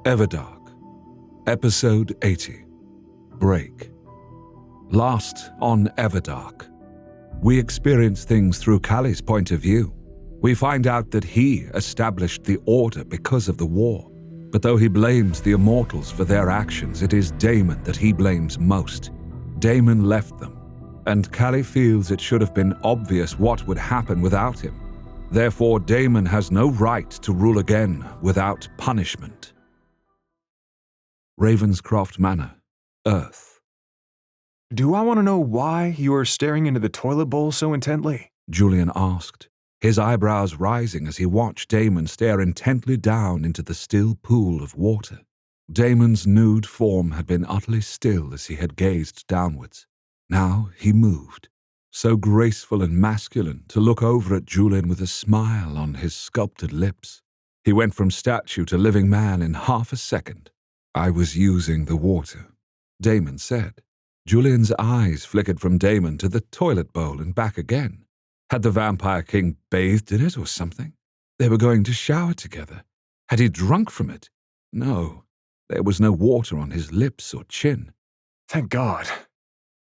Everdark, Episode 80, Break. Last on Everdark, we experience things through Callie's point of view. We find out that he established the Order because of the war, but though he blames the Immortals for their actions, it is Damon that he blames most. Damon left them, and Callie feels it should have been obvious what would happen without him. Therefore, Damon has no right to rule again without punishment. Ravenscroft Manor, Earth. "Do I want to know why you are staring into the toilet bowl so intently?" Julian asked, his eyebrows rising as he watched Damon stare intently down into the still pool of water. Damon's nude form had been utterly still as he had gazed downwards. Now he moved, so graceful and masculine, to look over at Julian with a smile on his sculpted lips. He went from statue to living man in half a second. "I was using the water," Damon said. Julian's eyes flickered from Damon to the toilet bowl and back again. Had the Vampire King bathed in it or something? They were going to shower together. Had he drunk from it? No, there was no water on his lips or chin. Thank God.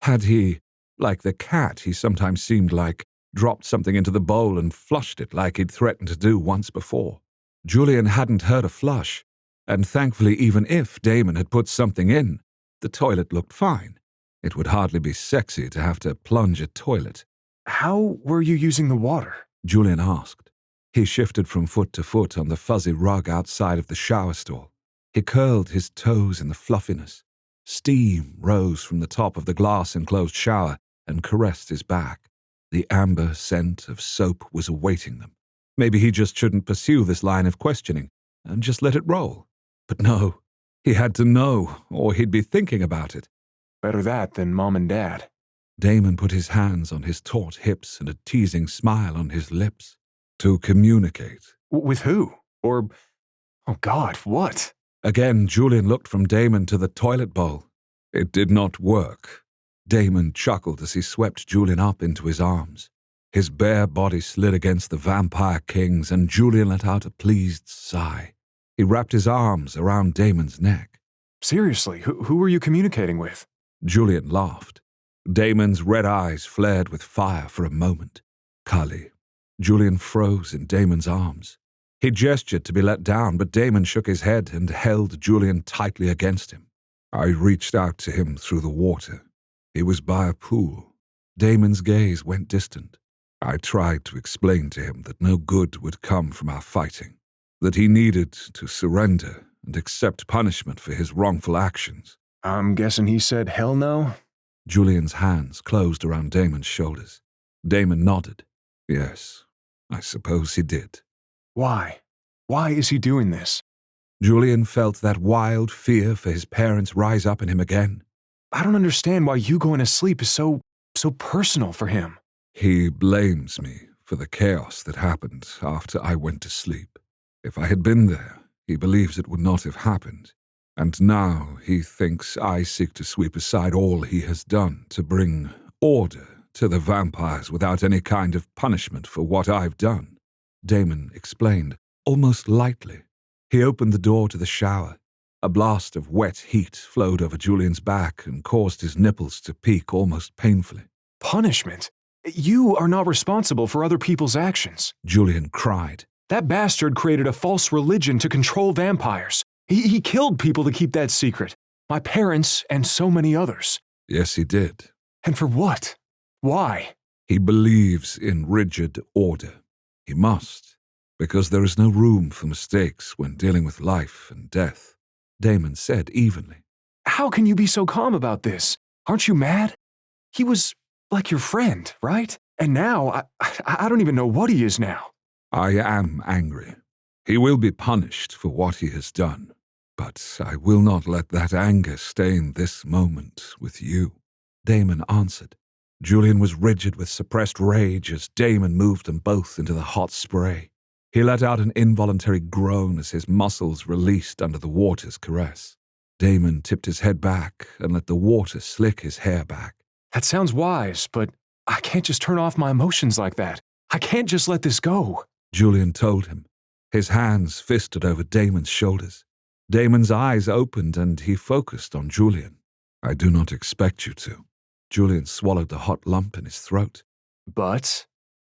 Had he, like the cat he sometimes seemed like, dropped something into the bowl and flushed it like he'd threatened to do once before? Julian hadn't heard a flush, and thankfully even if Damon had put something in, the toilet looked fine. It would hardly be sexy to have to plunge a toilet. "How were you using the water?" Julian asked. He shifted from foot to foot on the fuzzy rug outside of the shower stall. He curled his toes in the fluffiness. Steam rose from the top of the glass-enclosed shower and caressed his back. The amber scent of soap was awaiting them. Maybe he just shouldn't pursue this line of questioning and just let it roll. But no, he had to know, or he'd be thinking about it. "Better that than Mom and Dad." Damon put his hands on his taut hips and a teasing smile on his lips. "To communicate." "With who? Or, oh God, what?" Again, Julian looked from Damon to the toilet bowl. It did not work. Damon chuckled as he swept Julian up into his arms. His bare body slid against the Vampire King's, and Julian let out a pleased sigh. He wrapped his arms around Damon's neck. "Seriously, who were you communicating with?" Julian laughed. Damon's red eyes flared with fire for a moment. "Callie." Julian froze in Damon's arms. He gestured to be let down, but Damon shook his head and held Julian tightly against him. "I reached out to him through the water. He was by a pool." Damon's gaze went distant. "I tried to explain to him that no good would come from our fighting, that he needed to surrender and accept punishment for his wrongful actions." "I'm guessing he said hell no?" Julian's hands closed around Damon's shoulders. Damon nodded. "Yes, I suppose he did." "Why? Why is he doing this?" Julian felt that wild fear for his parents rise up in him again. "I don't understand why you going to sleep is so personal for him." "He blames me for the chaos that happened after I went to sleep. If I had been there, he believes it would not have happened. And now he thinks I seek to sweep aside all he has done to bring order to the vampires without any kind of punishment for what I've done," Damon explained, almost lightly. He opened the door to the shower. A blast of wet heat flowed over Julian's back and caused his nipples to peak almost painfully. "Punishment? You are not responsible for other people's actions," Julian cried. "That bastard created a false religion to control vampires. He killed people to keep that secret. My parents and so many others." "Yes, he did." "And for what? Why?" "He believes in rigid order. He must, because there is no room for mistakes when dealing with life and death," Damon said evenly. "How can you be so calm about this? Aren't you mad? He was like your friend, right? And now, I don't even know what he is now." "I am angry. He will be punished for what he has done. But I will not let that anger stain this moment with you," Damon answered. Julian was rigid with suppressed rage as Damon moved them both into the hot spray. He let out an involuntary groan as his muscles released under the water's caress. Damon tipped his head back and let the water slick his hair back. "That sounds wise, but I can't just turn off my emotions like that. I can't just let this go," Julian told him. His hands fisted over Damon's shoulders. Damon's eyes opened and he focused on Julian. I do not expect you to. Julian swallowed the hot lump in his throat. But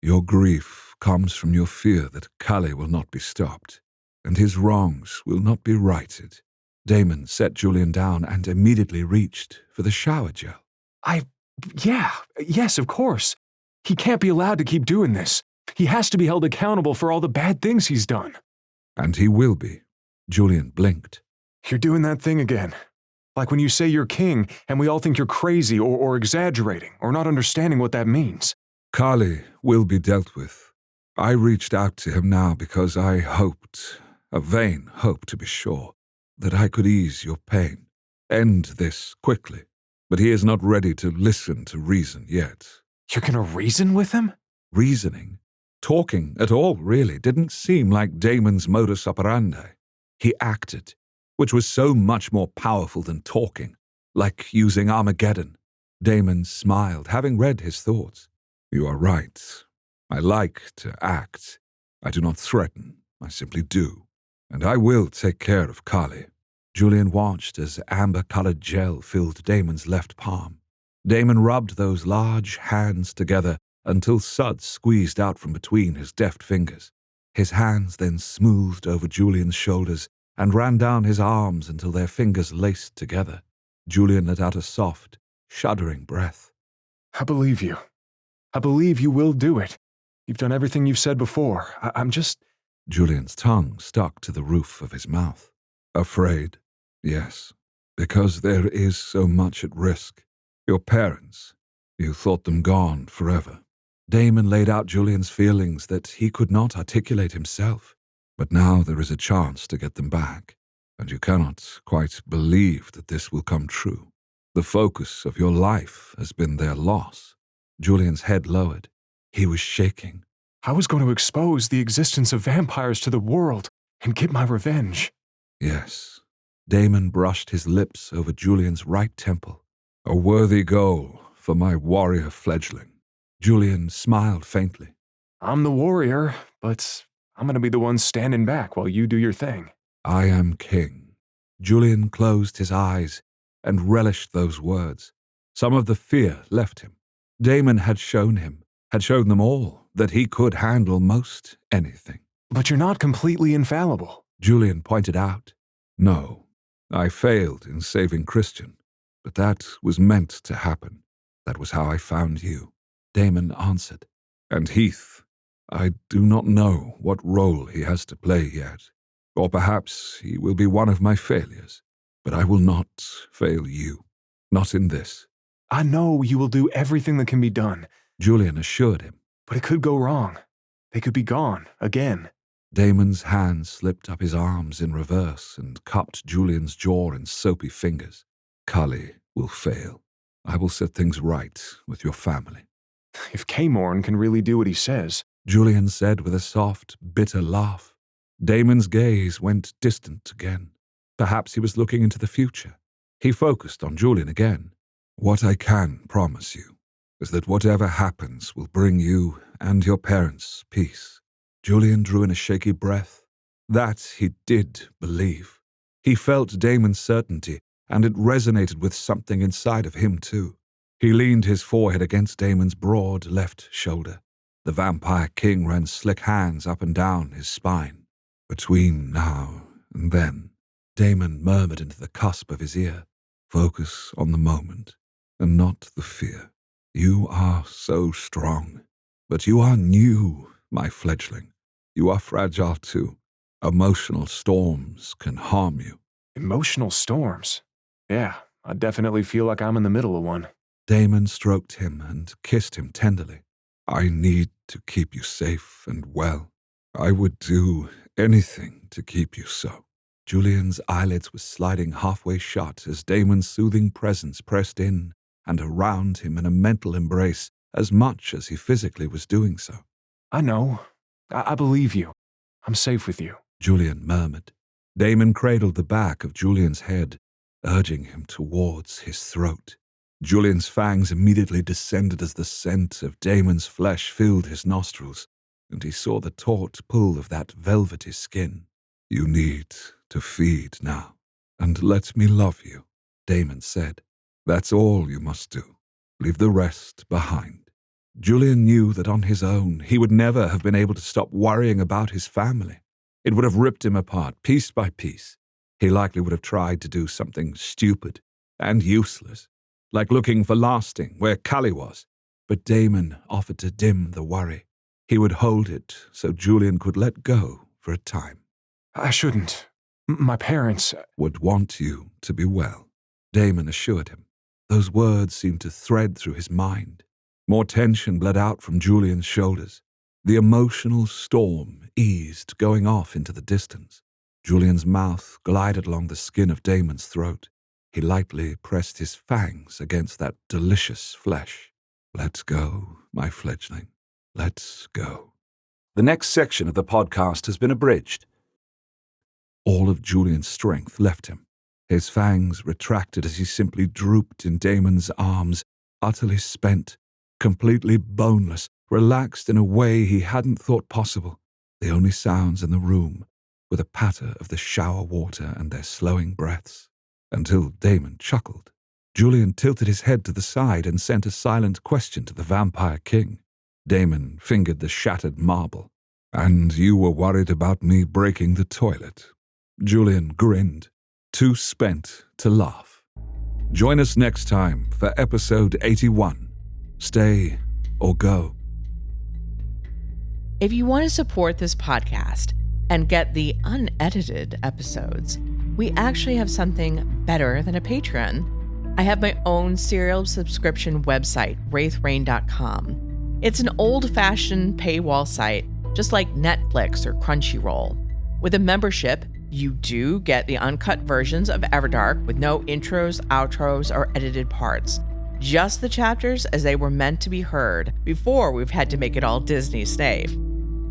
Your grief comes from your fear that Kali will not be stopped, and his wrongs will not be righted. Damon set Julian down and immediately reached for the shower gel. Yes, of course. He can't be allowed to keep doing this. He has to be held accountable for all the bad things he's done. And he will be. Julian blinked. You're doing that thing again. Like when you say you're king and we all think you're crazy or exaggerating or not understanding what that means. Kali will be dealt with. I reached out to him now because I hoped, a vain hope to be sure, that I could ease your pain, end this quickly. But he is not ready to listen to reason yet. You're gonna reason with him? Reasoning, talking at all really, didn't seem like Damon's modus operandi. He acted, which was so much more powerful than talking, like using Armageddon. Damon smiled, having read his thoughts. You are right. I like to act. I do not threaten. I simply do. And I will take care of Kali. Julian watched as amber-colored gel filled Damon's left palm. Damon rubbed those large hands together until suds squeezed out from between his deft fingers. His hands then smoothed over Julian's shoulders and ran down his arms until their fingers laced together. Julian let out a soft, shuddering breath. I believe you. I believe you will do it. You've done everything you've said before. I'm just... Julian's tongue stuck to the roof of his mouth. Afraid? Yes, because there is so much at risk. Your parents, you thought them gone forever. Damon laid out Julian's feelings that he could not articulate himself. But now there is a chance to get them back, and you cannot quite believe that this will come true. The focus of your life has been their loss. Julian's head lowered. He was shaking. I was going to expose the existence of vampires to the world and get my revenge. Yes. Damon brushed his lips over Julian's right temple. A worthy goal for my warrior fledgling. Julian smiled faintly. I'm the warrior, but I'm going to be the one standing back while you do your thing. I am king. Julian closed his eyes and relished those words. Some of the fear left him. Damon had shown them all, that he could handle most anything. But you're not completely infallible, Julian pointed out. No, I failed in saving Christian, but that was meant to happen. That was how I found you. Damon answered. And Heath, I do not know what role he has to play yet, or perhaps he will be one of my failures, but I will not fail you. Not in this. I know you will do everything that can be done, Julian assured him. But it could go wrong. They could be gone, again. Damon's hand slipped up his arms in reverse and cupped Julian's jaw in soapy fingers. Kali will fail. I will set things right with your family. If Kamorn can really do what he says, Julian said with a soft, bitter laugh. Damon's gaze went distant again. Perhaps he was looking into the future. He focused on Julian again. What I can promise you is that whatever happens will bring you and your parents peace. Julian drew in a shaky breath. That he did believe. He felt Damon's certainty, and it resonated with something inside of him too. He leaned his forehead against Damon's broad left shoulder. The vampire king ran slick hands up and down his spine. Between now and then, Damon murmured into the cusp of his ear, focus on the moment, and not the fear. You are so strong, but you are new, my fledgling. You are fragile too. Emotional storms can harm you. Emotional storms? Yeah, I definitely feel like I'm in the middle of one. Damon stroked him and kissed him tenderly. I need to keep you safe and well. I would do anything to keep you so. Julian's eyelids were sliding halfway shut as Damon's soothing presence pressed in and around him in a mental embrace as much as he physically was doing so. I know. I believe you. I'm safe with you, Julian murmured. Damon cradled the back of Julian's head, urging him towards his throat. Julian's fangs immediately descended as the scent of Damon's flesh filled his nostrils, and he saw the taut pull of that velvety skin. You need to feed now, and let me love you, Damon said. That's all you must do. Leave the rest behind. Julian knew that on his own he would never have been able to stop worrying about his family. It would have ripped him apart piece by piece. He likely would have tried to do something stupid and useless, like looking for Lasting where Callie was, but Damon offered to dim the worry. He would hold it so Julian could let go for a time. I shouldn't. My parents... Would want you to be well, Damon assured him. Those words seemed to thread through his mind. More tension bled out from Julian's shoulders. The emotional storm eased, going off into the distance. Julian's mouth glided along the skin of Damon's throat. He lightly pressed his fangs against that delicious flesh. Let's go, my fledgling. Let's go. The next section of the podcast has been abridged. All of Julian's strength left him. His fangs retracted as he simply drooped in Damon's arms, utterly spent, completely boneless, relaxed in a way he hadn't thought possible. The only sounds in the room were the patter of the shower water and their slowing breaths. Until Damon chuckled. Julian tilted his head to the side and sent a silent question to the Vampire King. Damon fingered the shattered marble. And you were worried about me breaking the toilet. Julian grinned, too spent to laugh. Join us next time for episode 81. Stay or go. If you want to support this podcast and get the unedited episodes, we actually have something better than a Patreon. I have my own serial subscription website, wraithrain.com. It's an old-fashioned paywall site, just like Netflix or Crunchyroll. With a membership, you do get the uncut versions of Everdark with no intros, outros, or edited parts. Just the chapters as they were meant to be heard before we've had to make it all Disney safe.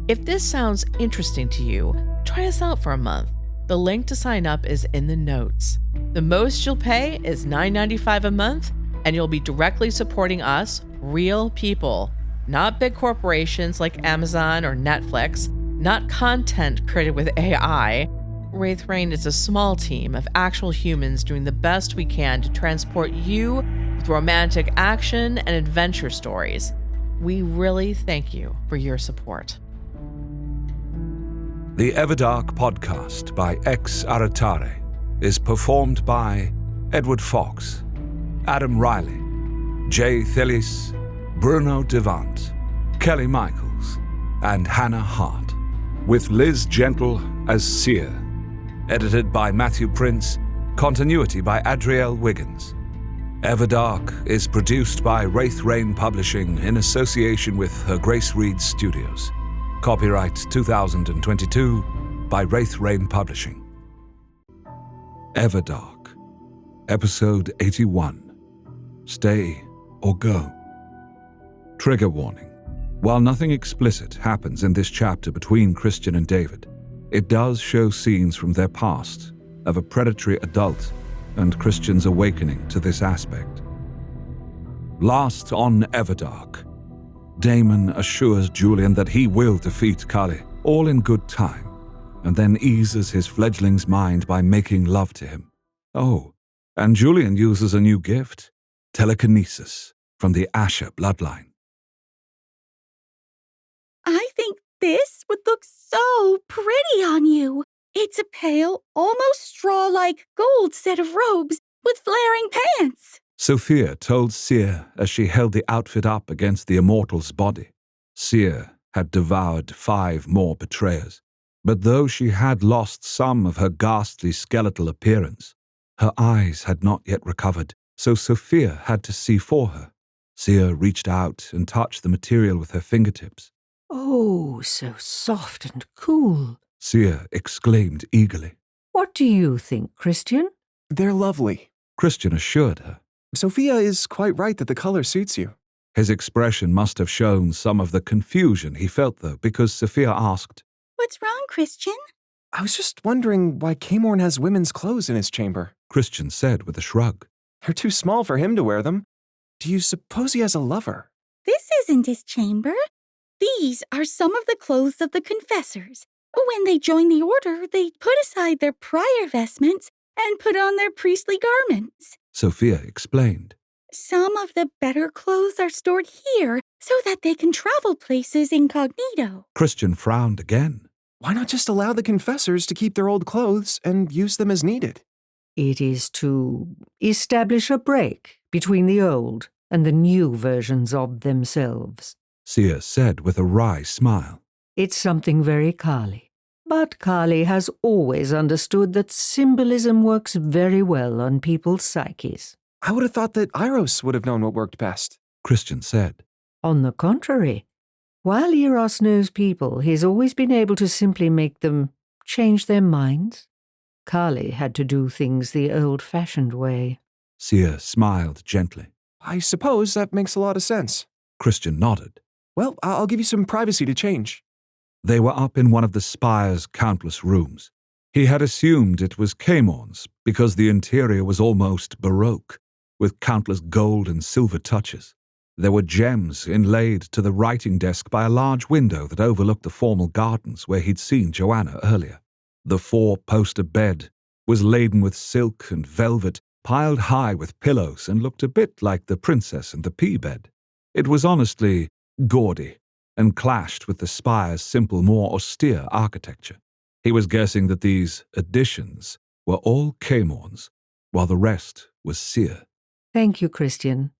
If this sounds interesting to you, try us out for a month. The link to sign up is in the notes. The most you'll pay is $9.95 a month, and you'll be directly supporting us, real people, not big corporations like Amazon or Netflix, not content created with AI. Wraith Rain is a small team of actual humans doing the best we can to transport you with romantic action and adventure stories. We really thank you for your support. The Everdark podcast by X Aratare is performed by Edward Fox, Adam Riley, Jay Thillis, Bruno Devant, Kelly Michaels, and Hannah Hart, with Liz Gentle as Seer. Edited by Matthew Prince, continuity by Adrielle Wiggins. Everdark is produced by Wraith Rain Publishing in association with Her Grace Reed Studios. Copyright 2022 by Wraith Rain Publishing. Everdark, Episode 81. Stay or go. Trigger warning. While nothing explicit happens in this chapter between Christian and David, it does show scenes from their past of a predatory adult and Christian's awakening to this aspect. Last on Everdark, Damon assures Julian that he will defeat Kali, all in good time, and then eases his fledgling's mind by making love to him. Oh, and Julian uses a new gift, telekinesis, from the Asher bloodline. I think this would look so pretty on you. It's a pale, almost straw-like gold set of robes with flaring pants. Sophia told Seer as she held the outfit up against the immortal's body. Seer had devoured 5 more betrayers, but though she had lost some of her ghastly skeletal appearance, her eyes had not yet recovered, so Sophia had to see for her. Seer reached out and touched the material with her fingertips. Oh, so soft and cool. Seer exclaimed eagerly. What do you think, Christian? They're lovely. Christian assured her. Sophia is quite right that the color suits you. His expression must have shown some of the confusion he felt, though, because Sophia asked, What's wrong, Christian? I was just wondering why Kamorn has women's clothes in his chamber. Christian said with a shrug. They're too small for him to wear them. Do you suppose he has a lover? This isn't his chamber. These are some of the clothes of the confessors. When they join the order, they put aside their prior vestments and put on their priestly garments. Sophia explained. Some of the better clothes are stored here so that they can travel places incognito. Christian frowned again. Why not just allow the confessors to keep their old clothes and use them as needed? It is to establish a break between the old and the new versions of themselves. Sia said with a wry smile. It's something very Kali. But Kali has always understood that symbolism works very well on people's psyches. I would have thought that Iros would have known what worked best. Christian said. On the contrary, while Eros knows people, he's always been able to simply make them change their minds. Kali had to do things the old-fashioned way. Sia smiled gently. I suppose that makes a lot of sense. Christian nodded. Well, I'll give you some privacy to change. They were up in one of the spire's countless rooms. He had assumed it was Camon's because the interior was almost baroque, with countless gold and silver touches. There were gems inlaid to the writing desk by a large window that overlooked the formal gardens where he'd seen Joanna earlier. The four-poster bed was laden with silk and velvet, piled high with pillows, and looked a bit like the Princess and the Pea bed. It was honestly gaudy and clashed with the spire's simple, more austere architecture. He was guessing that these additions were all Camon's, while the rest was Sia. Thank you, Christian.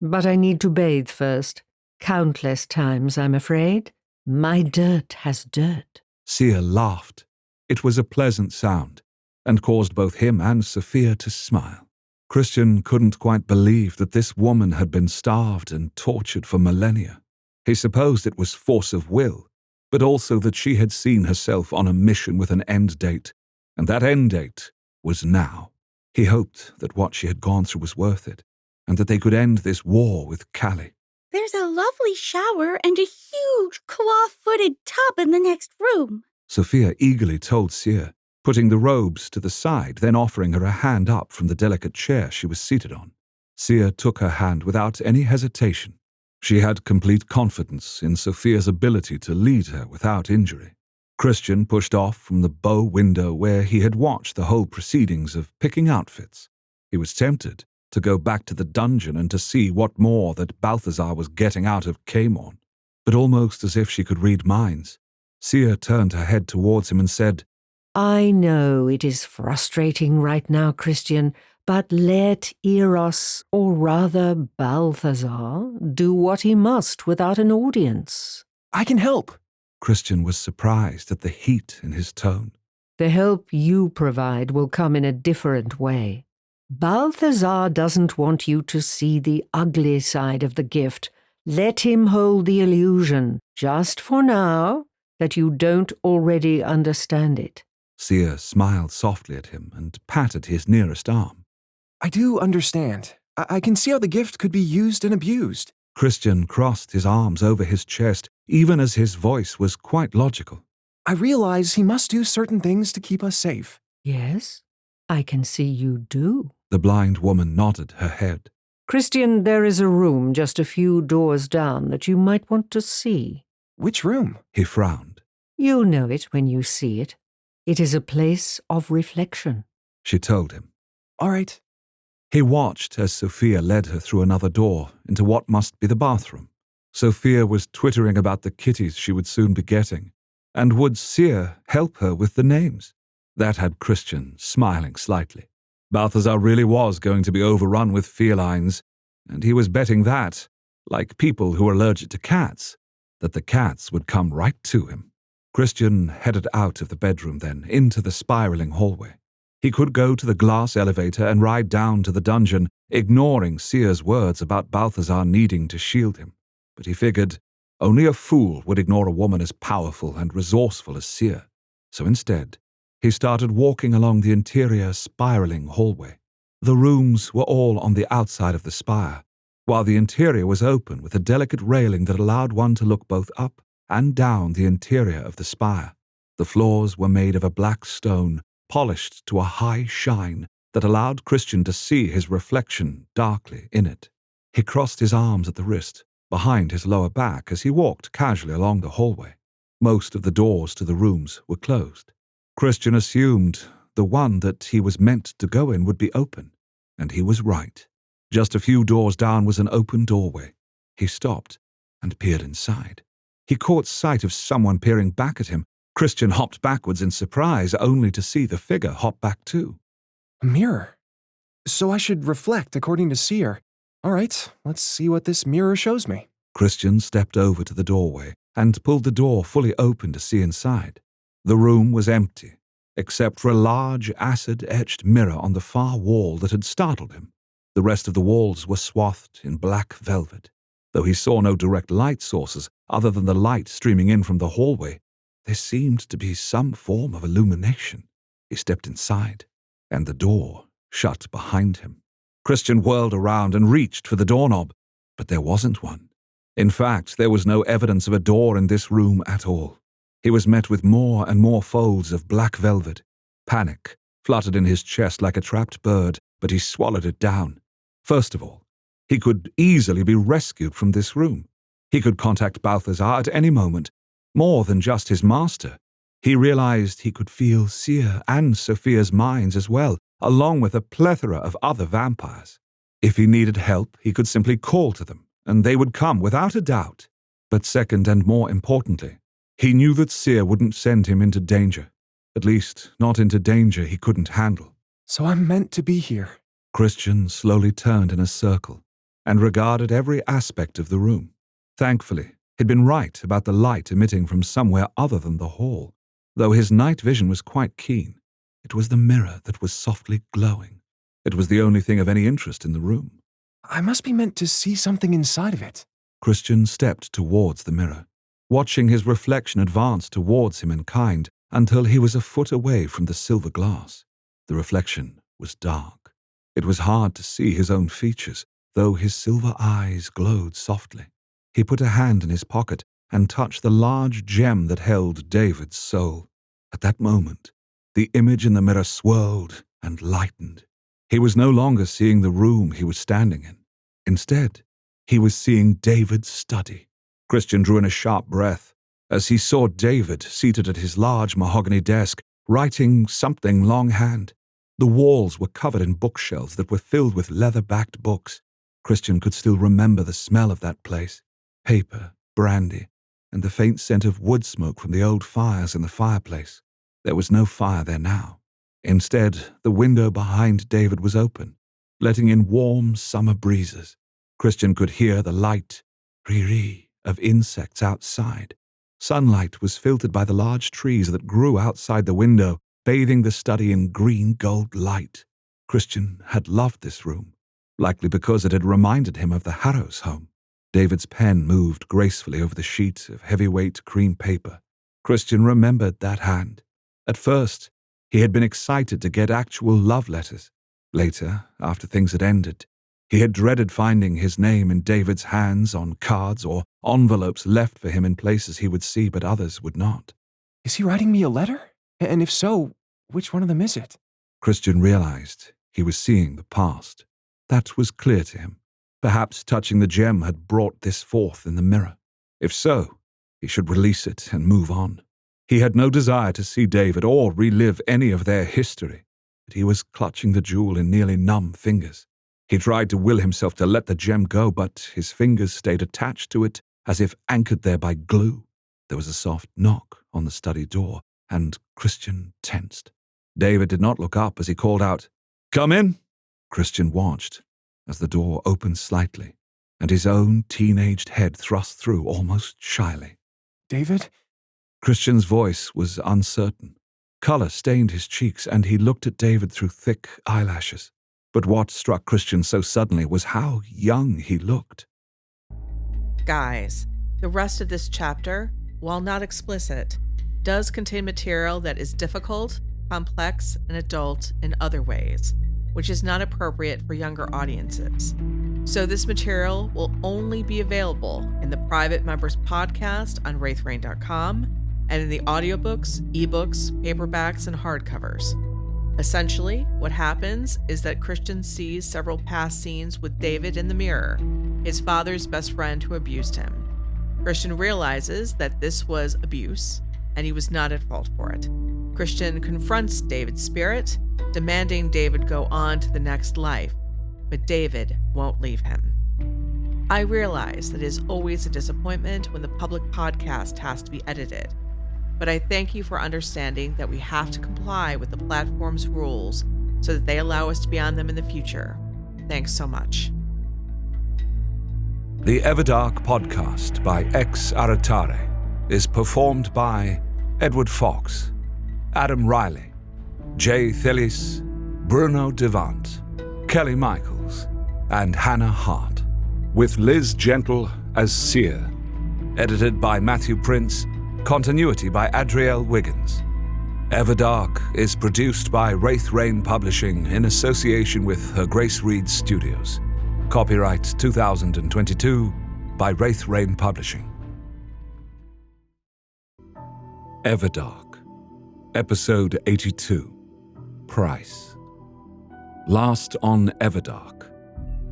But I need to bathe first. Countless times, I'm afraid. My dirt has dirt. Sia laughed. It was a pleasant sound, and caused both him and Sophia to smile. Christian couldn't quite believe that this woman had been starved and tortured for millennia. He supposed it was force of will, but also that she had seen herself on a mission with an end date, and that end date was now. He hoped that what she had gone through was worth it, and that they could end this war with Kali. There's a lovely shower and a huge claw-footed tub in the next room. Sophia eagerly told Sia, putting the robes to the side, then offering her a hand up from the delicate chair she was seated on. Sia took her hand without any hesitation. She had complete confidence in Sophia's ability to lead her without injury. Christian pushed off from the bow window where he had watched the whole proceedings of picking outfits. He was tempted to go back to the dungeon and to see what more that Balthazar was getting out of Camon. But almost as if she could read minds, Sia turned her head towards him and said, I know it is frustrating right now, Christian, but let Eros, or rather Balthazar, do what he must without an audience. I can help. Christian was surprised at the heat in his tone. The help you provide will come in a different way. Balthazar doesn't want you to see the ugly side of the gift. Let him hold the illusion, just for now, that you don't already understand it. Sia smiled softly at him and patted his nearest arm. I do understand. I can see how the gift could be used and abused. Christian crossed his arms over his chest, even as his voice was quite logical. I realize he must do certain things to keep us safe. Yes, I can see you do. The blind woman nodded her head. Christian, there is a room just a few doors down that you might want to see. Which room? He frowned. You'll know it when you see it. It is a place of reflection. She told him. All right. He watched as Sophia led her through another door into what must be the bathroom. Sophia was twittering about the kitties she would soon be getting, and would Sia help her with the names? That had Christian smiling slightly. Balthazar really was going to be overrun with felines, and he was betting that, like people who were allergic to cats, that the cats would come right to him. Christian headed out of the bedroom then, into the spiraling hallway. He could go to the glass elevator and ride down to the dungeon, ignoring Sia's words about Balthazar needing to shield him. But he figured only a fool would ignore a woman as powerful and resourceful as Sia. So instead, he started walking along the interior spiraling hallway. The rooms were all on the outside of the spire, while the interior was open with a delicate railing that allowed one to look both up and down the interior of the spire. The floors were made of a black stone, polished to a high shine that allowed Christian to see his reflection darkly in it. He crossed his arms at the wrist, behind his lower back, as he walked casually along the hallway. Most of the doors to the rooms were closed. Christian assumed the one that he was meant to go in would be open, and he was right. Just a few doors down was an open doorway. He stopped and peered inside. He caught sight of someone peering back at him. Christian hopped backwards in surprise, only to see the figure hop back too. A mirror. So I should reflect according to Seer. All right, let's see what this mirror shows me. Christian stepped over to the doorway and pulled the door fully open to see inside. The room was empty, except for a large acid-etched mirror on the far wall that had startled him. The rest of the walls were swathed in black velvet. Though he saw no direct light sources other than the light streaming in from the hallway, there seemed to be some form of illumination. He stepped inside, and the door shut behind him. Christian whirled around and reached for the doorknob, but there wasn't one. In fact, there was no evidence of a door in this room at all. He was met with more and more folds of black velvet. Panic fluttered in his chest like a trapped bird, but he swallowed it down. First of all, he could easily be rescued from this room. He could contact Balthazar at any moment. More than just his master. He realized he could feel Seer and Sophia's minds as well, along with a plethora of other vampires. If he needed help, he could simply call to them, and they would come without a doubt. But second and more importantly, he knew that Seer wouldn't send him into danger. At least, not into danger he couldn't handle. So I'm meant to be here. Christian slowly turned in a circle and regarded every aspect of the room. Thankfully, he'd been right about the light emitting from somewhere other than the hall. Though his night vision was quite keen, it was the mirror that was softly glowing. It was the only thing of any interest in the room. I must be meant to see something inside of it. Christian stepped towards the mirror, watching his reflection advance towards him in kind until he was a foot away from the silver glass. The reflection was dark. It was hard to see his own features, though his silver eyes glowed softly. He put a hand in his pocket and touched the large gem that held David's soul. At that moment, the image in the mirror swirled and lightened. He was no longer seeing the room he was standing in. Instead, he was seeing David's study. Christian drew in a sharp breath as he saw David seated at his large mahogany desk, writing something longhand. The walls were covered in bookshelves that were filled with leather-backed books. Christian could still remember the smell of that place. Paper, brandy, and the faint scent of wood smoke from the old fires in the fireplace. There was no fire there now. Instead, the window behind David was open, letting in warm summer breezes. Christian could hear the light ree-ree of insects outside. Sunlight was filtered by the large trees that grew outside the window, bathing the study in green-gold light. Christian had loved this room, likely because it had reminded him of the Harrow's home. David's pen moved gracefully over the sheet of heavyweight cream paper. Christian remembered that hand. At first, he had been excited to get actual love letters. Later, after things had ended, he had dreaded finding his name in David's hands on cards or envelopes left for him in places he would see but others would not. Is he writing me a letter? And if so, which one of them is it? Christian realized he was seeing the past. That was clear to him. Perhaps touching the gem had brought this forth in the mirror. If so, he should release it and move on. He had no desire to see David or relive any of their history, but he was clutching the jewel in nearly numb fingers. He tried to will himself to let the gem go, but his fingers stayed attached to it as if anchored there by glue. There was a soft knock on the study door, and Christian tensed. David did not look up as he called out, "Come in!" Christian watched as the door opened slightly, and his own teenaged head thrust through almost shyly. David? Christian's voice was uncertain. Color stained his cheeks, and he looked at David through thick eyelashes. But what struck Christian so suddenly was how young he looked. Guys, the rest of this chapter, while not explicit, does contain material that is difficult, complex, and adult in other ways, which is not appropriate for younger audiences. So this material will only be available in the private members podcast on wraithrain.com and in the audiobooks, ebooks, paperbacks, and hardcovers. Essentially, what happens is that Christian sees several past scenes with David in the mirror, his father's best friend who abused him. Christian realizes that this was abuse, and he was not at fault for it. Christian confronts David's spirit, demanding David go on to the next life, but David won't leave him. I realize that it is always a disappointment when the public podcast has to be edited, but I thank you for understanding that we have to comply with the platform's rules so that they allow us to be on them in the future. Thanks so much. The Everdark podcast by Ex Aratare is performed by Edward Fox, Adam Riley, Jay Thillis, Bruno Devant, Kelly Michaels, and Hannah Hart, with Liz Gentle as Seer. Edited by Matthew Prince, continuity by Adrielle Wiggins. Everdark is produced by Wraith Rain Publishing in association with Her Grace Reed Studios. Copyright 2022 by Wraith Rain Publishing. Everdark, Episode 82, Price. Last on Everdark,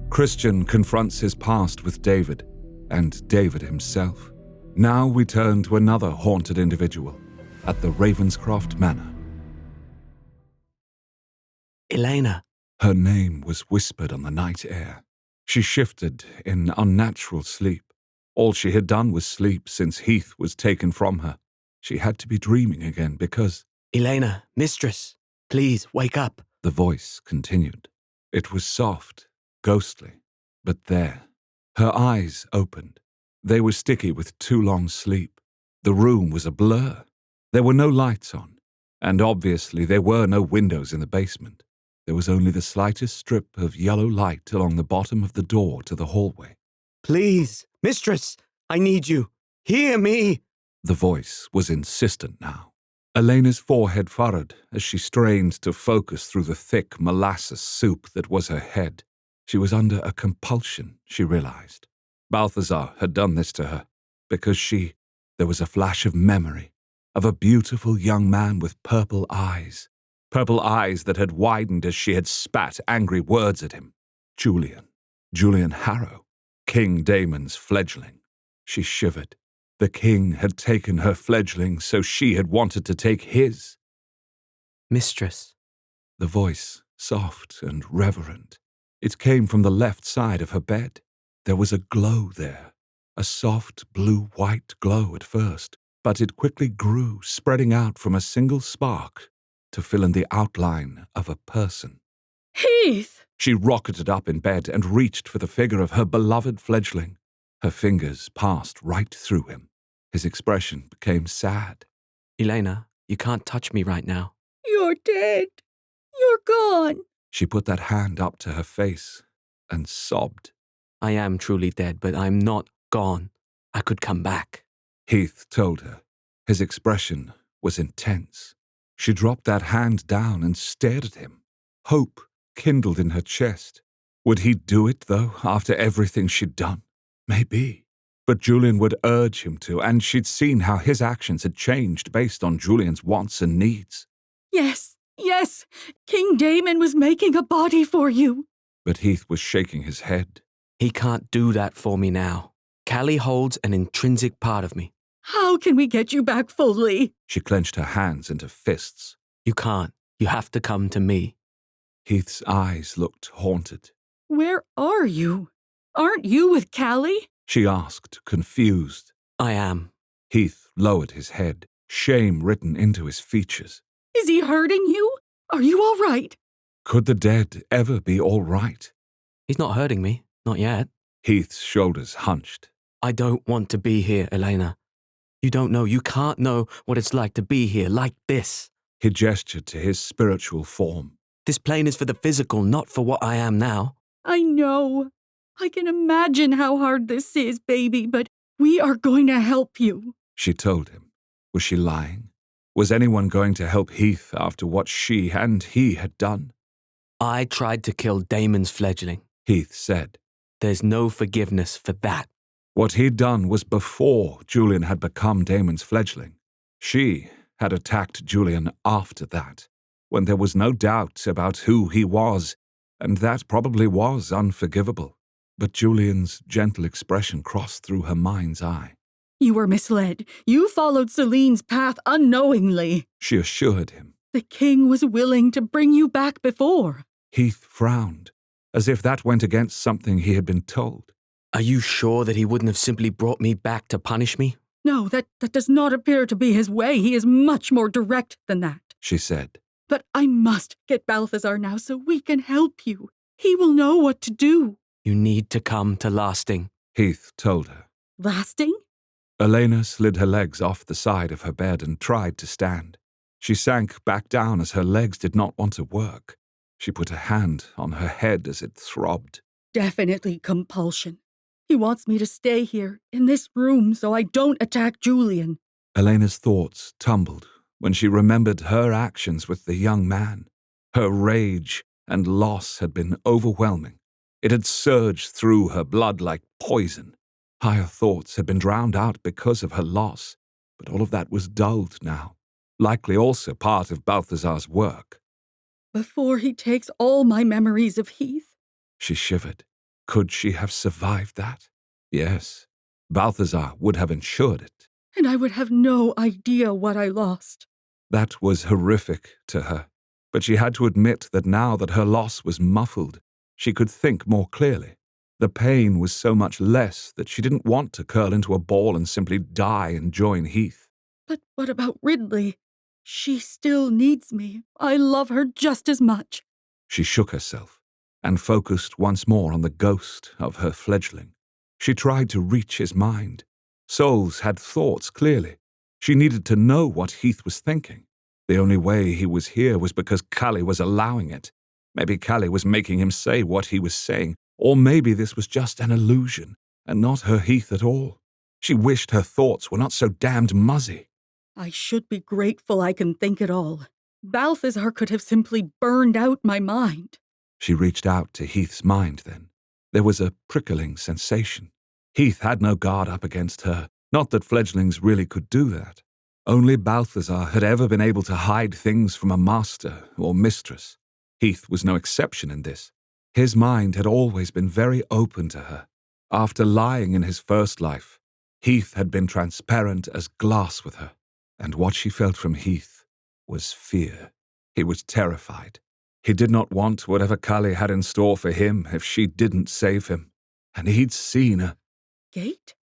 Christian confronts his past with David, and David himself. Now we turn to another haunted individual at the Ravenscroft Manor. Elena. Her name was whispered on the night air. She shifted in unnatural sleep. All she had done was sleep since Heath was taken from her. She had to be dreaming again because... Elena, mistress, please wake up. The voice continued. It was soft, ghostly, but there. Her eyes opened. They were sticky with too long sleep. The room was a blur. There were no lights on, and obviously there were no windows in the basement. There was only the slightest strip of yellow light along the bottom of the door to the hallway. Please, mistress, I need you. Hear me. The voice was insistent now. Elena's forehead furrowed as she strained to focus through the thick molasses soup that was her head. She was under a compulsion, she realized. Balthazar had done this to her because there was a flash of memory of a beautiful young man with purple eyes that had widened as she had spat angry words at him. Julian Harrow, King Daemon's fledgling. She shivered. The king had taken her fledgling, so she had wanted to take his. Mistress. The voice, soft and reverent. It came from the left side of her bed. There was a glow there, a soft blue-white glow at first, but it quickly grew, spreading out from a single spark to fill in the outline of a person. Heath! She rocketed up in bed and reached for the figure of her beloved fledgling. Her fingers passed right through him. His expression became sad. Elena, you can't touch me right now. You're dead. You're gone. She put that hand up to her face and sobbed. I am truly dead, but I'm not gone. I could come back. Heath told her. His expression was intense. She dropped that hand down and stared at him. Hope kindled in her chest. Would he do it, though, after everything she'd done? Maybe. But Julian would urge him to, and she'd seen how his actions had changed based on Julian's wants and needs. Yes. King Daemon was making a body for you. But Heath was shaking his head. He can't do that for me now. Callie holds an intrinsic part of me. How can we get you back fully? She clenched her hands into fists. You can't. You have to come to me. Heath's eyes looked haunted. Where are you? Aren't you with Callie? She asked, confused. I am. Heath lowered his head, shame written into his features. Is he hurting you? Are you all right? Could the dead ever be all right? He's not hurting me. Not yet. Heath's shoulders hunched. I don't want to be here, Elena. You don't know, you can't know what it's like to be here like this. He gestured to his spiritual form. This plane is for the physical, not for what I am now. I know. I can imagine how hard this is, baby, but we are going to help you. She told him. Was she lying? Was anyone going to help Heath after what she and he had done? I tried to kill Daemon's fledgling. Heath said. There's no forgiveness for that. What he'd done was before Julian had become Daemon's fledgling. She had attacked Julian after that, when there was no doubt about who he was, and that probably was unforgivable. But Julian's gentle expression crossed through her mind's eye. You were misled. You followed Celine's path unknowingly. She assured him. The king was willing to bring you back before. Heath frowned, as if that went against something he had been told. Are you sure that he wouldn't have simply brought me back to punish me? No, that does not appear to be his way. He is much more direct than that. She said. But I must get Balthazar now so we can help you. He will know what to do. You need to come to Lasting. Heath told her. Lasting? Elena slid her legs off the side of her bed and tried to stand. She sank back down as her legs did not want to work. She put a hand on her head as it throbbed. Definitely compulsion. He wants me to stay here, in this room, so I don't attack Julian. Elena's thoughts tumbled when she remembered her actions with the young man. Her rage and loss had been overwhelming. It had surged through her blood like poison. Higher thoughts had been drowned out because of her loss, but all of that was dulled now, likely also part of Balthazar's work. Before he takes all my memories of Heath. She shivered. Could she have survived that? Yes, Balthazar would have ensured it. And I would have no idea what I lost. That was horrific to her, but she had to admit that now that her loss was muffled, she could think more clearly. The pain was so much less that she didn't want to curl into a ball and simply die and join Heath. But what about Ridley? She still needs me. I love her just as much. She shook herself and focused once more on the ghost of her fledgling. She tried to reach his mind. Souls had thoughts, clearly. She needed to know what Heath was thinking. The only way he was here was because Callie was allowing it. Maybe Callie was making him say what he was saying, or maybe this was just an illusion, and not her Heath at all. She wished her thoughts were not so damned muzzy. I should be grateful I can think it all. Balthazar could have simply burned out my mind. She reached out to Heath's mind then. There was a prickling sensation. Heath had no guard up against her, not that fledglings really could do that. Only Balthazar had ever been able to hide things from a master or mistress. Heath was no exception in this. His mind had always been very open to her. After lying in his first life, Heath had been transparent as glass with her, and what she felt from Heath was fear. He was terrified. He did not want whatever Callie had in store for him if she didn't save him, and he'd seen her. Gate?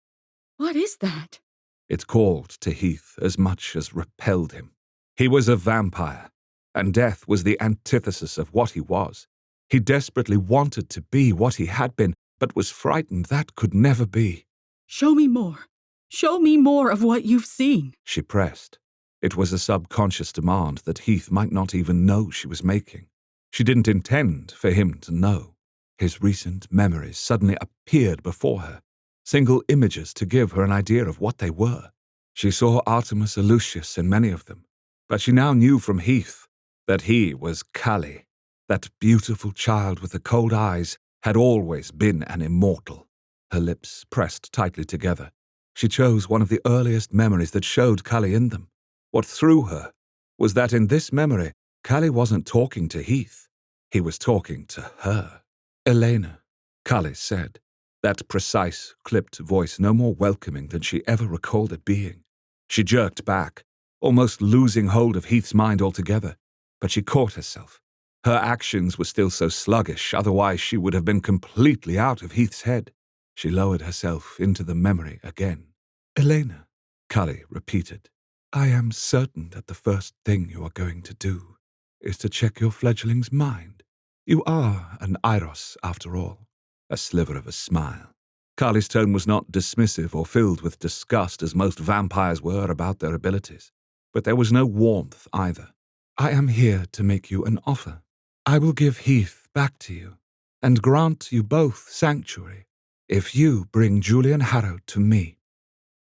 What is that? It called to Heath as much as repelled him. He was a vampire, and death was the antithesis of what he was. He desperately wanted to be what he had been, but was frightened that could never be. Show me more. Show me more of what you've seen. She pressed. It was a subconscious demand that Heath might not even know she was making. She didn't intend for him to know. His recent memories suddenly appeared before her, single images to give her an idea of what they were. She saw Artemis Lucius in many of them, but she now knew from Heath that he was Callie. That beautiful child with the cold eyes had always been an immortal. Her lips pressed tightly together. She chose one of the earliest memories that showed Callie in them. What threw her was that in this memory, Callie wasn't talking to Heath. He was talking to her. Elena, Callie said, that precise, clipped voice no more welcoming than she ever recalled it being. She jerked back, almost losing hold of Heath's mind altogether, but she caught herself. Her actions were still so sluggish, otherwise she would have been completely out of Heath's head. She lowered herself into the memory again. Elena, Callie repeated, I am certain that the first thing you are going to do is to check your fledgling's mind. You are an Iros, after all. A sliver of a smile. Callie's tone was not dismissive or filled with disgust as most vampires were about their abilities, but there was no warmth either. I am here to make you an offer. I will give Heath back to you, and grant you both sanctuary, if you bring Julian Harrow to me.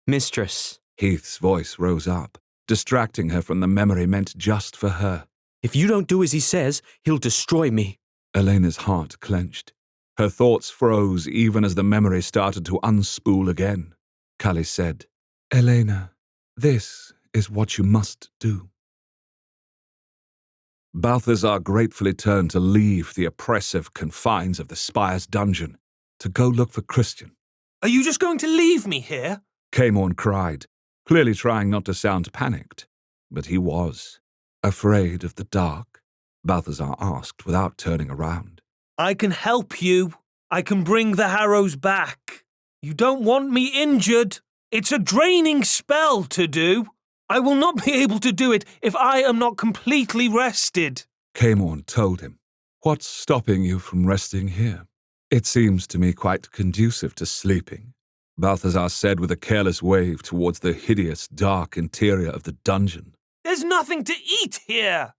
Mistress. Heath's voice rose up, distracting her from the memory meant just for her. If you don't do as he says, he'll destroy me. Elena's heart clenched. Her thoughts froze even as the memory started to unspool again. Callie said, Elena, this is what you must do. Balthazar gratefully turned to leave the oppressive confines of the spire's dungeon, to go look for Christian. Are you just going to leave me here? Camorn cried, clearly trying not to sound panicked. But he was. Afraid of the dark? Balthazar asked without turning around. I can help you. I can bring the Harrows back. You don't want me injured. It's a draining spell to do. I will not be able to do it if I am not completely rested. Camorn told him. What's stopping you from resting here? It seems to me quite conducive to sleeping, Balthazar said with a careless wave towards the hideous, dark interior of the dungeon. There's nothing to eat here.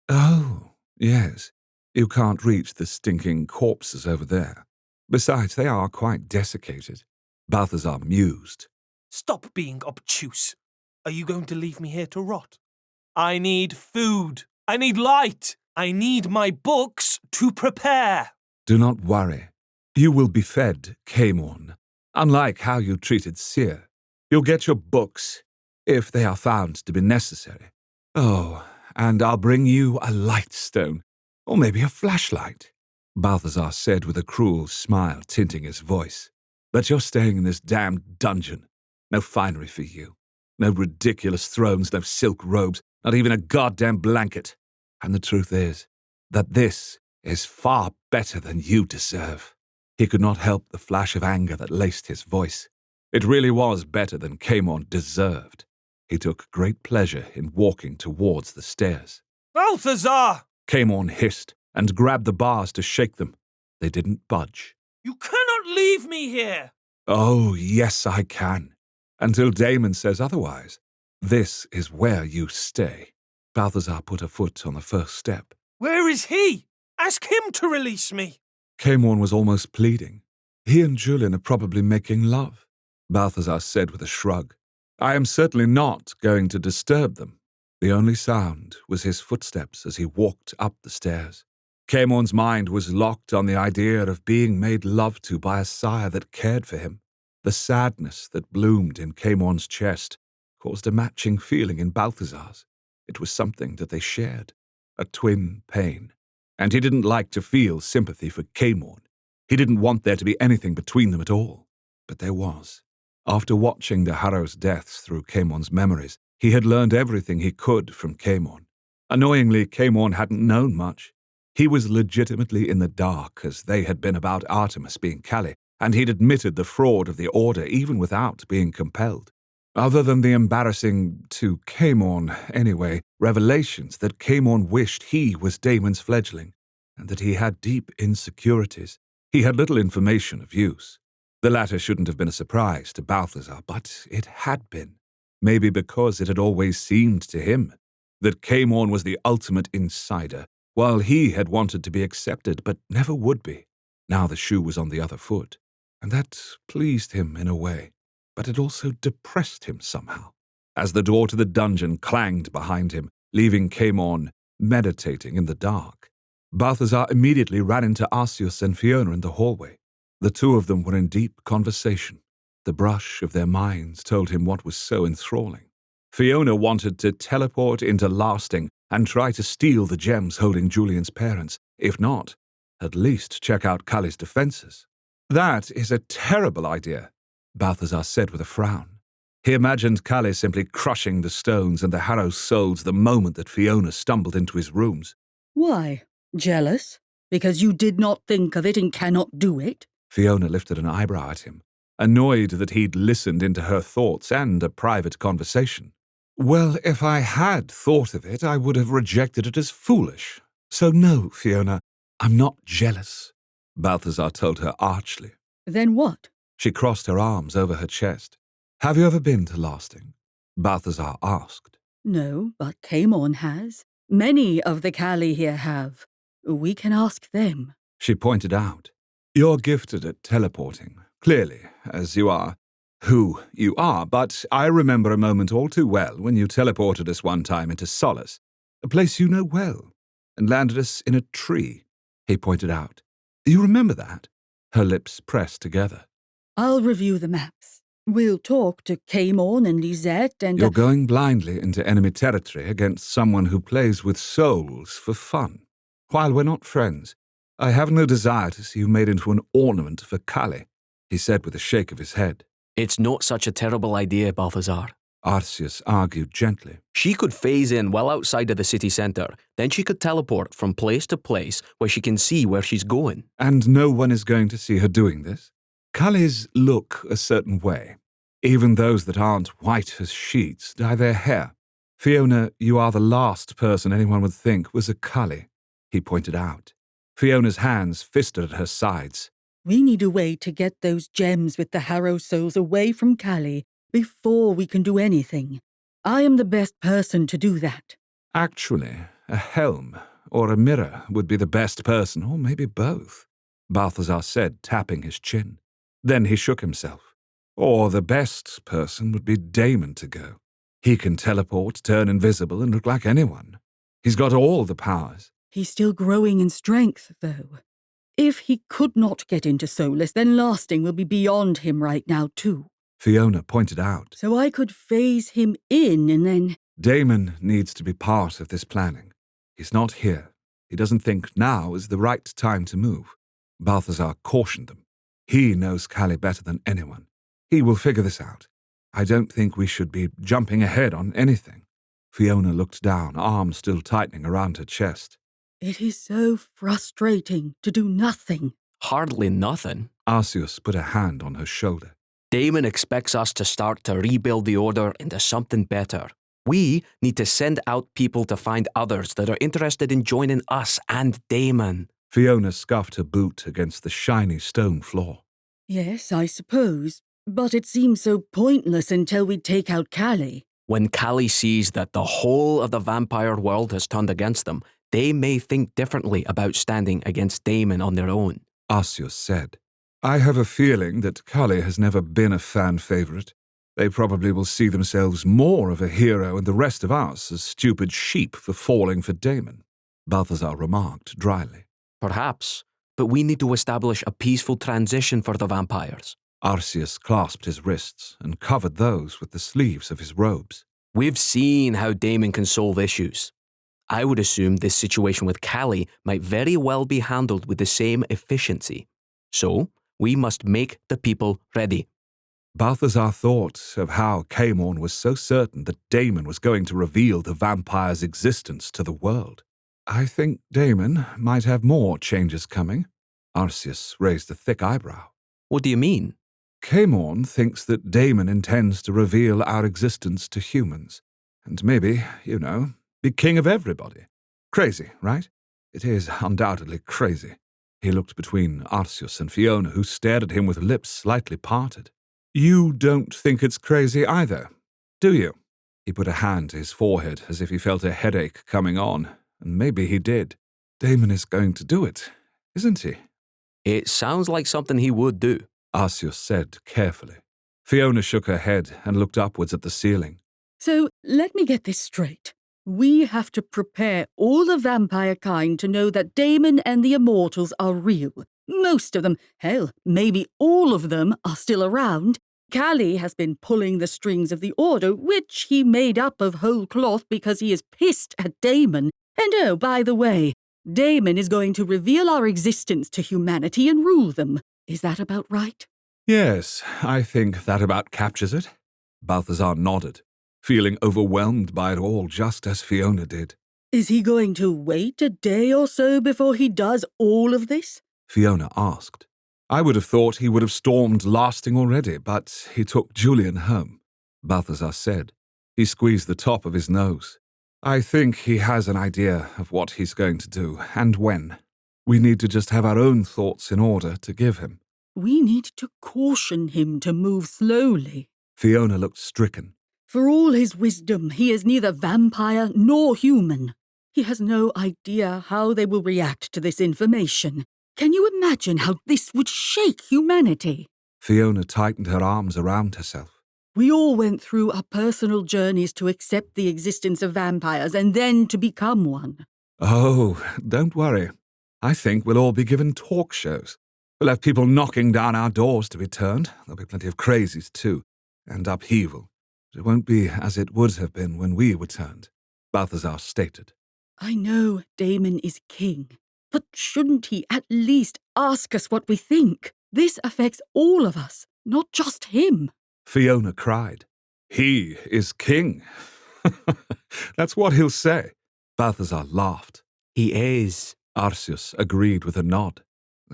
Oh, yes. You can't reach the stinking corpses over there. Besides, they are quite desiccated. Balthazar mused. Stop being obtuse. Are you going to leave me here to rot? I need food. I need light. I need my books to prepare. Do not worry. You will be fed, Camorn. Unlike how you treated Seer. You'll get your books, if they are found to be necessary. Oh, and I'll bring you a lightstone, or maybe a flashlight, Balthazar said with a cruel smile tinting his voice. But you're staying in this damned dungeon. No finery for you. No ridiculous thrones, no silk robes, not even a goddamn blanket. And the truth is that this is far better than you deserve. He could not help the flash of anger that laced his voice. It really was better than Camorn deserved. He took great pleasure in walking towards the stairs. Balthazar! Camorn hissed and grabbed the bars to shake them. They didn't budge. You cannot leave me here! Oh, yes, I can. Until Damon says otherwise. This is where you stay. Balthazar put a foot on the first step. Where is he? Ask him to release me. Camorn was almost pleading. He and Julian are probably making love, Balthazar said with a shrug. I am certainly not going to disturb them. The only sound was his footsteps as he walked up the stairs. Camorn's mind was locked on the idea of being made love to by a sire that cared for him. The sadness that bloomed in Camorn's chest caused a matching feeling in Balthazar's. It was something that they shared, a twin pain. And he didn't like to feel sympathy for Camorn. He didn't want there to be anything between them at all. But there was. After watching the Harrows' deaths through Camorn's memories, he had learned everything he could from Camorn. Annoyingly, Camorn hadn't known much. He was legitimately in the dark, as they had been about Artemis being Callie, and he'd admitted the fraud of the Order even without being compelled. Other than the embarrassing, to Camorn anyway, revelations that Camorn wished he was Damon's fledgling, and that he had deep insecurities, he had little information of use. The latter shouldn't have been a surprise to Balthazar, but it had been. Maybe because it had always seemed to him that Camorn was the ultimate insider, while he had wanted to be accepted but never would be. Now the shoe was on the other foot, and that pleased him in a way. But it also depressed him somehow, as the door to the dungeon clanged behind him, leaving Camorn meditating in the dark. Balthazar immediately ran into Arceus and Fiona in the hallway. The two of them were in deep conversation. The brush of their minds told him what was so enthralling. Fiona wanted to teleport into Lasting and try to steal the gems holding Julian's parents. If not, at least check out Callie's defenses. That is a terrible idea, Balthazar said with a frown. He imagined Callie simply crushing the stones and the Harrows' souls the moment that Fiona stumbled into his rooms. Why? Jealous? Because you did not think of it and cannot do it? Fiona lifted an eyebrow at him, annoyed that he'd listened into her thoughts and a private conversation. Well, if I had thought of it, I would have rejected it as foolish. So no, Fiona, I'm not jealous, Balthazar told her archly. Then what? She crossed her arms over her chest. Have you ever been to Lasting? Balthazar asked. No, but Camorn has. Many of the Callie here have. We can ask them. She pointed out. You're gifted at teleporting, clearly, as you are who you are, but I remember a moment all too well when you teleported us one time into Solace, a place you know well, and landed us in a tree, he pointed out. You remember that? Her lips pressed together. I'll review the maps. We'll talk to Camorn and Lisette and... You're going blindly into enemy territory against someone who plays with souls for fun. While we're not friends, I have no desire to see you made into an ornament for Callie, he said with a shake of his head. It's not such a terrible idea, Balthazar. Arceus argued gently. She could phase in well outside of the city centre. Then she could teleport from place to place where she can see where she's going. And no one is going to see her doing this? Cullies look a certain way. Even those that aren't white as sheets dye their hair. Fiona, you are the last person anyone would think was a Cully, he pointed out. Fiona's hands fisted at her sides. We need a way to get those gems with the Harrow souls away from Callie before we can do anything. I am the best person to do that. Actually, a helm or a mirror would be the best person, or maybe both, Balthazar said, tapping his chin. Then he shook himself. Or the best person would be Damon to go. He can teleport, turn invisible, and look like anyone. He's got all the powers. He's still growing in strength, though. If he could not get into Solus, then lasting will be beyond him right now, too. Fiona pointed out. So I could phase him in and then... Damon needs to be part of this planning. He's not here. He doesn't think now is the right time to move. Balthazar cautioned them. He knows Callie better than anyone. He will figure this out. I don't think we should be jumping ahead on anything. Fiona looked down, arms still tightening around her chest. It is so frustrating to do nothing. Hardly nothing. Arceus put a hand on her shoulder. Damon expects us to start to rebuild the Order into something better. We need to send out people to find others that are interested in joining us and Damon. Fiona scuffed her boot against the shiny stone floor. Yes, I suppose. But it seems so pointless until we take out Callie. When Callie sees that the whole of the vampire world has turned against them, they may think differently about standing against Damon on their own. Arceus said. I have a feeling that Callie has never been a fan favorite. They probably will see themselves more of a hero and the rest of us as stupid sheep for falling for Damon, Balthazar remarked dryly. Perhaps, but we need to establish a peaceful transition for the vampires. Arceus clasped his wrists and covered those with the sleeves of his robes. We've seen how Damon can solve issues. I would assume this situation with Callie might very well be handled with the same efficiency. So, we must make the people ready. Balthazar thought of how Caemorn was so certain that Damon was going to reveal the vampire's existence to the world. I think Damon might have more changes coming. Arceus raised a thick eyebrow. What do you mean? Caemorn thinks that Damon intends to reveal our existence to humans. And maybe, be king of everybody. Crazy, right? It is undoubtedly crazy. He looked between Arceus and Fiona, who stared at him with lips slightly parted. You don't think it's crazy either, do you? He put a hand to his forehead as if he felt a headache coming on, and maybe he did. Damon is going to do it, isn't he? It sounds like something he would do, Arceus said carefully. Fiona shook her head and looked upwards at the ceiling. So, let me get this straight. We have to prepare all the vampire kind to know that Damon and the Immortals are real. Most of them, hell, maybe all of them, are still around. Callie has been pulling the strings of the Order, which he made up of whole cloth because he is pissed at Damon. And oh, by the way, Damon is going to reveal our existence to humanity and rule them. Is that about right? Yes, I think that about captures it. Balthazar nodded, feeling overwhelmed by it all just as Fiona did. Is he going to wait a day or so before he does all of this? Fiona asked. I would have thought he would have stormed lasting already, but he took Julian home, Balthazar said. He squeezed the top of his nose. I think he has an idea of what he's going to do, and when. We need to just have our own thoughts in order to give him. We need to caution him to move slowly. Fiona looked stricken. For all his wisdom, he is neither vampire nor human. He has no idea how they will react to this information. Can you imagine how this would shake humanity? Fiona tightened her arms around herself. We all went through our personal journeys to accept the existence of vampires and then to become one. Oh, don't worry. I think we'll all be given talk shows. We'll have people knocking down our doors to be turned. There'll be plenty of crazies, too, and upheaval. But it won't be as it would have been when we were turned, Balthazar stated. I know Damon is king, but shouldn't he at least ask us what we think? This affects all of us, not just him. Fiona cried. He is king. That's what he'll say. Balthazar laughed. He is. Arceus agreed with a nod.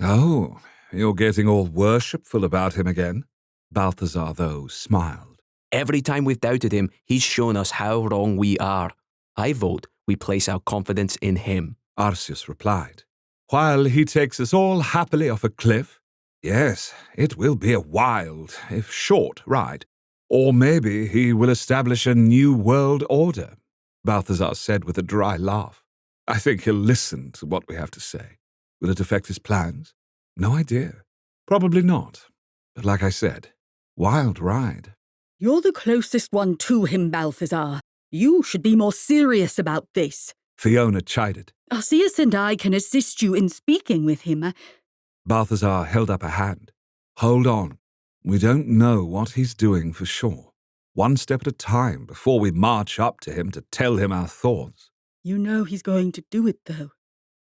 Oh, you're getting all worshipful about him again. Balthazar, though, smiled. Every time we've doubted him, he's shown us how wrong we are. I vote we place our confidence in him. Arceus replied. While he takes us all happily off a cliff? Yes, it will be a wild, if short, ride. Or maybe he will establish a new world order, Balthazar said with a dry laugh. I think he'll listen to what we have to say. Will it affect his plans? No idea. Probably not. But like I said, wild ride. You're the closest one to him, Balthazar. You should be more serious about this. Fiona chided. Arceus and I can assist you in speaking with him. Balthazar held up a hand. Hold on. We don't know what he's doing for sure. One step at a time before we march up to him to tell him our thoughts. You know he's going to do it, though.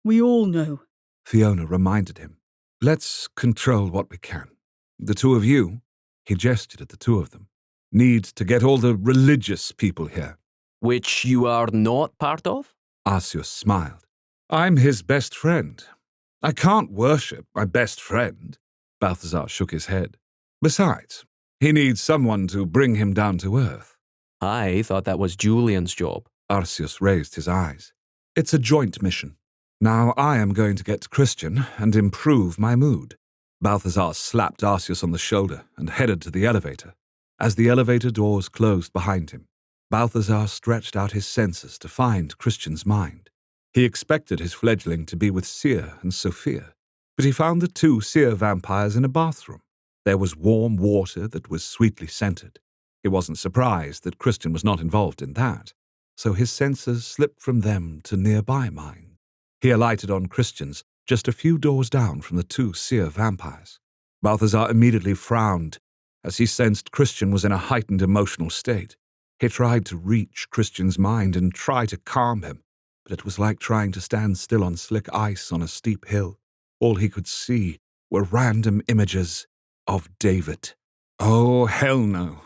We all know. Fiona reminded him. Let's control what we can. The two of you, he gestured at the two of them, need to get all the religious people here. Which you are not part of? Arceus smiled. I'm his best friend. I can't worship my best friend. Balthazar shook his head. Besides, he needs someone to bring him down to earth. I thought that was Julian's job. Arceus raised his eyes. It's a joint mission. Now I am going to get Christian and improve my mood. Balthazar slapped Arceus on the shoulder and headed to the elevator. As the elevator doors closed behind him, Balthazar stretched out his senses to find Christian's mind. He expected his fledgling to be with Seer and Sophia, but he found the two Seer vampires in a bathroom. There was warm water that was sweetly scented. He wasn't surprised that Christian was not involved in that, so his senses slipped from them to nearby minds. He alighted on Christian's just a few doors down from the two Seer vampires. Balthazar immediately frowned as he sensed Christian was in a heightened emotional state. He tried to reach Christian's mind and try to calm him, but it was like trying to stand still on slick ice on a steep hill. All he could see were random images of David. Oh, hell no.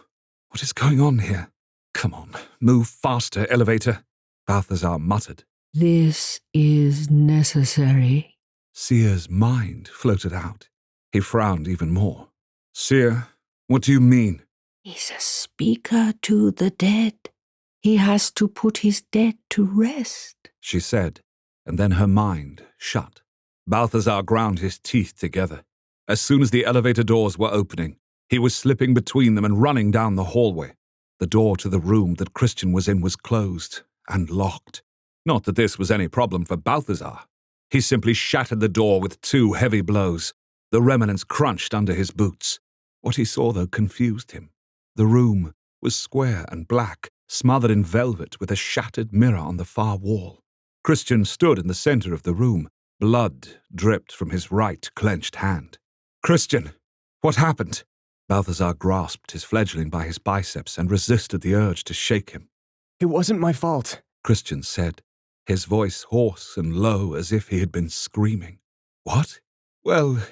What is going on here? Come on, move faster, elevator, Balthazar muttered. This is necessary. Seer's mind floated out. He frowned even more. Seer, what do you mean? He's a speaker to the dead. He has to put his dead to rest, she said, and then her mind shut. Balthazar ground his teeth together. As soon as the elevator doors were opening, he was slipping between them and running down the hallway. The door to the room that Christian was in was closed and locked. Not that this was any problem for Balthazar. He simply shattered the door with 2 heavy blows. The remnants crunched under his boots. What he saw, though, confused him. The room was square and black, smothered in velvet with a shattered mirror on the far wall. Christian stood in the center of the room. Blood dripped from his right clenched hand. Christian, what happened? Balthazar grasped his fledgling by his biceps and resisted the urge to shake him. It wasn't my fault, Christian said, his voice hoarse and low as if he had been screaming. What? Well,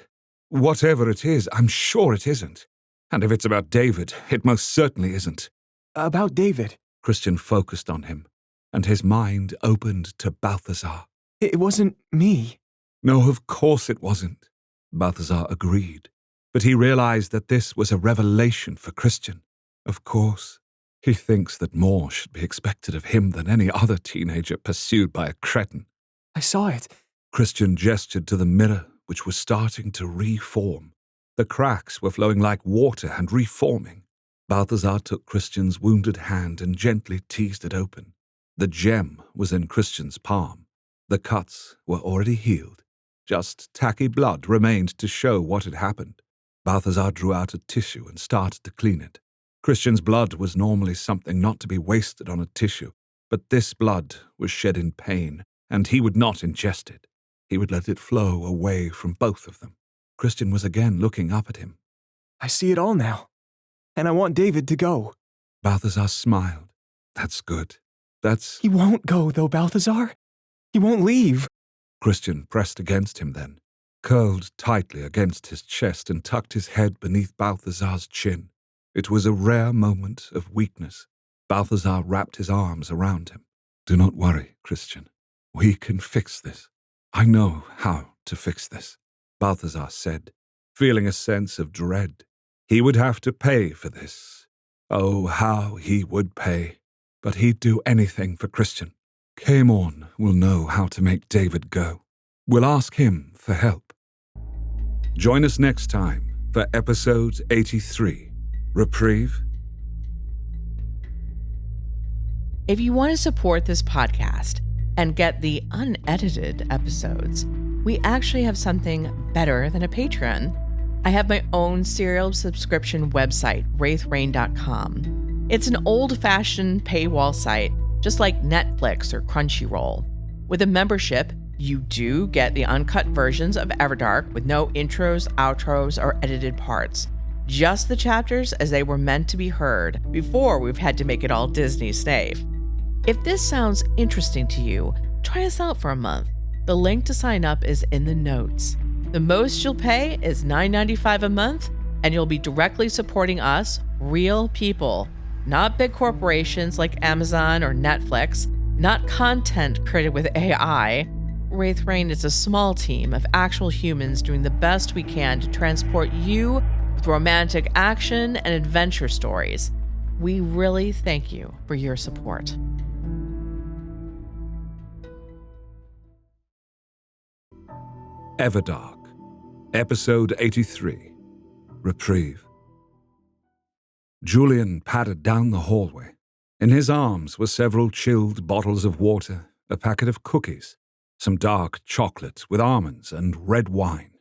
whatever it is, I'm sure it isn't. And if it's about David, it most certainly isn't. About David. Christian focused on him, and his mind opened to Balthazar. It wasn't me. No, of course it wasn't, Balthazar agreed. But he realized that this was a revelation for Christian. Of course, he thinks that more should be expected of him than any other teenager pursued by a cretin. I saw it. Christian gestured to the mirror, which was starting to reform. The cracks were flowing like water and reforming. Balthazar took Christian's wounded hand and gently teased it open. The gem was in Christian's palm. The cuts were already healed. Just tacky blood remained to show what had happened. Balthazar drew out a tissue and started to clean it. Christian's blood was normally something not to be wasted on a tissue, but this blood was shed in pain, and he would not ingest it. He would let it flow away from both of them. Christian was again looking up at him. I see it all now. And I want David to go. Balthazar smiled. That's good. He won't go, though, Balthazar. He won't leave. Christian pressed against him then, curled tightly against his chest and tucked his head beneath Balthazar's chin. It was a rare moment of weakness. Balthazar wrapped his arms around him. "Do not worry, Christian. We can fix this. I know how to fix this," Balthazar said, feeling a sense of dread. He would have to pay for this. Oh, how he would pay. But he'd do anything for Christian. Caemorn will know how to make David go. We'll ask him for help. Join us next time for episode 83, Reprieve. If you want to support this podcast and get the unedited episodes, we actually have something better than a Patreon. I have my own serial subscription website, wraithrain.com. It's an old-fashioned paywall site, just like Netflix or Crunchyroll. With a membership, you do get the uncut versions of Everdark with no intros, outros, or edited parts. Just the chapters as they were meant to be heard before we've had to make it all Disney safe. If this sounds interesting to you, try us out for a month. The link to sign up is in the notes. The most you'll pay is $9.95 a month, and you'll be directly supporting us, real people, not big corporations like Amazon or Netflix, not content created with AI. Wraith Rain is a small team of actual humans doing the best we can to transport you with romantic action and adventure stories. We really thank you for your support. Everdark, Episode 83, Reprieve. Julian padded down the hallway. In his arms were several chilled bottles of water, a packet of cookies, some dark chocolate with almonds, and red wine.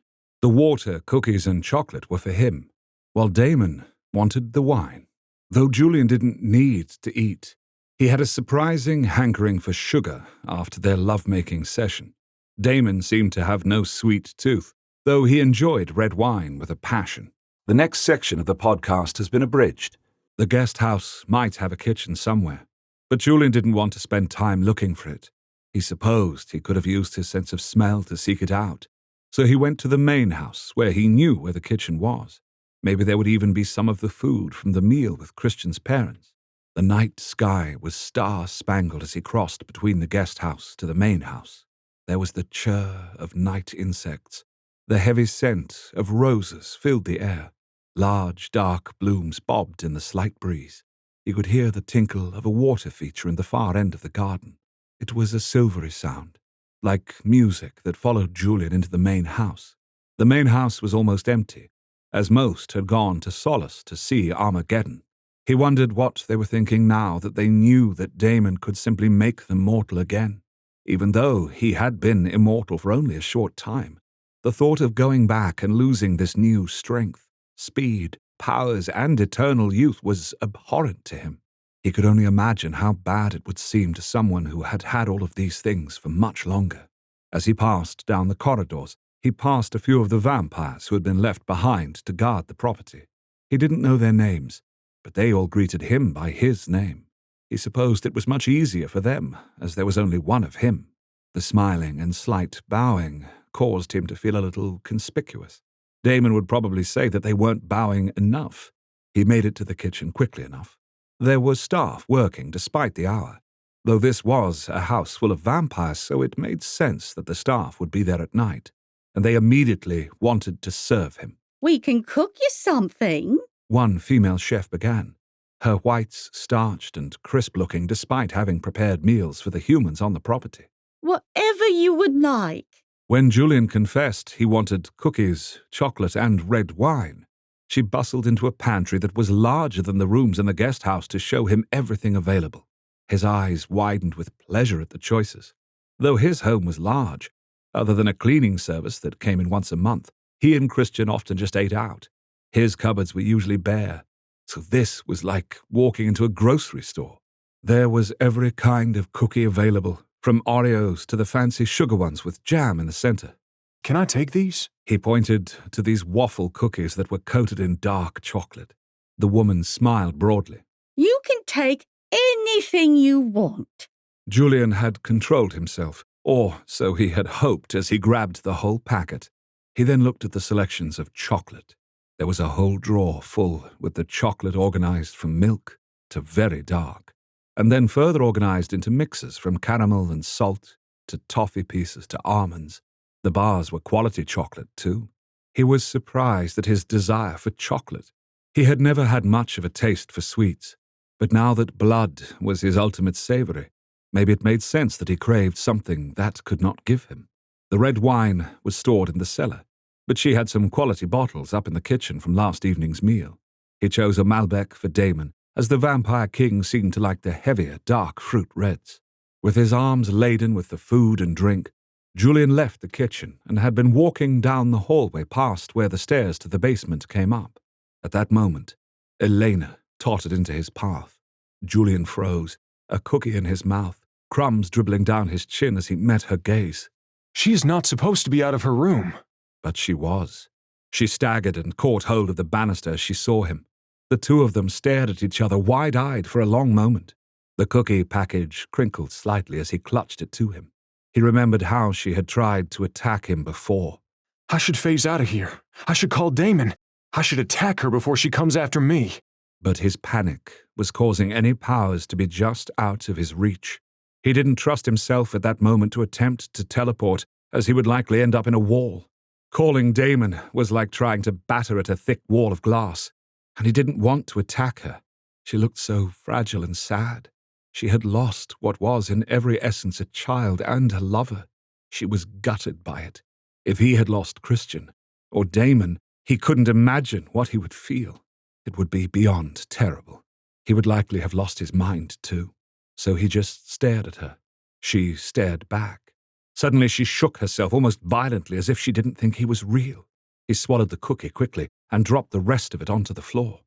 The water, cookies, and chocolate were for him, while Damon wanted the wine. Though Julian didn't need to eat, he had a surprising hankering for sugar after their lovemaking session. Damon seemed to have no sweet tooth, though he enjoyed red wine with a passion. The next section of the podcast has been abridged. The guest house might have a kitchen somewhere, but Julian didn't want to spend time looking for it. He supposed he could have used his sense of smell to seek it out, so he went to the main house where he knew where the kitchen was. Maybe there would even be some of the food from the meal with Christian's parents. The night sky was star-spangled as he crossed between the guest house to the main house. There was the chirr of night insects. The heavy scent of roses filled the air. Large, dark blooms bobbed in the slight breeze. He could hear the tinkle of a water feature in the far end of the garden. It was a silvery sound, like music that followed Julian into the main house. The main house was almost empty, as most had gone to Solace to see Armageddon. He wondered what they were thinking now that they knew that Damon could simply make them mortal again. Even though he had been immortal for only a short time, the thought of going back and losing this new strength, speed, powers, and eternal youth was abhorrent to him. He could only imagine how bad it would seem to someone who had had all of these things for much longer. As he passed down the corridors, he passed a few of the vampires who had been left behind to guard the property. He didn't know their names, but they all greeted him by his name. He supposed it was much easier for them, as there was only one of him. The smiling and slight bowing caused him to feel a little conspicuous. Damon would probably say that they weren't bowing enough. He made it to the kitchen quickly enough. There was staff working despite the hour, though this was a house full of vampires, so it made sense that the staff would be there at night, and they immediately wanted to serve him. We can cook you something. One female chef began, her whites starched and crisp-looking despite having prepared meals for the humans on the property. Whatever you would like. When Julian confessed he wanted cookies, chocolate, and red wine, she bustled into a pantry that was larger than the rooms in the guest house to show him everything available. His eyes widened with pleasure at the choices. Though his home was large, other than a cleaning service that came in once a month, he and Christian often just ate out. His cupboards were usually bare, so this was like walking into a grocery store. There was every kind of cookie available, from Oreos to the fancy sugar ones with jam in the center. Can I take these? He pointed to these waffle cookies that were coated in dark chocolate. The woman smiled broadly. You can take anything you want. Julian had controlled himself, or so he had hoped as he grabbed the whole packet. He then looked at the selections of chocolate. There was a whole drawer full with the chocolate organized from milk to very dark, and then further organized into mixes from caramel and salt to toffee pieces to almonds. The bars were quality chocolate, too. He was surprised at his desire for chocolate. He had never had much of a taste for sweets, but now that blood was his ultimate savory, maybe it made sense that he craved something that could not give him. The red wine was stored in the cellar, but she had some quality bottles up in the kitchen from last evening's meal. He chose a Malbec for Damon, as the Vampire King seemed to like the heavier, dark fruit reds. With his arms laden with the food and drink, Julian left the kitchen and had been walking down the hallway past where the stairs to the basement came up. At that moment, Elena tottered into his path. Julian froze, a cookie in his mouth, crumbs dribbling down his chin as he met her gaze. She is not supposed to be out of her room. But she was. She staggered and caught hold of the banister as she saw him. The two of them stared at each other wide-eyed for a long moment. The cookie package crinkled slightly as he clutched it to him. He remembered how she had tried to attack him before. I should phase out of here. I should call Damon. I should attack her before she comes after me. But his panic was causing any powers to be just out of his reach. He didn't trust himself at that moment to attempt to teleport, as he would likely end up in a wall. Calling Damon was like trying to batter at a thick wall of glass, and he didn't want to attack her. She looked so fragile and sad. She had lost what was in every essence a child and a lover. She was gutted by it. If he had lost Christian, or Damon, he couldn't imagine what he would feel. It would be beyond terrible. He would likely have lost his mind too. So he just stared at her. She stared back. Suddenly she shook herself almost violently as if she didn't think he was real. He swallowed the cookie quickly and dropped the rest of it onto the floor.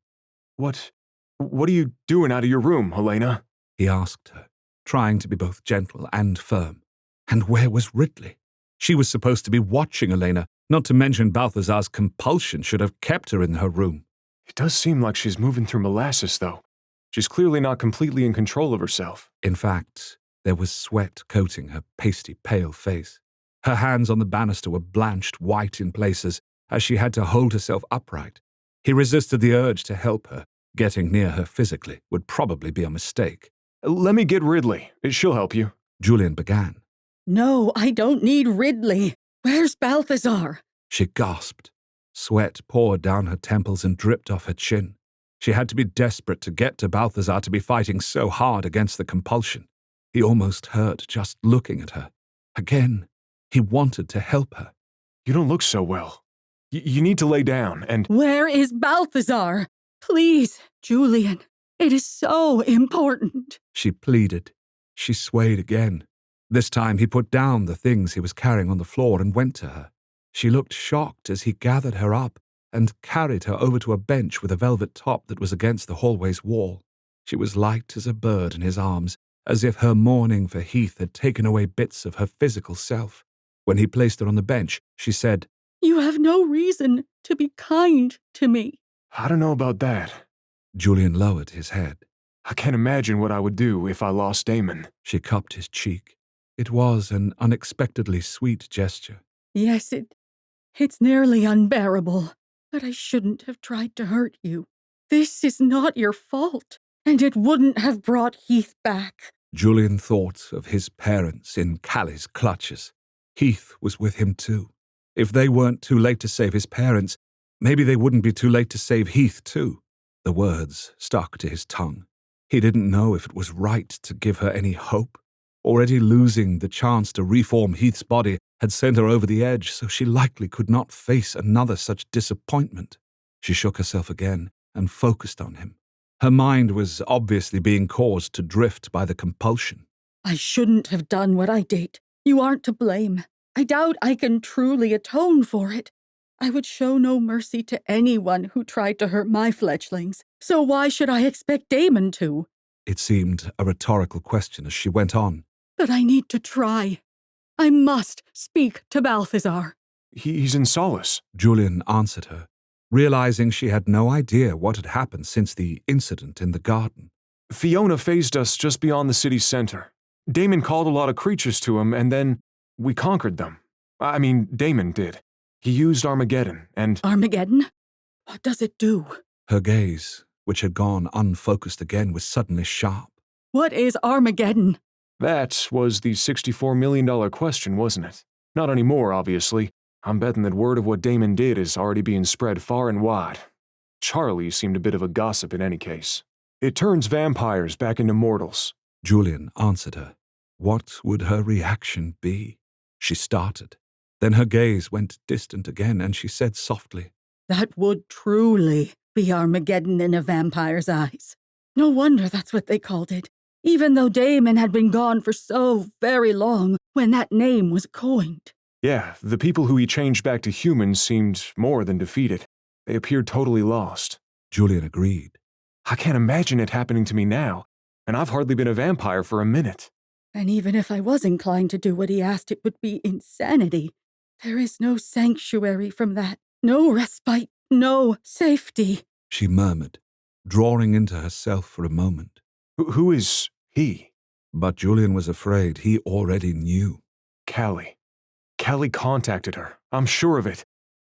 What are you doing out of your room, Helena? He asked her, trying to be both gentle and firm. And where was Ridley? She was supposed to be watching Elena, not to mention Balthazar's compulsion should have kept her in her room. It does seem like she's moving through molasses, though. She's clearly not completely in control of herself. In fact, there was sweat coating her pasty pale face. Her hands on the banister were blanched white in places as she had to hold herself upright. He resisted the urge to help her. Getting near her physically would probably be a mistake. Let me get Ridley. She'll help you. Julian began. No, I don't need Ridley. Where's Balthazar? She gasped. Sweat poured down her temples and dripped off her chin. She had to be desperate to get to Balthazar to be fighting so hard against the compulsion. He almost hurt just looking at her. Again, he wanted to help her. You don't look so well. You need to lay down and— Where is Balthazar? Please, Julian. It is so important. She pleaded. She swayed again. This time he put down the things he was carrying on the floor and went to her. She looked shocked as he gathered her up and carried her over to a bench with a velvet top that was against the hallway's wall. She was light as a bird in his arms, as if her mourning for Heath had taken away bits of her physical self. When he placed her on the bench, she said, You have no reason to be kind to me. I don't know about that. Julian lowered his head. I can't imagine what I would do if I lost Damon. She cupped his cheek. It was an unexpectedly sweet gesture. Yes, it's nearly unbearable, but I shouldn't have tried to hurt you. This is not your fault, and it wouldn't have brought Heath back. Julian thought of his parents in Callie's clutches. Heath was with him too. If they weren't too late to save his parents, maybe they wouldn't be too late to save Heath too. The words stuck to his tongue. He didn't know if it was right to give her any hope. Already losing the chance to reform Heath's body had sent her over the edge, so she likely could not face another such disappointment. She shook herself again and focused on him. Her mind was obviously being caused to drift by the compulsion. I shouldn't have done what I did. You aren't to blame. I doubt I can truly atone for it. I would show no mercy to anyone who tried to hurt my fledglings, so why should I expect Damon to? It seemed a rhetorical question as she went on. But I need to try. I must speak to Balthazar. He's in solace. Julian answered her, realizing she had no idea what had happened since the incident in the garden. Fiona phased us just beyond the city's center. Damon called a lot of creatures to him, and then we conquered them. I mean, Damon did. He used Armageddon, and— Armageddon? What does it do? Her gaze, which had gone unfocused again, was suddenly sharp. What is Armageddon? That was the $64 million question, wasn't it? Not anymore, obviously. I'm betting that word of what Damon did is already being spread far and wide. Charlie seemed a bit of a gossip in any case. It turns vampires back into mortals. Julian answered her. What would her reaction be? She started. Then her gaze went distant again, and she said softly, That would truly be Armageddon in a vampire's eyes. No wonder that's what they called it, even though Damon had been gone for so very long when that name was coined. Yeah, the people who he changed back to humans seemed more than defeated. They appeared totally lost. Julian agreed. I can't imagine it happening to me now, and I've hardly been a vampire for a minute. And even if I was inclined to do what he asked, it would be insanity. There is no sanctuary from that, no respite, no safety. She murmured, drawing into herself for a moment. Who is he? But Julian was afraid he already knew. Callie. Callie contacted her. I'm sure of it.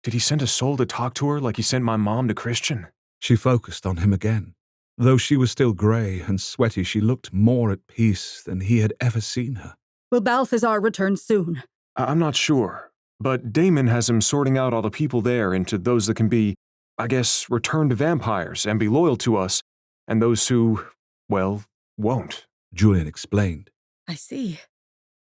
Did he send a soul to talk to her like he sent my mom to Christian? She focused on him again. Though she was still grey and sweaty, she looked more at peace than he had ever seen her. Will Balthazar return soon? I'm not sure, but Damon has him sorting out all the people there into those that can be, I guess, returned vampires and be loyal to us, and those who, well, won't. Julian explained. I see.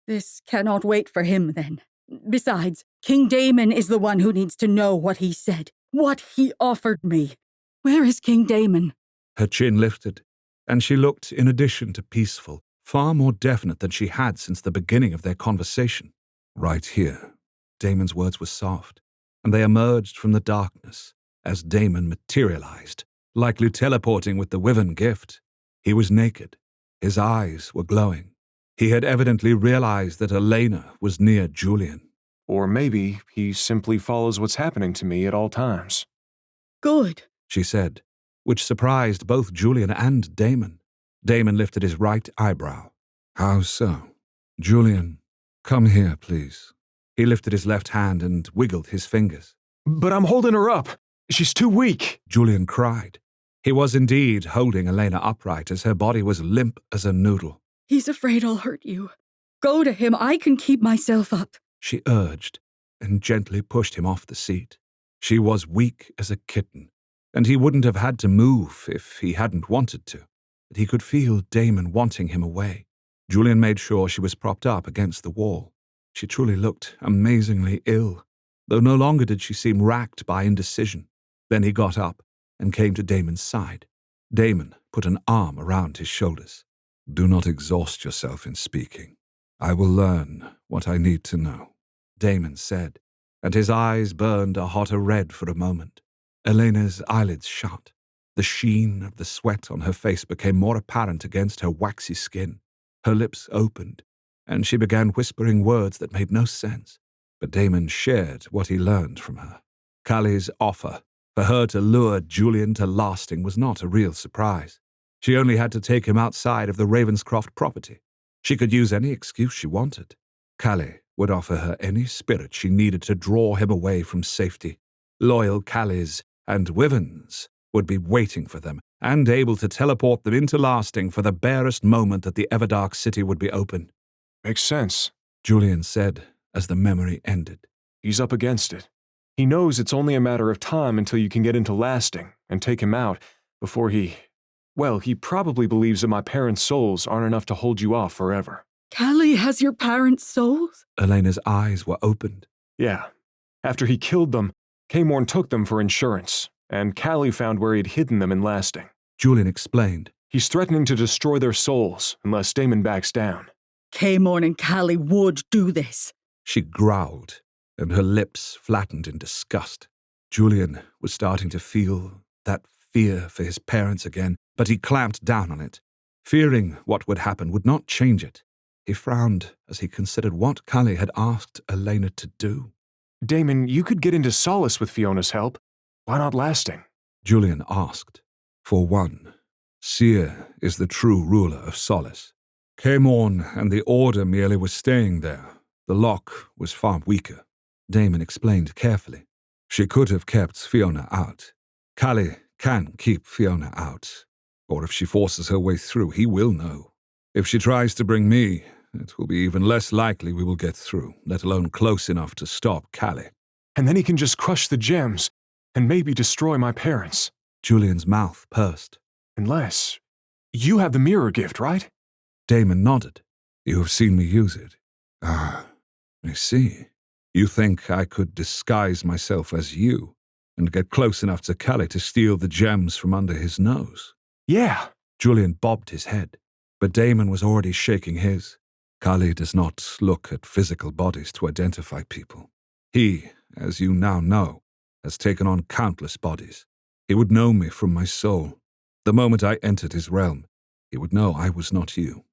This cannot wait for him, then. Besides, King Damon is the one who needs to know what he said, what he offered me. Where is King Damon? Her chin lifted, and she looked, in addition to peaceful, far more definite than she had since the beginning of their conversation. Right here. Damon's words were soft, and they emerged from the darkness as Damon materialized, likely teleporting with the Wyvern gift. He was naked. His eyes were glowing. He had evidently realized that Elena was near Julian. Or maybe he simply follows what's happening to me at all times. Good, she said, which surprised both Julian and Damon. Damon lifted his right eyebrow. How so? Julian, come here, please. He lifted his left hand and wiggled his fingers. But I'm holding her up. She's too weak, Julian cried. He was indeed holding Elena upright as her body was limp as a noodle. He's afraid I'll hurt you. Go to him, I can keep myself up, she urged, and gently pushed him off the seat. She was weak as a kitten, and he wouldn't have had to move if he hadn't wanted to. But he could feel Damon wanting him away. Julian made sure she was propped up against the wall. She truly looked amazingly ill, though no longer did she seem racked by indecision. Then he got up and came to Damon's side. Damon put an arm around his shoulders. Do not exhaust yourself in speaking. I will learn what I need to know, Damon said, and his eyes burned a hotter red for a moment. Elena's eyelids shut. The sheen of the sweat on her face became more apparent against her waxy skin. Her lips opened, and she began whispering words that made no sense. But Damon shared what he learned from her. Callie's offer for her to lure Julian to lasting was not a real surprise. She only had to take him outside of the Ravenscroft property. She could use any excuse she wanted. Callie would offer her any spirit she needed to draw him away from safety. Loyal Callies and Wyverns would be waiting for them and able to teleport them into lasting for the barest moment that the Everdark City would be open. Makes sense, Julian said as the memory ended. He's up against it. He knows it's only a matter of time until you can get into lasting and take him out before he... Well, he probably believes that my parents' souls aren't enough to hold you off forever. Callie has your parents' souls? Elena's eyes were opened. Yeah. After he killed them, Caemorn took them for insurance, and Callie found where he'd hidden them in lasting. Julian explained. He's threatening to destroy their souls unless Damon backs down. Caemorn and Callie would do this. She growled, and her lips flattened in disgust. Julian was starting to feel that fear for his parents again, but he clamped down on it. Fearing what would happen would not change it. He frowned as he considered what Callie had asked Elena to do. Damon, you could get into Solace with Fiona's help. Why not lasting? Julian asked. For one, Seer is the true ruler of Solace. Caemorn and the Order merely were staying there. The lock was far weaker. Damon explained carefully. She could have kept Fiona out, Callie can keep Fiona out, or if she forces her way through, he will know. If she tries to bring me, it will be even less likely we will get through, let alone close enough to stop Callie. And then he can just crush the gems and maybe destroy my parents. Julian's mouth pursed. Unless you have the mirror gift, right? Damon nodded. You have seen me use it. Ah, I see. You think I could disguise myself as you and get close enough to Callie to steal the gems from under his nose? Yeah. Julian bobbed his head, but Damon was already shaking his. Callie does not look at physical bodies to identify people. He, as you now know, has taken on countless bodies. He would know me from my soul. The moment I entered his realm, he would know I was not you.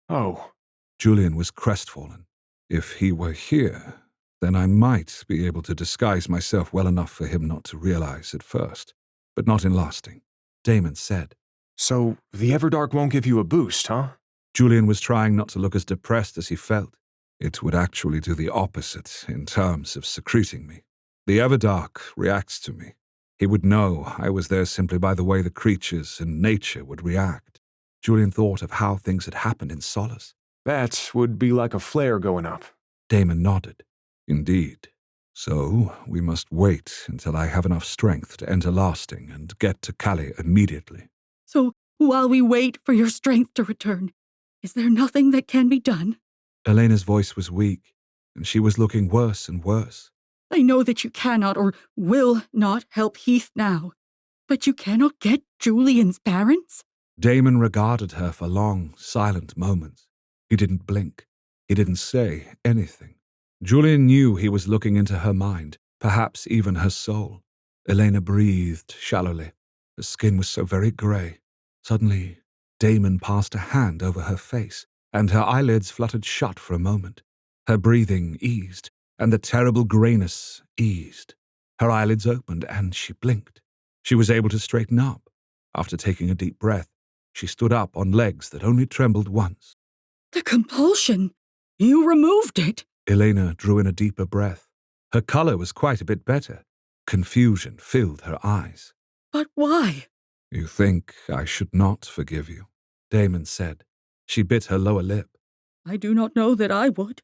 Oh. Julian was crestfallen. If he were here, then I might be able to disguise myself well enough for him not to realize at first, but not in lasting. Damon said. So the Everdark won't give you a boost, huh? Julian was trying not to look as depressed as he felt. It would actually do the opposite in terms of secreting me. The Everdark reacts to me. He would know I was there simply by the way the creatures and nature would react. Julian thought of how things had happened in Solace. That would be like a flare going up. Damon nodded. Indeed. So we must wait until I have enough strength to enter lasting and get to Callie immediately. So while we wait for your strength to return, is there nothing that can be done? Elena's voice was weak, and she was looking worse and worse. I know that you cannot or will not help Heath now, but you cannot get Julian's parents? Damon regarded her for long, silent moments. He didn't blink. He didn't say anything. Julian knew he was looking into her mind, perhaps even her soul. Elena breathed shallowly. Her skin was so very grey. Suddenly, Damon passed a hand over her face, and her eyelids fluttered shut for a moment. Her breathing eased, and the terrible greyness eased. Her eyelids opened, and she blinked. She was able to straighten up. After taking a deep breath, she stood up on legs that only trembled once. The compulsion! You removed it! Elena drew in a deeper breath. Her colour was quite a bit better. Confusion filled her eyes. But why? You think I should not forgive you, Damon said. She bit her lower lip. I do not know that I would.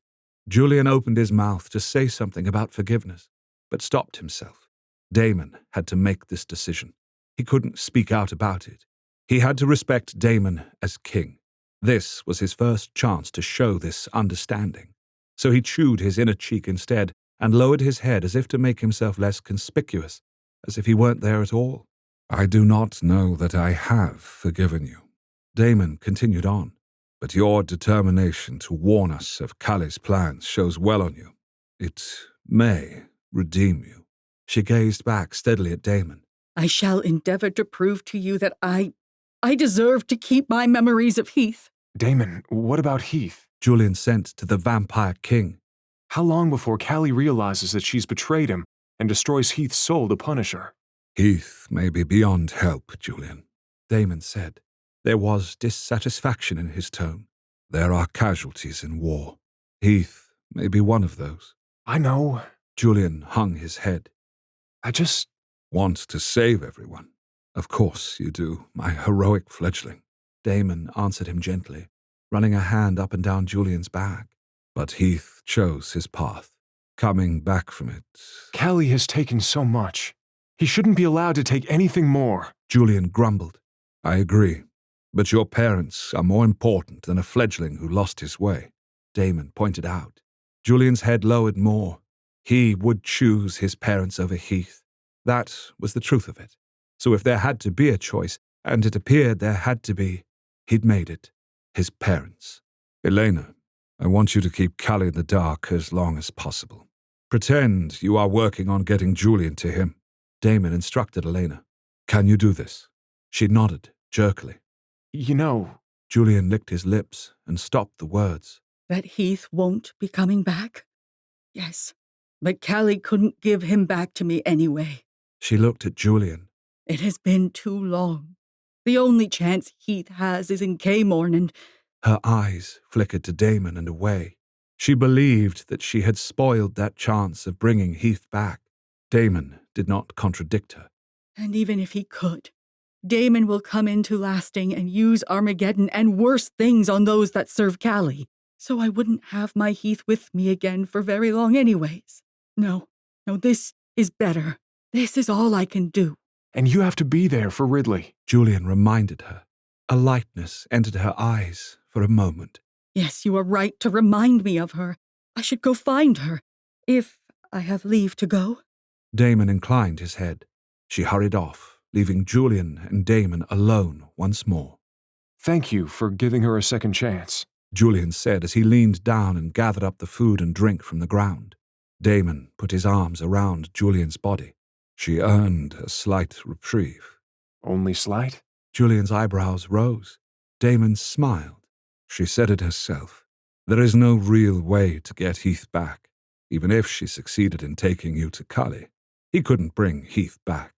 Julian opened his mouth to say something about forgiveness, but stopped himself. Damon had to make this decision. He couldn't speak out about it. He had to respect Damon as king. This was his first chance to show this understanding. So he chewed his inner cheek instead and lowered his head as if to make himself less conspicuous, as if he weren't there at all. I do not know that I have forgiven you. Damon continued on, but your determination to warn us of Callie's plans shows well on you. It may redeem you. She gazed back steadily at Damon. I shall endeavor to prove to you that I deserve to keep my memories of Heath. Damon, what about Heath? Julian sent to the Vampire King. How long before Callie realizes that she's betrayed him and destroys Heath's soul to punish her? Heath may be beyond help, Julian, Damon said. There was dissatisfaction in his tone. There are casualties in war. Heath may be one of those. I know. Julian hung his head. I just want to save everyone. Of course you do, my heroic fledgling. Damon answered him gently, running a hand up and down Julian's back. But Heath chose his path. Coming back from it... Callie has taken so much. He shouldn't be allowed to take anything more. Julian grumbled. I agree. But your parents are more important than a fledgling who lost his way, Damon pointed out. Julian's head lowered more. He would choose his parents over Heath. That was the truth of it. So if there had to be a choice, and it appeared there had to be, he'd made it. His parents. Elena, I want you to keep Callie in the dark as long as possible. Pretend you are working on getting Julian to him. Damon instructed Elena. Can you do this? She nodded, jerkily. You know... Julian licked his lips and stopped the words. That Heath won't be coming back? Yes, but Callie couldn't give him back to me anyway. She looked at Julian. It has been too long. The only chance Heath has is in Caymorn and... Her eyes flickered to Damon and away. She believed that she had spoiled that chance of bringing Heath back. Damon did not contradict her. And even if he could, Damon will come into lasting and use Armageddon and worse things on those that serve Callie. So I wouldn't have my Heath with me again for very long anyways. No, this is better. This is all I can do. And you have to be there for Ridley. Julian reminded her. A lightness entered her eyes for a moment. Yes, you are right to remind me of her. I should go find her, if I have leave to go. Damon inclined his head. She hurried off, leaving Julian and Damon alone once more. Thank you for giving her a second chance, Julian said as he leaned down and gathered up the food and drink from the ground. Damon put his arms around Julian's body. She earned a slight reprieve. Only slight? Julian's eyebrows rose. Damon smiled. She said it herself. There is no real way to get Heath back, even if she succeeded in taking you to Cully. He couldn't bring Heath back.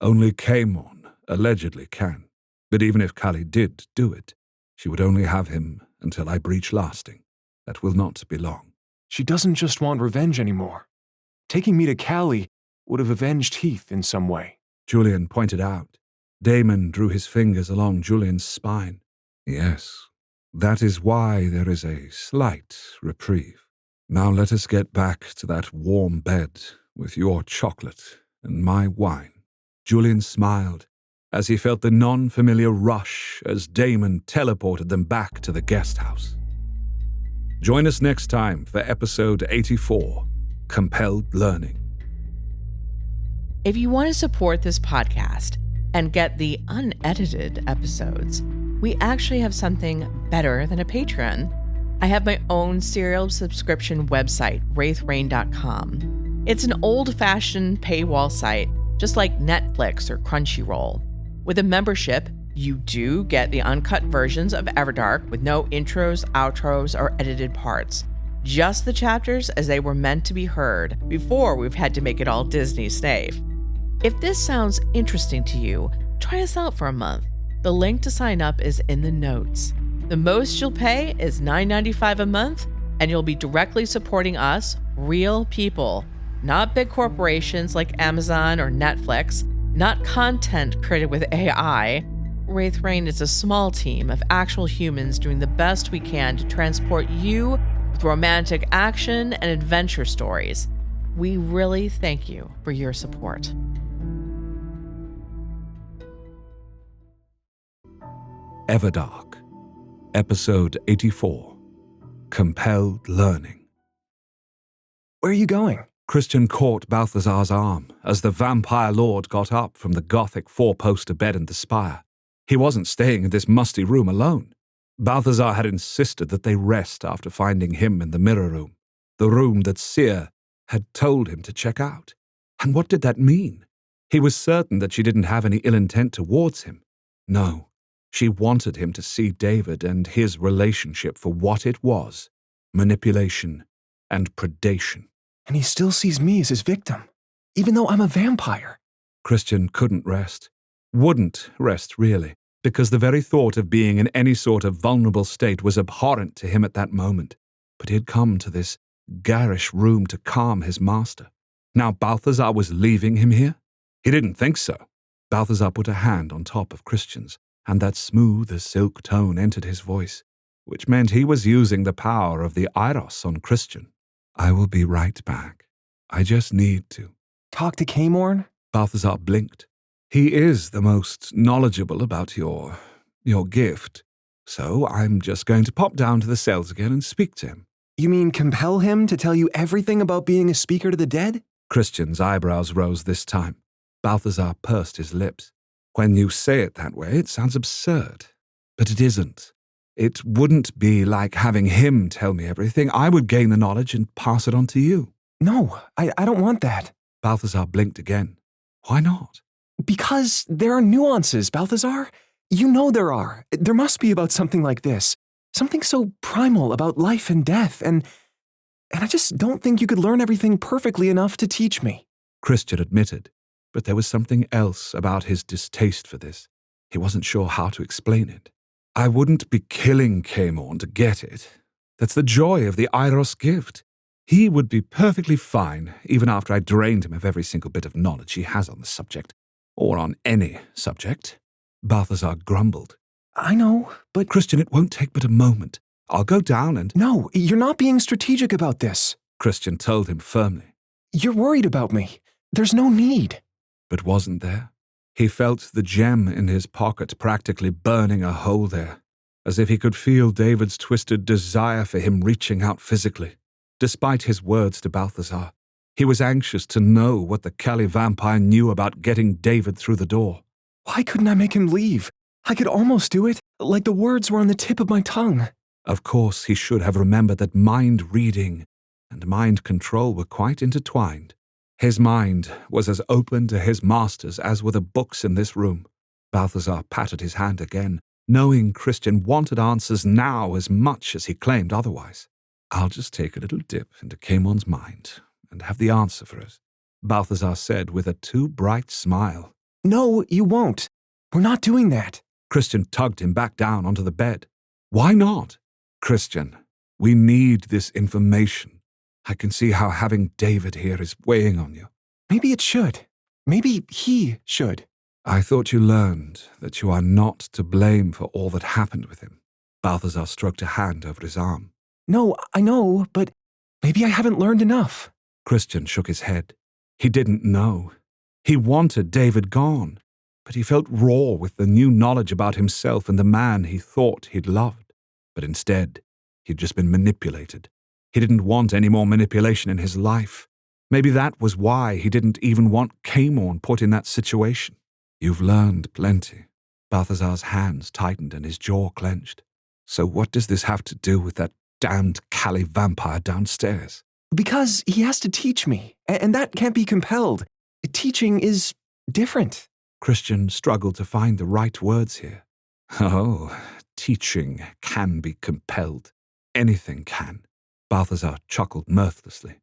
Only Caemon allegedly can. But even if Cully did do it, she would only have him until I breach lasting. That will not be long. She doesn't just want revenge anymore. Taking me to Callie would have avenged Heath in some way. Julian pointed out. Damon drew his fingers along Julian's spine. Yes, that is why there is a slight reprieve. Now let us get back to that warm bed with your chocolate and my wine. Julian smiled as he felt the non-familiar rush as Damon teleported them back to the guest house. Join us next time for episode 84, Compelled Learning. If you want to support this podcast and get the unedited episodes, we actually have something better than a Patreon. I have my own serial subscription website, wraithrain.com. It's an old-fashioned paywall site, just like Netflix or Crunchyroll. With a membership, you do get the uncut versions of Everdark with no intros, outros, or edited parts. Just the chapters as they were meant to be heard before we've had to make it all Disney safe. If this sounds interesting to you, try us out for a month. The link to sign up is in the notes. The most you'll pay is $9.95 a month, and you'll be directly supporting us, real people, not big corporations like Amazon or Netflix, not content created with AI. Wraith Rain is a small team of actual humans doing the best we can to transport you with romantic action and adventure stories. We really thank you for your support. Everdark, Episode 84, Compelled Learning. Where are you going? Christian caught Balthazar's arm as the vampire lord got up from the gothic four-poster bed in the spire. He wasn't staying in this musty room alone. Balthazar had insisted that they rest after finding him in the mirror room, the room that Seer had told him to check out. And what did that mean? He was certain that she didn't have any ill intent towards him. No. She wanted him to see David and his relationship for what it was, manipulation and predation. And he still sees me as his victim, even though I'm a vampire. Christian couldn't rest. Wouldn't rest, really, because the very thought of being in any sort of vulnerable state was abhorrent to him at that moment. But he had come to this garish room to calm his master. Now Balthazar was leaving him here? He didn't think so. Balthazar put a hand on top of Christian's, and that smooth as silk tone entered his voice, which meant he was using the power of the Eiros on Christian. I will be right back. I just need to. Talk to Caemon? Balthazar blinked. He is the most knowledgeable about your gift, so I'm just going to pop down to the cells again and speak to him. You mean compel him to tell you everything about being a speaker to the dead? Christian's eyebrows rose this time. Balthazar pursed his lips. When you say it that way, it sounds absurd. But it isn't. It wouldn't be like having him tell me everything. I would gain the knowledge and pass it on to you. No, I don't want that. Balthazar blinked again. Why not? Because there are nuances, Balthazar. You know there are. There must be about something like this. Something so primal about life and death, and I just don't think you could learn everything perfectly enough to teach me. Christian admitted, but there was something else about his distaste for this. He wasn't sure how to explain it. I wouldn't be killing Caemon to get it. That's the joy of the Eiros gift. He would be perfectly fine, even after I drained him of every single bit of knowledge he has on the subject. or on any subject. Balthazar grumbled. I know, but Christian, it won't take but a moment. I'll go down and— no, you're not being strategic about this. Christian told him firmly. You're worried about me. There's no need. But wasn't there? He felt the gem in his pocket practically burning a hole there, as if he could feel David's twisted desire for him reaching out physically. Despite his words to Balthazar, he was anxious to know what the Cali vampire knew about getting David through the door. Why couldn't I make him leave? I could almost do it, like the words were on the tip of my tongue. Of course, he should have remembered that mind reading and mind control were quite intertwined. His mind was as open to his master's as were the books in this room. Balthazar patted his hand again, knowing Christian wanted answers now as much as he claimed otherwise. I'll just take a little dip into Camon's mind and have the answer for us, Balthazar said with a too bright smile. No, you won't. We're not doing that. Christian tugged him back down onto the bed. Why not? Christian, we need this information. I can see how having David here is weighing on you. Maybe it should. Maybe he should. I thought you learned that you are not to blame for all that happened with him. Balthazar stroked a hand over his arm. No, I know, but maybe I haven't learned enough. Christian shook his head. He didn't know. He wanted David gone, but he felt raw with the new knowledge about himself and the man he thought he'd loved. But instead, he'd just been manipulated. He didn't want any more manipulation in his life. Maybe that was why he didn't even want Camon put in that situation. You've learned plenty. Balthazar's hands tightened and his jaw clenched. So what does this have to do with that damned Cali vampire downstairs? Because he has to teach me, and that can't be compelled. Teaching is different. Christian struggled to find the right words here. Oh, teaching can be compelled. Anything can. Balthazar chuckled mirthlessly.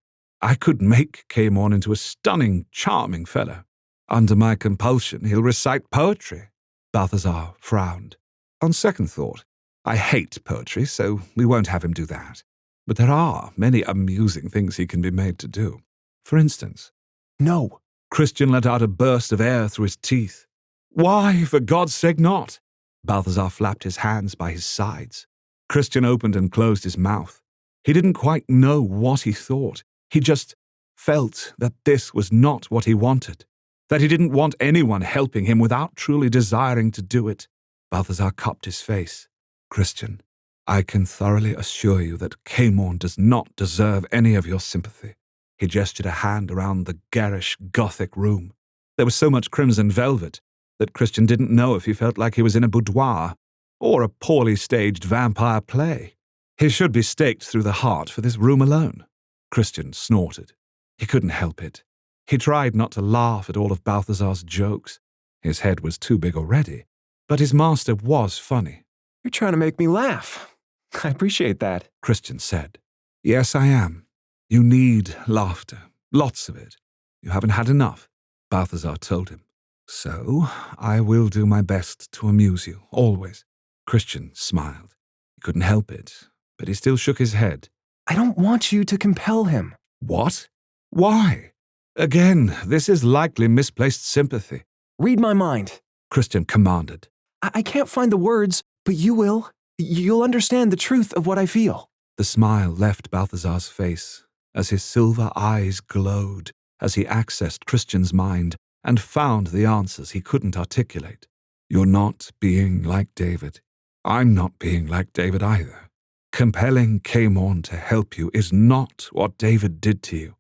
I could make Camon into a stunning, charming fellow. Under my compulsion, he'll recite poetry. Balthazar frowned. On second thought, I hate poetry, so we won't have him do that. But there are many amusing things he can be made to do. For instance— No. Christian let out a burst of air through his teeth. Why, for God's sake not? Balthazar flapped his hands by his sides. Christian opened and closed his mouth. He didn't quite know what he thought. He just felt that this was not what he wanted, that he didn't want anyone helping him without truly desiring to do it. Balthazar cupped his face. Christian, I can thoroughly assure you that Camon does not deserve any of your sympathy. He gestured a hand around the garish, Gothic room. There was so much crimson velvet that Christian didn't know if he felt like he was in a boudoir or a poorly staged vampire play. He should be staked through the heart for this room alone. Christian snorted. He couldn't help it. He tried not to laugh at all of Balthazar's jokes. His head was too big already, but his master was funny. You're trying to make me laugh. I appreciate that, Christian said. Yes, I am. You need laughter, lots of it. You haven't had enough, Balthazar told him. So, I will do my best to amuse you, always. Christian smiled. He couldn't help it, but he still shook his head. I don't want you to compel him. What? Why? Again, this is likely misplaced sympathy. Read my mind, Christian commanded. I can't find the words, but you will. You'll understand the truth of what I feel. The smile left Balthazar's face as his silver eyes glowed as he accessed Christian's mind and found the answers he couldn't articulate. You're not being like David. I'm not being like David either. Compelling Camon to help you is not what David did to you.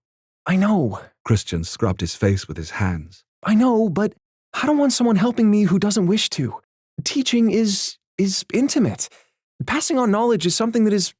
I know. Christian scrubbed his face with his hands. I know, but I don't want someone helping me who doesn't wish to. Teaching is intimate. Passing on knowledge is something that is,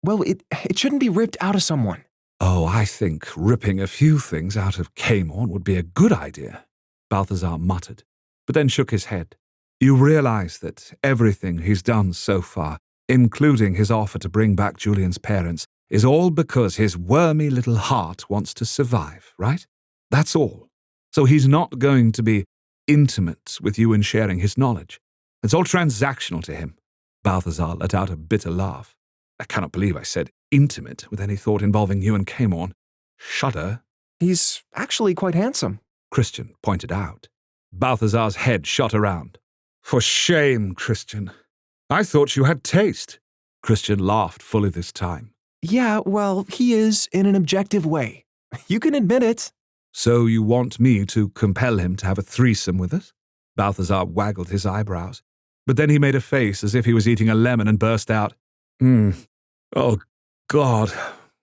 well, it shouldn't be ripped out of someone. Oh, I think ripping a few things out of Camon would be a good idea, Balthazar muttered, but then shook his head. You realize that everything he's done so far, including his offer to bring back Julian's parents, is all because his wormy little heart wants to survive, right? That's all. So he's not going to be intimate with you in sharing his knowledge. It's all transactional to him. Balthazar let out a bitter laugh. I cannot believe I said intimate with any thought involving you and Camon. Shudder. He's actually quite handsome, Christian pointed out. Balthazar's head shot around. For shame, Christian. I thought you had taste. Christian laughed fully this time. Yeah, well, he is in an objective way. You can admit it. So you want me to compel him to have a threesome with us? Balthazar waggled his eyebrows, but then he made a face as if he was eating a lemon and burst out, Oh, God,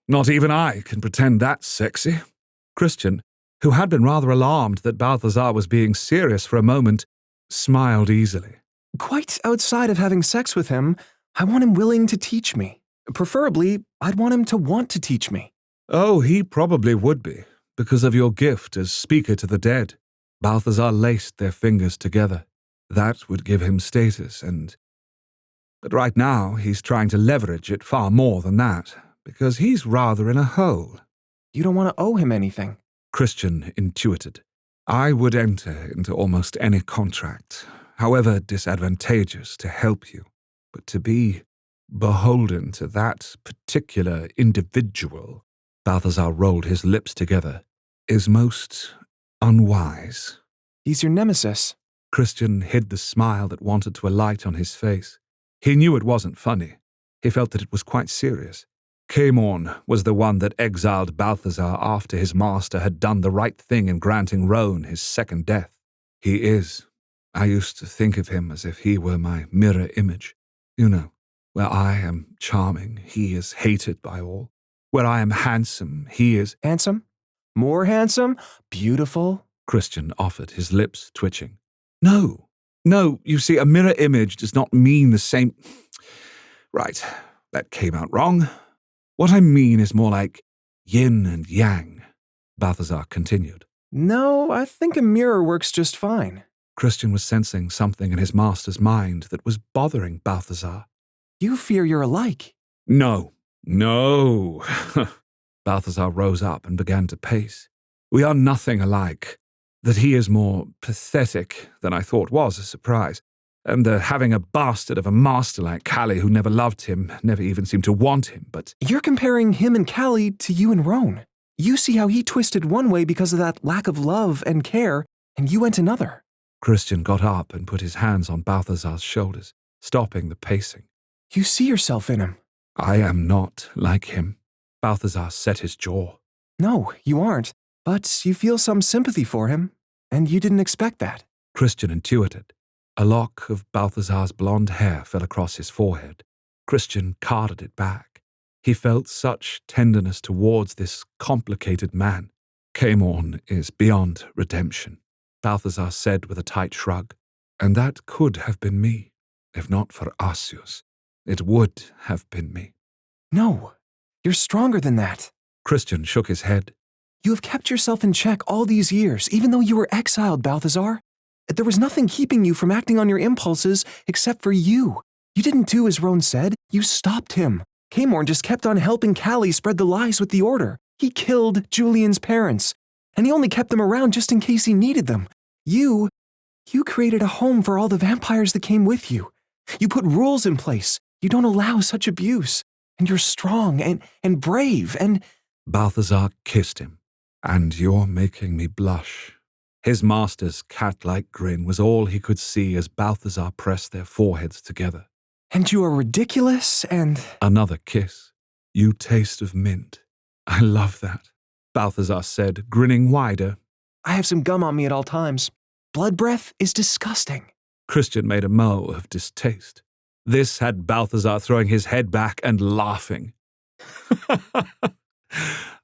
not even I can pretend that's sexy. Christian, who had been rather alarmed that Balthazar was being serious for a moment, smiled easily. Quite outside of having sex with him, I want him willing to teach me. Preferably, I'd want him to want to teach me. Oh, he probably would be, because of your gift as speaker to the dead. Balthazar laced their fingers together. That would give him status But right now, he's trying to leverage it far more than that, because he's rather in a hole. You don't want to owe him anything. Christian intuited. I would enter into almost any contract, however disadvantageous, to help you. But to be beholden to that particular individual, Balthazar rolled his lips together, is most unwise. He's your nemesis. Christian hid the smile that wanted to alight on his face. He knew it wasn't funny. He felt that it was quite serious. Caemorn was the one that exiled Balthazar after his master had done the right thing in granting Roan his second death. He is. I used to think of him as if he were my mirror image. You know, where I am charming, he is hated by all. Where I am handsome, he is— Handsome? More handsome? Beautiful? Christian offered, his lips twitching. No, you see, a mirror image does not mean the same— Right, that came out wrong. What I mean is more like yin and yang, Balthazar continued. No, I think a mirror works just fine. Christian was sensing something in his master's mind that was bothering Balthazar. You fear you're alike. No. Balthazar rose up and began to pace. We are nothing alike. That he is more pathetic than I thought was a surprise. And having a bastard of a master like Callie who never loved him, never even seemed to want him, but— You're comparing him and Callie to you and Roan. You see how he twisted one way because of that lack of love and care, and you went another. Christian got up and put his hands on Balthazar's shoulders, stopping the pacing. You see yourself in him. I am not like him. Balthazar set his jaw. No, you aren't. But you feel some sympathy for him, and you didn't expect that. Christian intuited. A lock of Balthazar's blonde hair fell across his forehead. Christian carded it back. He felt such tenderness towards this complicated man. Caemorn is beyond redemption, Balthazar said with a tight shrug. And that could have been me. If not for Asius, it would have been me. No, you're stronger than that. Christian shook his head. You have kept yourself in check all these years, even though you were exiled, Balthazar. There was nothing keeping you from acting on your impulses except for you. You didn't do as Roan said. You stopped him. Caemorn just kept on helping Callie spread the lies with the Order. He killed Julian's parents, and he only kept them around just in case he needed them. You created a home for all the vampires that came with you. You put rules in place. You don't allow such abuse. And you're strong and brave and— Balthazar kissed him. And you're making me blush. His master's cat-like grin was all he could see as Balthazar pressed their foreheads together. And you are ridiculous and— Another kiss. You taste of mint. I love that, Balthazar said, grinning wider. I have some gum on me at all times. Blood breath is disgusting. Christian made a moe of distaste. This had Balthazar throwing his head back and laughing.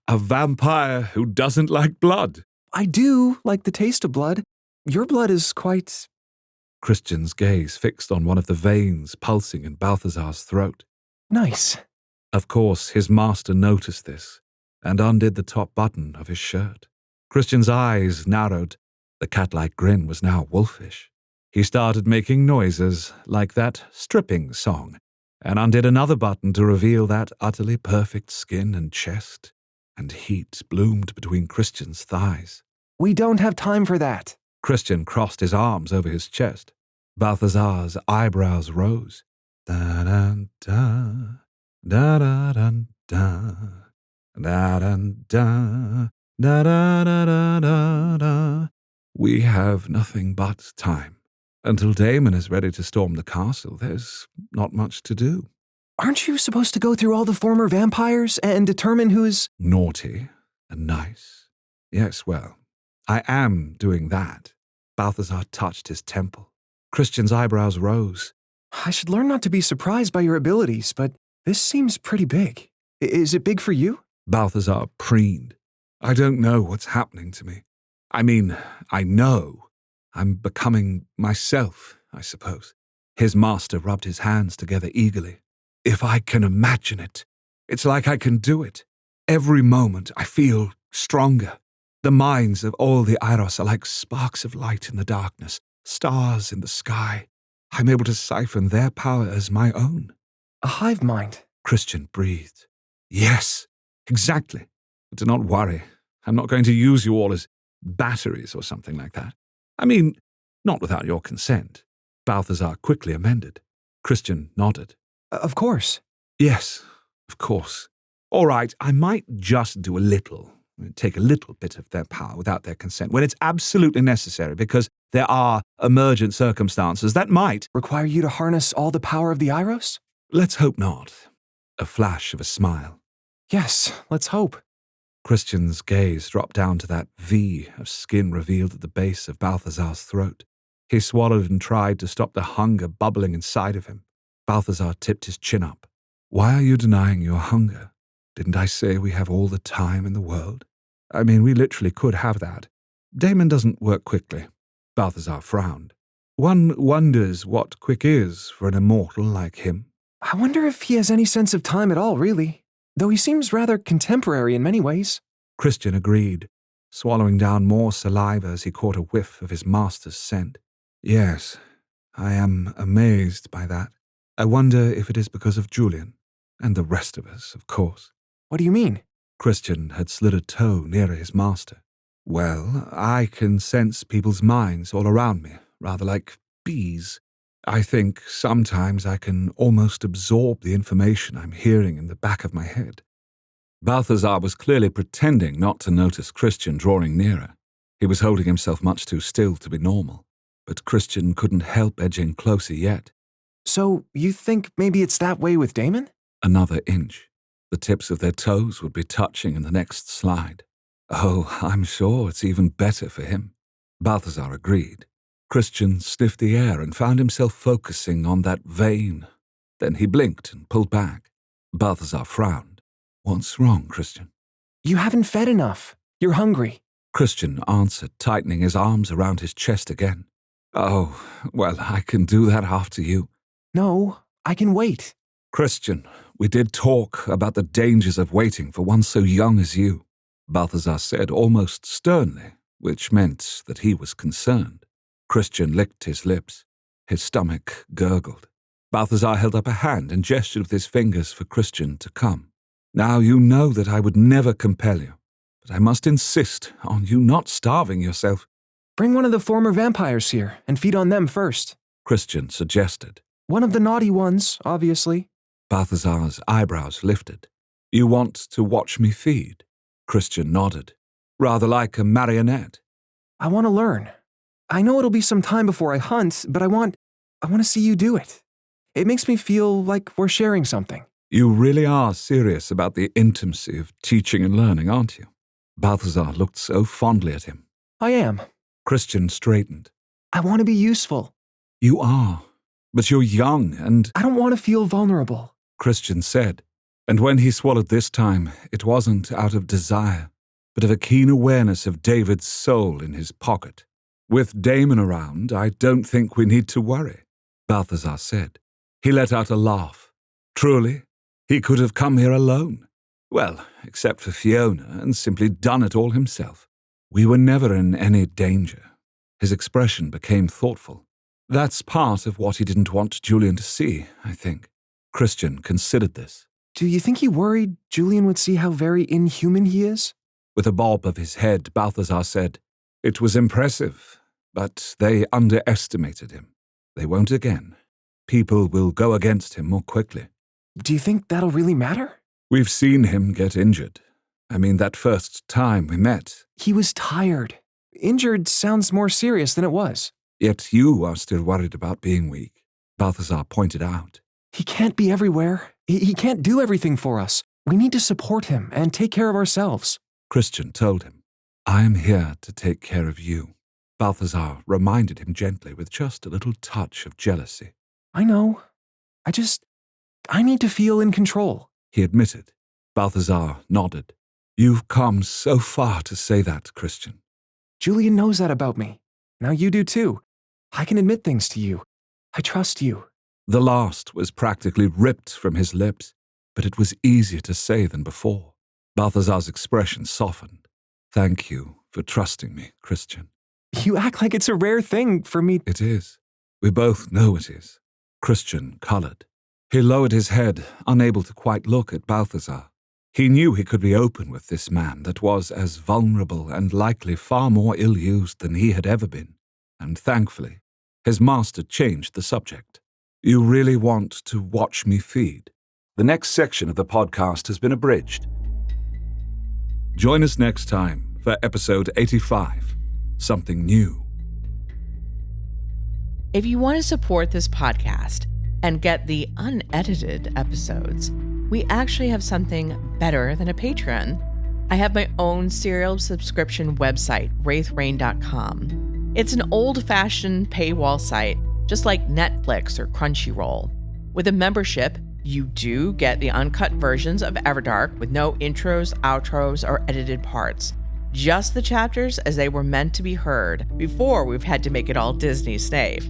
A vampire who doesn't like blood. I do like the taste of blood. Your blood is quite— Christian's gaze fixed on one of the veins pulsing in Balthazar's throat. Nice. Of course, his master noticed this and undid the top button of his shirt. Christian's eyes narrowed. The cat-like grin was now wolfish. He started making noises like that stripping song and undid another button to reveal that utterly perfect skin and chest, and heat bloomed between Christian's thighs. We don't have time for that. Christian crossed his arms over his chest. Balthazar's eyebrows rose. Da-da-da, da-da-da-da, da-da-da, da-da-da-da-da. We have nothing but time. Until Damon is ready to storm the castle, there's not much to do. Aren't you supposed to go through all the former vampires and determine who's... Naughty and nice. Yes, well, I am doing that. Balthazar touched his temple. Christian's eyebrows rose. I should learn not to be surprised by your abilities, but this seems pretty big. Is it big for you? Balthazar preened. I don't know what's happening to me. I mean, I know. I'm becoming myself, I suppose. His master rubbed his hands together eagerly. If I can imagine it, it's like I can do it. Every moment I feel stronger. The minds of all the Iros are like sparks of light in the darkness, stars in the sky. I'm able to siphon their power as my own. A hive mind. Christian breathed. Yes, exactly. But do not worry. I'm not going to use you all as batteries or something like that. I mean, not without your consent. Balthazar quickly amended. Christian nodded. Of course. Yes, of course. All right, I might just do a little, take a little bit of their power without their consent when it's absolutely necessary, because there are emergent circumstances that might Require you to harness all the power of the Iros? Let's hope not. A flash of a smile. Yes, let's hope. Christian's gaze dropped down to that V of skin revealed at the base of Balthazar's throat. He swallowed and tried to stop the hunger bubbling inside of him. Balthazar tipped his chin up. Why are you denying your hunger? Didn't I say we have all the time in the world? I mean, we literally could have that. Damon doesn't work quickly. Balthazar frowned. One wonders what quick is for an immortal like him. I wonder if he has any sense of time at all, really. Though he seems rather contemporary in many ways. Christian agreed, swallowing down more saliva as he caught a whiff of his master's scent. Yes, I am amazed by that. I wonder if it is because of Julian, and the rest of us, of course. What do you mean? Christian had slid a toe nearer his master. Well, I can sense people's minds all around me, rather like bees. I think sometimes I can almost absorb the information I'm hearing in the back of my head. Balthazar was clearly pretending not to notice Christian drawing nearer. He was holding himself much too still to be normal, but Christian couldn't help edging closer yet. So, you think maybe it's that way with Damon? Another inch. The tips of their toes would be touching in the next slide. Oh, I'm sure it's even better for him. Balthazar agreed. Christian sniffed the air and found himself focusing on that vein. Then he blinked and pulled back. Balthazar frowned. What's wrong, Christian? You haven't fed enough. You're hungry. Christian answered, tightening his arms around his chest again. Oh, well, I can do that after you. No, I can wait. Christian, we did talk about the dangers of waiting for one so young as you, Balthazar said almost sternly, which meant that he was concerned. Christian licked his lips. His stomach gurgled. Balthazar held up a hand and gestured with his fingers for Christian to come. Now you know that I would never compel you, but I must insist on you not starving yourself. Bring one of the former vampires here and feed on them first, Christian suggested. One of the naughty ones, obviously. Balthazar's eyebrows lifted. You want to watch me feed? Christian nodded. Rather like a marionette. I want to learn. I know it'll be some time before I hunt, but I want to see you do it. It makes me feel like we're sharing something. You really are serious about the intimacy of teaching and learning, aren't you? Balthazar looked so fondly at him. I am. Christian straightened. I want to be useful. You are, but you're young and... I don't want to feel vulnerable, Christian said. And when he swallowed this time, it wasn't out of desire, but of a keen awareness of David's soul in his pocket. With Damon around, I don't think we need to worry, Balthazar said. He let out a laugh. Truly, he could have come here alone. Well, except for Fiona, and simply done it all himself. We were never in any danger. His expression became thoughtful. That's part of what he didn't want Julian to see, I think. Christian considered this. Do you think he worried Julian would see how very inhuman he is? With a bob of his head, Balthazar said, It was impressive, but they underestimated him. They won't again. People will go against him more quickly. Do you think that'll really matter? We've seen him get injured. I mean, that first time we met. He was tired. Injured sounds more serious than it was. Yet you are still worried about being weak, Balthazar pointed out. He can't be everywhere. He can't do everything for us. We need to support him and take care of ourselves. Christian told him. I am here to take care of you, Balthazar reminded him gently with just a little touch of jealousy. I know. I need to feel in control, he admitted. Balthazar nodded. You've come so far to say that, Christian. Julian knows that about me. Now you do too. I can admit things to you. I trust you. The last was practically ripped from his lips, but it was easier to say than before. Balthazar's expression softened. Thank you for trusting me, Christian. You act like it's a rare thing for me. It is. We both know it is. Christian colored. He lowered his head, unable to quite look at Balthazar. He knew he could be open with this man that was as vulnerable and likely far more ill-used than he had ever been, and thankfully, his master changed the subject. You really want to watch me feed? The next section of the podcast has been abridged. Join us next time for episode 85, Something New. If you want to support this podcast and get the unedited episodes, we actually have something better than a Patreon. I have my own serial subscription website, wraithrain.com. It's an old-fashioned paywall site, just like Netflix or Crunchyroll. With a membership, you do get the uncut versions of Everdark with no intros, outros, or edited parts. Just the chapters as they were meant to be heard before we've had to make it all Disney safe.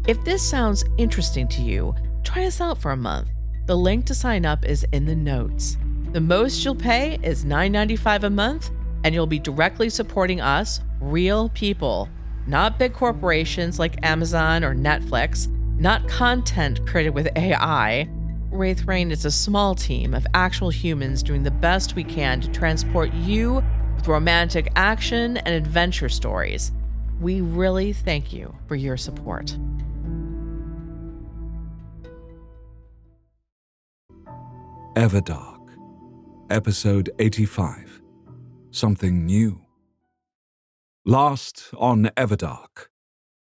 If this sounds interesting to you, try us out for a month. The link to sign up is in the notes. The most you'll pay is $9.95 a month, and you'll be directly supporting us, real people, not big corporations like Amazon or Netflix, not content created with AI. Wraith Rain is a small team of actual humans doing the best we can to transport you with romantic action and adventure stories. We really thank you for your support. Everdark, Episode 85, Something New. Last on Everdark,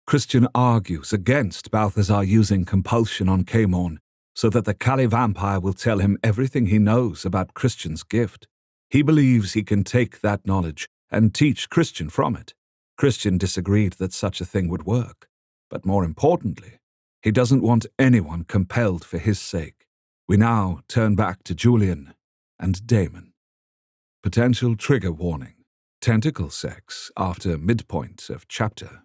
Christian argues against Balthazar using compulsion on Caemorn so that the Kali vampire will tell him everything he knows about Christian's gift. He believes he can take that knowledge and teach Christian from it. Christian disagreed that such a thing would work, but more importantly, he doesn't want anyone compelled for his sake. We now turn back to Julian and Damon. Potential trigger warning. Tentacle sex after midpoint of chapter.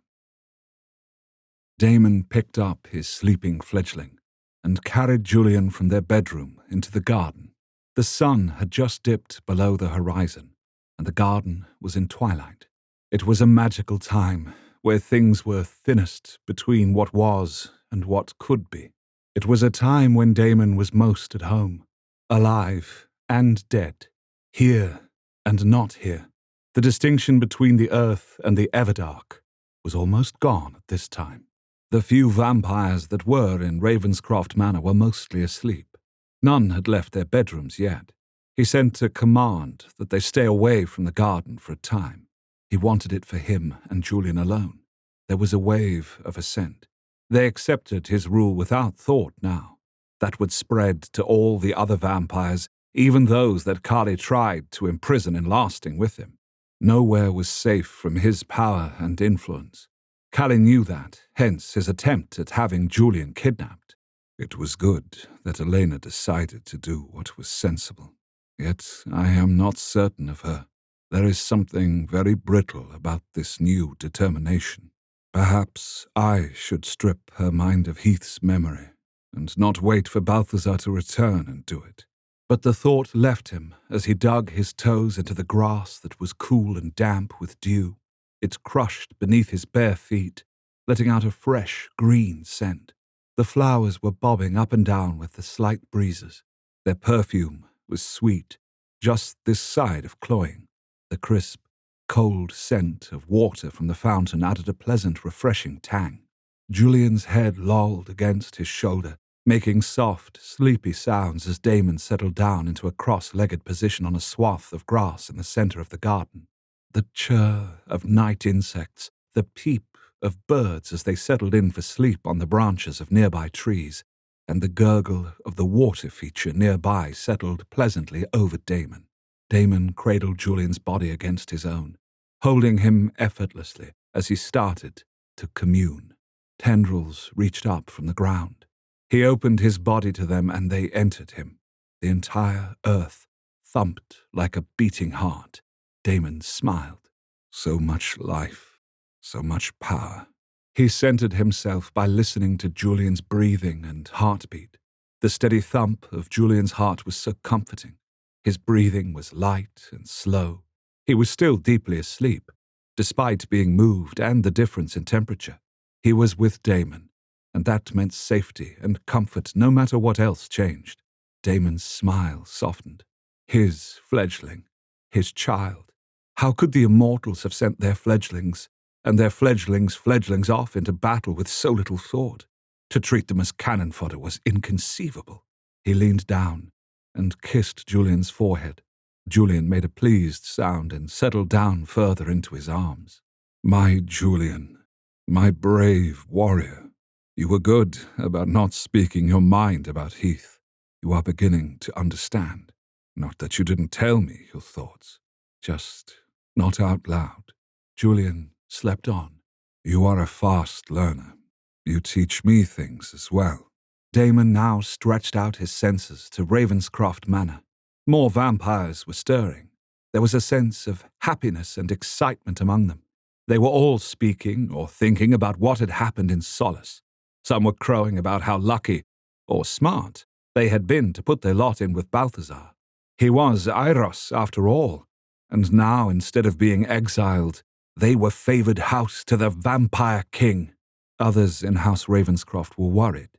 Damon picked up his sleeping fledgling and carried Julian from their bedroom into the garden. The sun had just dipped below the horizon, and the garden was in twilight. It was a magical time where things were thinnest between what was and what could be. It was a time when Damon was most at home, alive and dead, here and not here. The distinction between the earth and the Everdark was almost gone at this time. The few vampires that were in Ravenscroft Manor were mostly asleep. None had left their bedrooms yet. He sent a command that they stay away from the garden for a time. He wanted it for him and Julian alone. There was a wave of assent. They accepted his rule without thought now. That would spread to all the other vampires, even those that Kali tried to imprison in lasting with him. Nowhere was safe from his power and influence. Kali knew that, hence his attempt at having Julian kidnapped. It was good that Elena decided to do what was sensible. Yet I am not certain of her. There is something very brittle about this new determination. Perhaps I should strip her mind of Heath's memory, and not wait for Balthazar to return and do it. But the thought left him as he dug his toes into the grass that was cool and damp with dew. It crushed beneath his bare feet, letting out a fresh, green scent. The flowers were bobbing up and down with the slight breezes. Their perfume was sweet, just this side of cloying. The crisp, cold scent of water from the fountain added a pleasant, refreshing tang. Julian's head lolled against his shoulder, making soft, sleepy sounds as Damon settled down into a cross-legged position on a swath of grass in the center of the garden. The chirr of night insects, the peep of birds as they settled in for sleep on the branches of nearby trees, and the gurgle of the water feature nearby settled pleasantly over Damon. Damon cradled Julian's body against his own, holding him effortlessly as he started to commune. Tendrils reached up from the ground. He opened his body to them and they entered him. The entire earth thumped like a beating heart. Damon smiled. So much life, so much power. He centered himself by listening to Julian's breathing and heartbeat. The steady thump of Julian's heart was so comforting. His breathing was light and slow. He was still deeply asleep, despite being moved and the difference in temperature. He was with Damon, and that meant safety and comfort no matter what else changed. Damon's smile softened. His fledgling, his child. How could the immortals have sent their fledglings and their fledglings' off into battle with so little thought? To treat them as cannon fodder was inconceivable. He leaned down and kissed Julian's forehead. Julian made a pleased sound and settled down further into his arms. My Julian, my brave warrior, you were good about not speaking your mind about Heath. You are beginning to understand. Not that you didn't tell me your thoughts, just not out loud. Julian slept on. You are a fast learner. You teach me things as well. Damon now stretched out his senses to Ravenscroft Manor. More vampires were stirring. There was a sense of happiness and excitement among them. They were all speaking or thinking about what had happened in Solace. Some were crowing about how lucky, or smart, they had been to put their lot in with Balthazar. He was Eiros, after all, and now, instead of being exiled, they were favored house to the vampire king. Others in House Ravenscroft were worried.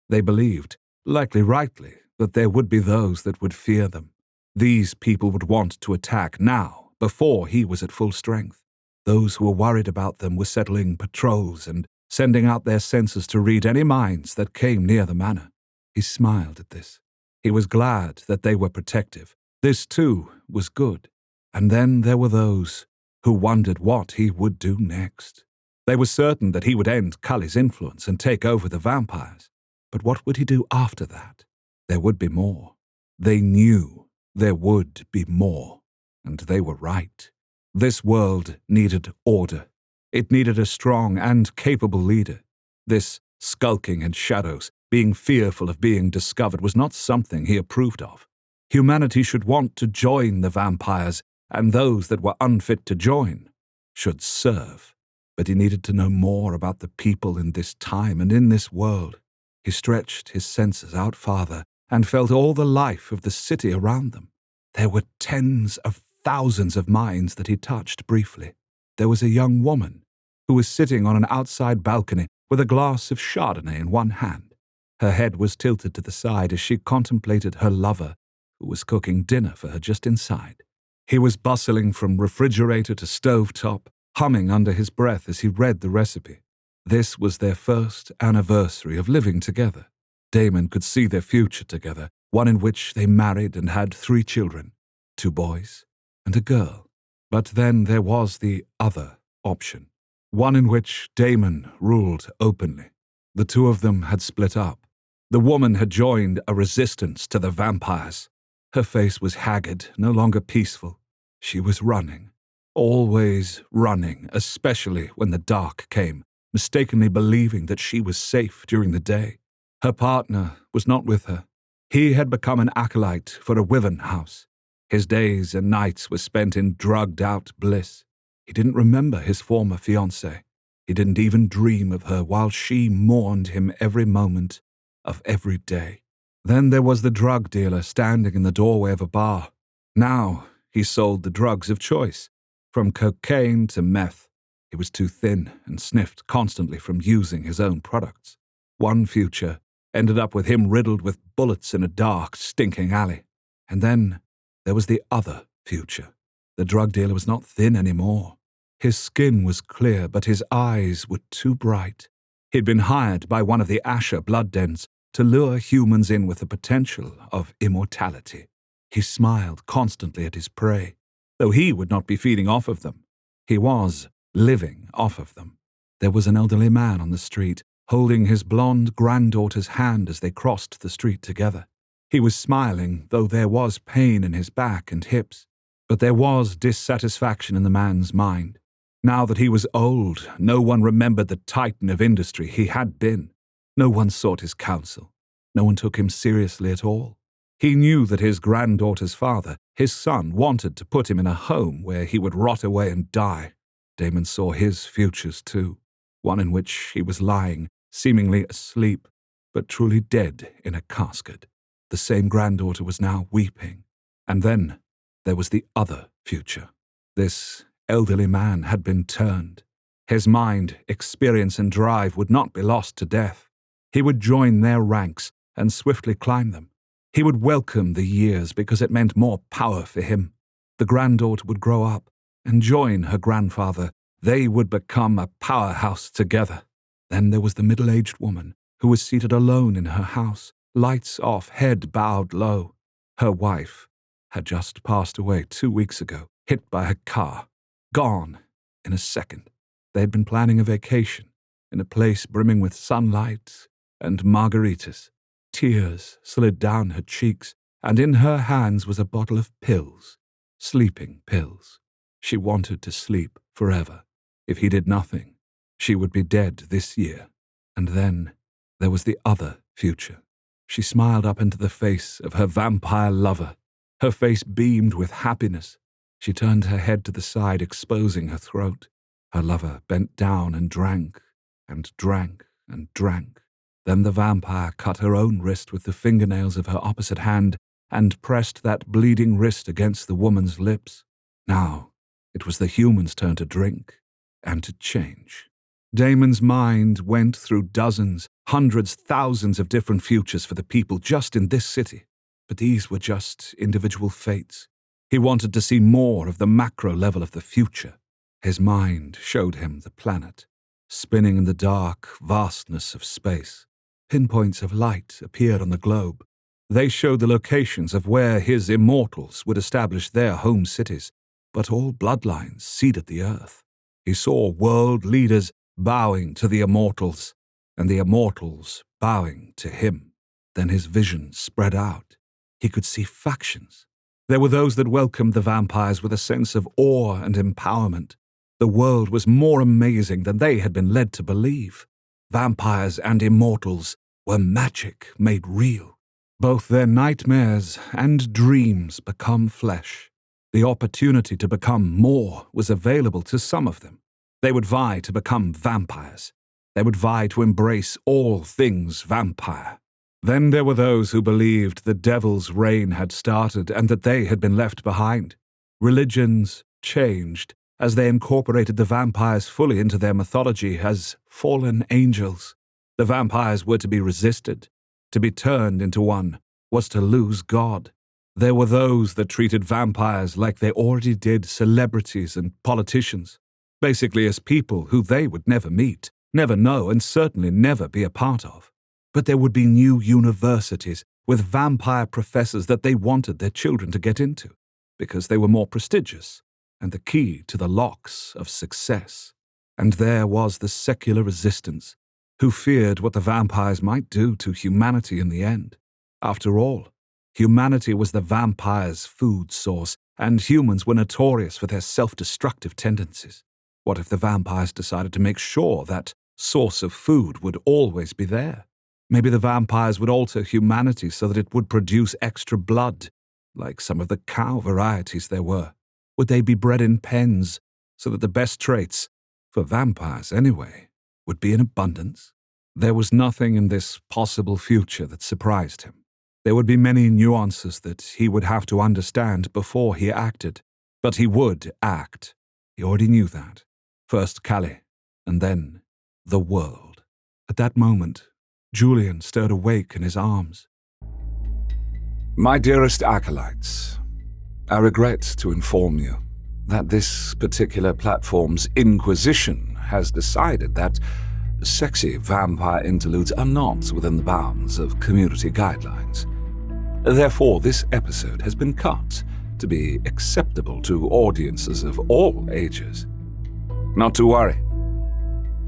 They believed, likely rightly, that there would be those that would fear them. These people would want to attack now, before he was at full strength. Those who were worried about them were settling patrols and sending out their censors to read any minds that came near the manor. He smiled at this. He was glad that they were protective. This, too, was good. And then there were those who wondered what he would do next. They were certain that he would end Cully's influence and take over the vampires. But what would he do after that? There would be more. They knew there would be more. And they were right. This world needed order. It needed a strong and capable leader. This skulking in shadows, being fearful of being discovered, was not something he approved of. Humanity should want to join the vampires, and those that were unfit to join should serve. But he needed to know more about the people in this time and in this world. He stretched his senses out farther and felt all the life of the city around them. There were tens of thousands of minds that he touched briefly. There was a young woman who was sitting on an outside balcony with a glass of Chardonnay in one hand. Her head was tilted to the side as she contemplated her lover, who was cooking dinner for her just inside. He was bustling from refrigerator to stovetop, humming under his breath as he read the recipe. This was their first anniversary of living together. Damon could see their future together, one in which they married and had 3 children, 2 boys and a girl. But then there was the other option, one in which Damon ruled openly. The 2 of them had split up. The woman had joined a resistance to the vampires. Her face was haggard, no longer peaceful. She was running, always running, especially when the dark came, mistakenly believing that she was safe during the day. Her partner was not with her. He had become an acolyte for a Wyvern house. His days and nights were spent in drugged-out bliss. He didn't remember his former fiancée. He didn't even dream of her while she mourned him every moment of every day. Then there was the drug dealer standing in the doorway of a bar. Now he sold the drugs of choice, from cocaine to meth. He was too thin and sniffed constantly from using his own products. One future ended up with him riddled with bullets in a dark, stinking alley. And then there was the other future. The drug dealer was not thin anymore. His skin was clear, but his eyes were too bright. He'd been hired by one of the Asher blood dens to lure humans in with the potential of immortality. He smiled constantly at his prey, though he would not be feeding off of them. He was living off of them. There was an elderly man on the street, holding his blonde granddaughter's hand as they crossed the street together. He was smiling, though there was pain in his back and hips. But there was dissatisfaction in the man's mind. Now that he was old, no one remembered the titan of industry he had been. No one sought his counsel. No one took him seriously at all. He knew that his granddaughter's father, his son, wanted to put him in a home where he would rot away and die. Damon saw his futures too, one in which he was lying, seemingly asleep, but truly dead in a casket. The same granddaughter was now weeping. And then there was the other future. This elderly man had been turned. His mind, experience, and drive would not be lost to death. He would join their ranks and swiftly climb them. He would welcome the years because it meant more power for him. The granddaughter would grow up and join her grandfather. They would become a powerhouse together. Then there was the middle-aged woman who was seated alone in her house, lights off, head bowed low. Her wife had just passed away 2 weeks ago, hit by a car, gone in a second. They had been planning a vacation in a place brimming with sunlight and margaritas. Tears slid down her cheeks, and in her hands was a bottle of pills, sleeping pills. She wanted to sleep forever. If he did nothing, she would be dead this year. And then there was the other future. She smiled up into the face of her vampire lover. Her face beamed with happiness. She turned her head to the side, exposing her throat. Her lover bent down and drank, and drank, and drank. Then the vampire cut her own wrist with the fingernails of her opposite hand and pressed that bleeding wrist against the woman's lips. Now it was the human's turn to drink and to change. Damon's mind went through dozens, hundreds, thousands of different futures for the people just in this city. But these were just individual fates. He wanted to see more of the macro level of the future. His mind showed him the planet, spinning in the dark vastness of space. Pinpoints of light appeared on the globe. They showed the locations of where his immortals would establish their home cities, but all bloodlines seeded the earth. He saw world leaders bowing to the immortals, and the immortals bowing to him. Then his vision spread out. He could see factions. There were those that welcomed the vampires with a sense of awe and empowerment. The world was more amazing than they had been led to believe. Vampires and immortals were magic made real. Both their nightmares and dreams become flesh. The opportunity to become more was available to some of them. They would vie to become vampires. They would vie to embrace all things vampire. Then there were those who believed the devil's reign had started and that they had been left behind. Religions changed as they incorporated the vampires fully into their mythology as fallen angels. The vampires were to be resisted. To be turned into one was to lose God. There were those that treated vampires like they already did celebrities and politicians, basically as people who they would never meet, never know, and certainly never be a part of. But there would be new universities with vampire professors that they wanted their children to get into, because they were more prestigious and the key to the locks of success. And there was the secular resistance, who feared what the vampires might do to humanity in the end. After all, humanity was the vampires' food source, and humans were notorious for their self-destructive tendencies. What if the vampires decided to make sure that source of food would always be there? Maybe the vampires would alter humanity so that it would produce extra blood, like some of the cow varieties there were. Would they be bred in pens so that the best traits, for vampires anyway, would be in abundance? There was nothing in this possible future that surprised him. There would be many nuances that he would have to understand before he acted, but he would act. He already knew that. First Calais, and then the world. At that moment, Julian stirred awake in his arms. My dearest acolytes, I regret to inform you that this particular platform's Inquisition has decided that sexy vampire interludes are not within the bounds of community guidelines. Therefore, this episode has been cut to be acceptable to audiences of all ages. Not to worry.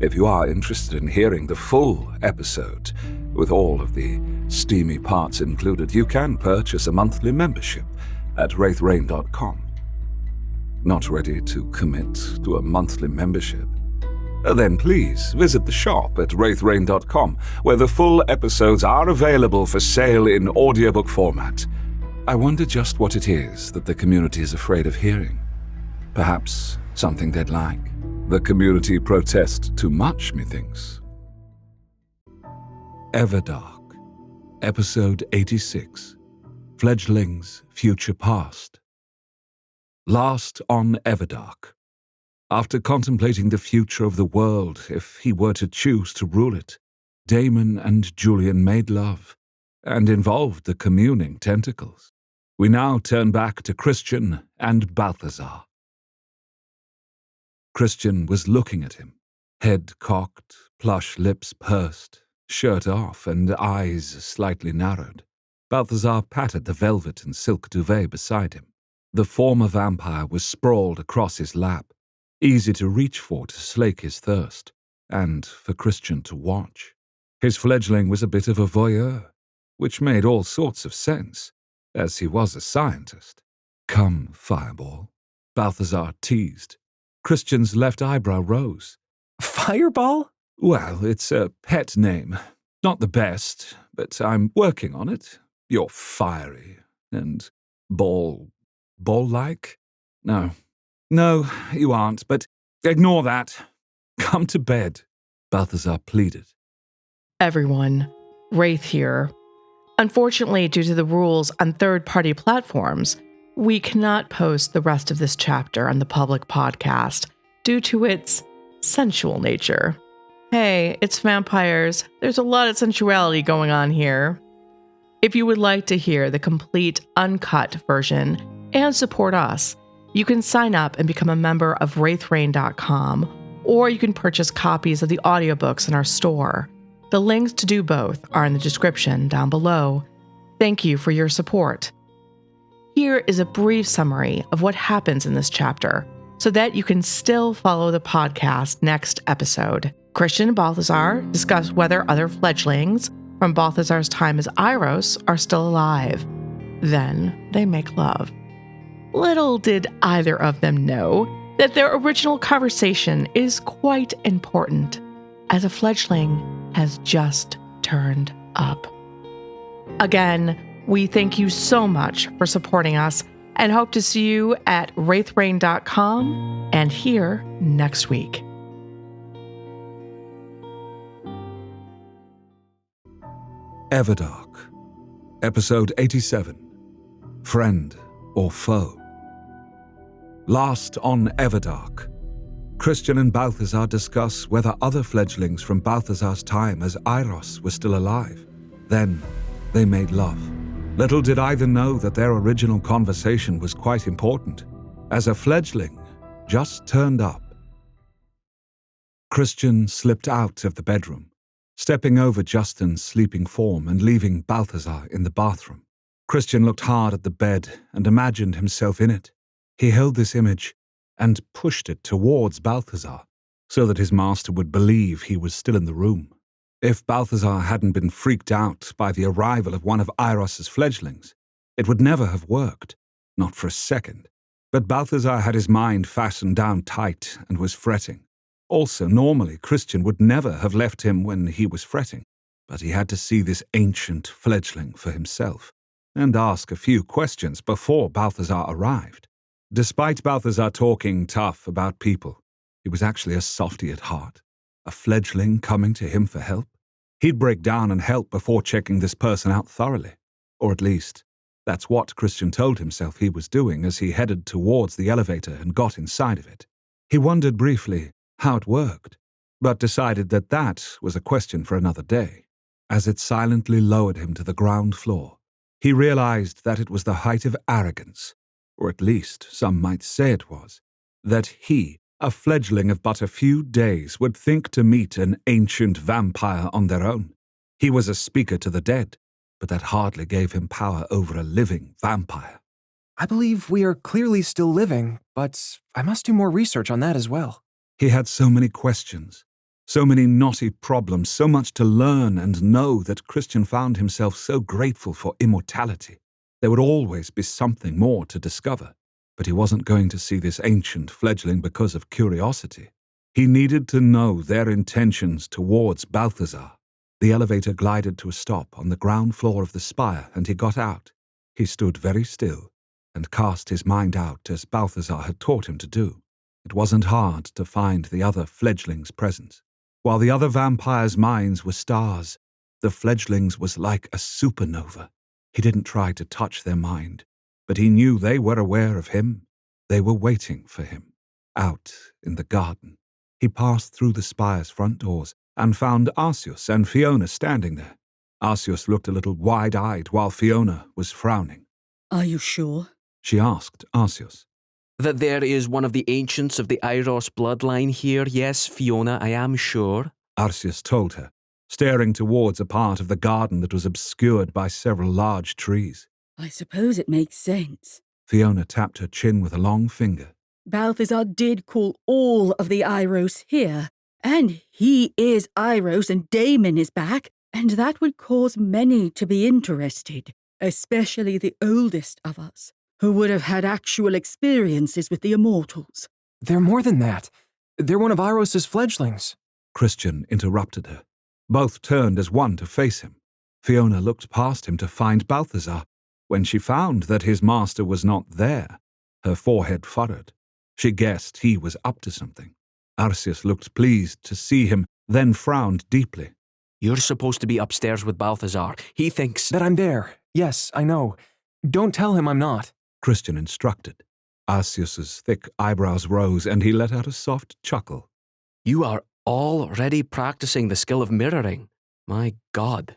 If you are interested in hearing the full episode, with all of the steamy parts included, you can purchase a monthly membership at wraithrain.com. Not ready to commit to a monthly membership? Then please visit the shop at wraithrain.com, where the full episodes are available for sale in audiobook format. I wonder just what it is that the community is afraid of hearing. Perhaps something they'd like. The community protests too much, methinks. Everdark, Episode 86, Fledglings Future Past. Last on Everdark. After contemplating the future of the world, if he were to choose to rule it, Damon and Julian made love, and involved the communing tentacles. We now turn back to Christian and Balthazar. Christian was looking at him, head cocked, plush lips pursed, shirt off, and eyes slightly narrowed. Balthazar patted the velvet and silk duvet beside him. The former vampire was sprawled across his lap, easy to reach for to slake his thirst, and for Christian to watch. His fledgling was a bit of a voyeur, which made all sorts of sense, as he was a scientist. "Come, Fireball," Balthazar teased. Christian's left eyebrow rose. Fireball? Well, it's a pet name. Not the best, but I'm working on it. You're fiery and ball-like? No, you aren't, but ignore that. Come to bed, Balthazar pleaded. Everyone, Wraith here. Unfortunately, due to the rules on third-party platforms, we cannot post the rest of this chapter on the public podcast due to its sensual nature. Hey, it's vampires. There's a lot of sensuality going on here. If you would like to hear the complete uncut version and support us, you can sign up and become a member of wraithrain.com, or you can purchase copies of the audiobooks in our store. The links to do both are in the description down below. Thank you for your support. Here is a brief summary of what happens in this chapter, so that you can still follow the podcast next episode. Christian and Balthazar discuss whether other fledglings from Balthazar's time as Iros are still alive. Then they make love. Little did either of them know that their original conversation is quite important, as a fledgling has just turned up. Again, we thank you so much for supporting us and hope to see you at wraithrain.com and here next week. Everdark, Episode 87, Friend or Foe. Last on Everdark, Christian and Balthazar discuss whether other fledglings from Balthazar's time as Iros were still alive. Then they made love. Little did either know that their original conversation was quite important, as a fledgling just turned up. Christian slipped out of the bedroom, stepping over Justin's sleeping form and leaving Balthazar in the bathroom. Christian looked hard at the bed and imagined himself in it. He held this image and pushed it towards Balthazar, so that his master would believe he was still in the room. If Balthazar hadn't been freaked out by the arrival of one of Iros's fledglings, it would never have worked, not for a second. But Balthazar had his mind fastened down tight and was fretting. Also, normally, Christian would never have left him when he was fretting, but he had to see this ancient fledgling for himself, and ask a few questions before Balthazar arrived. Despite Balthazar talking tough about people, he was actually a softy at heart. A fledgling coming to him for help? He'd break down and help before checking this person out thoroughly. Or at least, that's what Christian told himself he was doing as he headed towards the elevator and got inside of it. He wondered briefly how it worked, but decided that that was a question for another day. As it silently lowered him to the ground floor, he realized that it was the height of arrogance, or at least some might say it was, that he, a fledgling of but a few days, would think to meet an ancient vampire on their own. He was a speaker to the dead, but that hardly gave him power over a living vampire. I believe we are clearly still living, but I must do more research on that as well. He had so many questions, so many knotty problems, so much to learn and know that Christian found himself so grateful for immortality. There would always be something more to discover, but he wasn't going to see this ancient fledgling because of curiosity. He needed to know their intentions towards Balthazar. The elevator glided to a stop on the ground floor of the spire, and he got out. He stood very still and cast his mind out as Balthazar had taught him to do. It wasn't hard to find the other fledglings' presence. While the other vampires' minds were stars, the fledglings was like a supernova. He didn't try to touch their mind, but he knew they were aware of him. They were waiting for him, out in the garden. He passed through the spire's front doors and found Arceus and Fiona standing there. Arceus looked a little wide-eyed while Fiona was frowning. Are you sure? She asked Arceus. That there is one of the ancients of the Eiros bloodline here, yes, Fiona, I am sure. Arceus told her, staring towards a part of the garden that was obscured by several large trees. I suppose it makes sense. Fiona tapped her chin with a long finger. Balthazar did call all of the Eiros here, and he is Eiros and Damon is back, and that would cause many to be interested, especially the oldest of us, who would have had actual experiences with the Immortals. They're more than that. They're one of Eiros' fledglings. Christian interrupted her. Both turned as one to face him. Fiona looked past him to find Balthazar. When she found that his master was not there, her forehead furrowed. She guessed he was up to something. Arceus looked pleased to see him, then frowned deeply. You're supposed to be upstairs with Balthazar. He thinks That I'm there. Yes, I know. Don't tell him I'm not. Christian instructed. Arceus's thick eyebrows rose, and he let out a soft chuckle. You are already practicing the skill of mirroring. My God.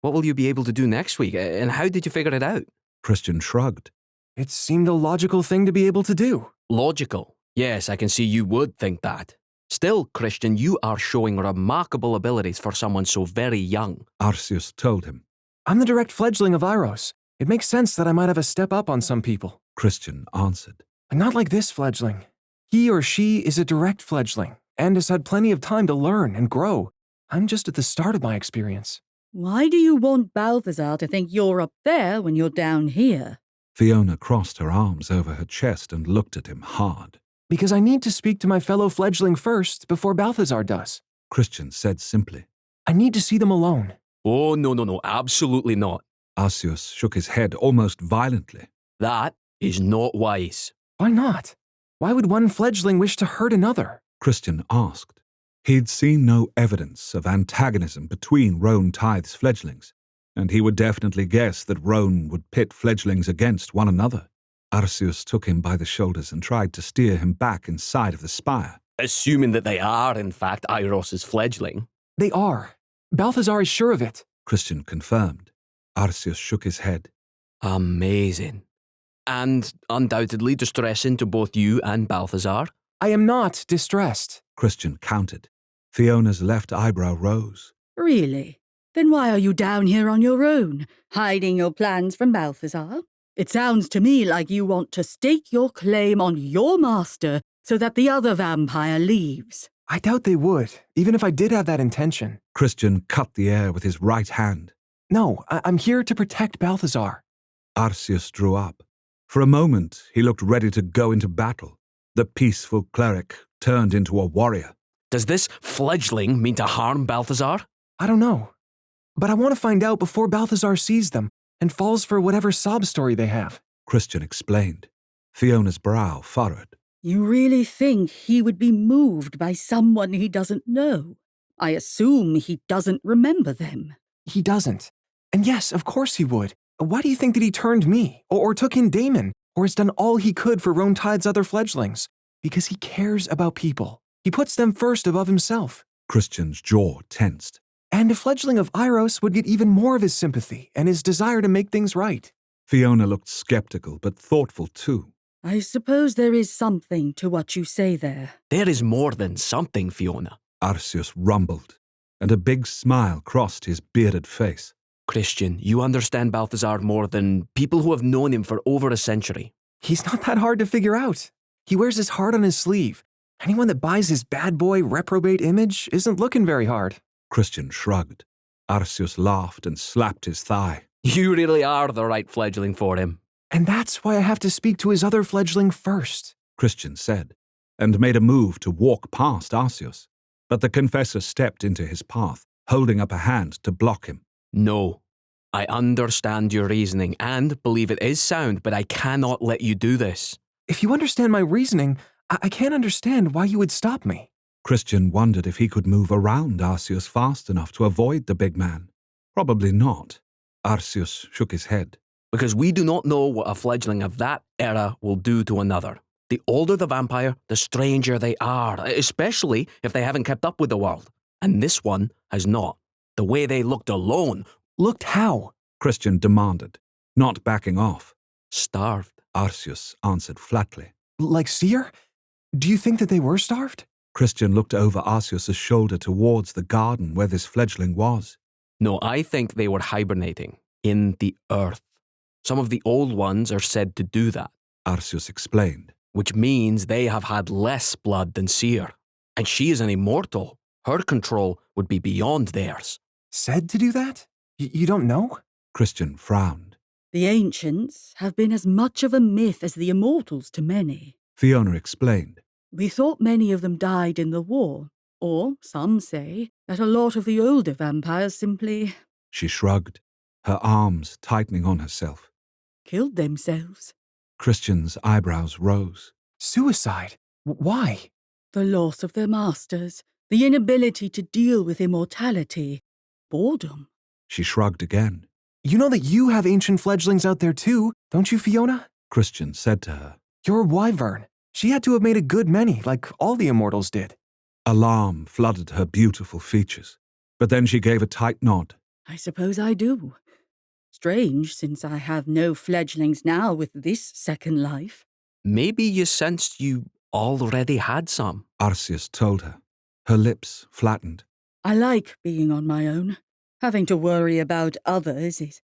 What will you be able to do next week, and how did you figure it out? Christian shrugged. It seemed a logical thing to be able to do. Logical. Yes, I can see you would think that. Still, Christian, you are showing remarkable abilities for someone so very young. Arceus told him. I'm the direct fledgling of Eiros. It makes sense that I might have a step up on some people. Christian answered. But not like this fledgling. He or she is a direct fledgling and has had plenty of time to learn and grow. I'm just at the start of my experience. Why do you want Balthazar to think you're up there when you're down here? Fiona crossed her arms over her chest and looked at him hard. Because I need to speak to my fellow fledgling first before Balthazar does. Christian said simply. I need to see them alone. Oh, no, absolutely not. Arceus shook his head almost violently. That is not wise. Why not? Why would one fledgling wish to hurt another? Christian asked. He'd seen no evidence of antagonism between Roan Tithe's fledglings, and he would definitely guess that Roan would pit fledglings against one another. Arceus took him by the shoulders and tried to steer him back inside of the spire. Assuming that they are, in fact, Eiros' fledgling. They are. Balthazar is sure of it. Christian confirmed. Arceus shook his head. Amazing. And undoubtedly distressing to both you and Balthazar. I am not distressed. Christian countered. Fiona's left eyebrow rose. Really? Then why are you down here on your own, hiding your plans from Balthazar? It sounds to me like you want to stake your claim on your master so that the other vampire leaves. I doubt they would, even if I did have that intention. Christian cut the air with his right hand. No, I'm here to protect Balthazar. Arceus drew up. For a moment, he looked ready to go into battle. The peaceful cleric turned into a warrior. Does this fledgling mean to harm Balthazar? I don't know. But I want to find out before Balthazar sees them and falls for whatever sob story they have. Christian explained. Fiona's brow furrowed. You really think he would be moved by someone he doesn't know? I assume he doesn't remember them. He doesn't. And yes, of course he would. Why do you think that he turned me, or took in Damon, or has done all he could for Roan Tide's other fledglings? Because he cares about people. He puts them first above himself. Christian's jaw tensed. And a fledgling of Eiros would get even more of his sympathy and his desire to make things right. Fiona looked skeptical but thoughtful too. I suppose there is something to what you say there. There is more than something, Fiona. Arceus rumbled, and a big smile crossed his bearded face. Christian, you understand Balthazar more than people who have known him for over a century. He's not that hard to figure out. He wears his heart on his sleeve, Anyone that buys his bad boy reprobate image isn't looking very hard. Christian shrugged. Arceus laughed and slapped his thigh. You really are the right fledgling for him. And that's why I have to speak to his other fledgling first. Christian said, and made a move to walk past Arceus. But the confessor stepped into his path, holding up a hand to block him. No. I understand your reasoning and believe it is sound, but I cannot let you do this. If you understand my reasoning, I can't understand why you would stop me. Christian wondered if he could move around Arceus fast enough to avoid the big man. Probably not. Arceus shook his head. Because we do not know what a fledgling of that era will do to another. The older the vampire, the stranger they are, especially if they haven't kept up with the world. And this one has not. The way they looked alone. Looked how? Christian demanded, not backing off. Starved. Arceus answered flatly. Like Seer? Do you think that they were starved? Christian looked over Arceus's shoulder towards the garden where this fledgling was. No, I think they were hibernating in the earth. Some of the old ones are said to do that. Arceus explained. Which means they have had less blood than Seer. And she is an immortal. Her control would be beyond theirs. Said to do that? You don't know? Christian frowned. The ancients have been as much of a myth as the immortals to many. Fiona explained. We thought many of them died in the war, or some say that a lot of the older vampires simply She shrugged, her arms tightening on herself. killed themselves. Christian's eyebrows rose. Suicide? Why? The loss of their masters, the inability to deal with immortality, boredom. She shrugged again. You know that you have ancient fledglings out there too, don't you, Fiona? Christian said to her. Your wyvern. She had to have made a good many, like all the immortals did. Alarm flooded her beautiful features, but then she gave a tight nod. I suppose I do. Strange, since I have no fledglings now with this second life. Maybe you sensed you already had some. Arceus told her. Her lips flattened. I like being on my own. Having to worry about others is...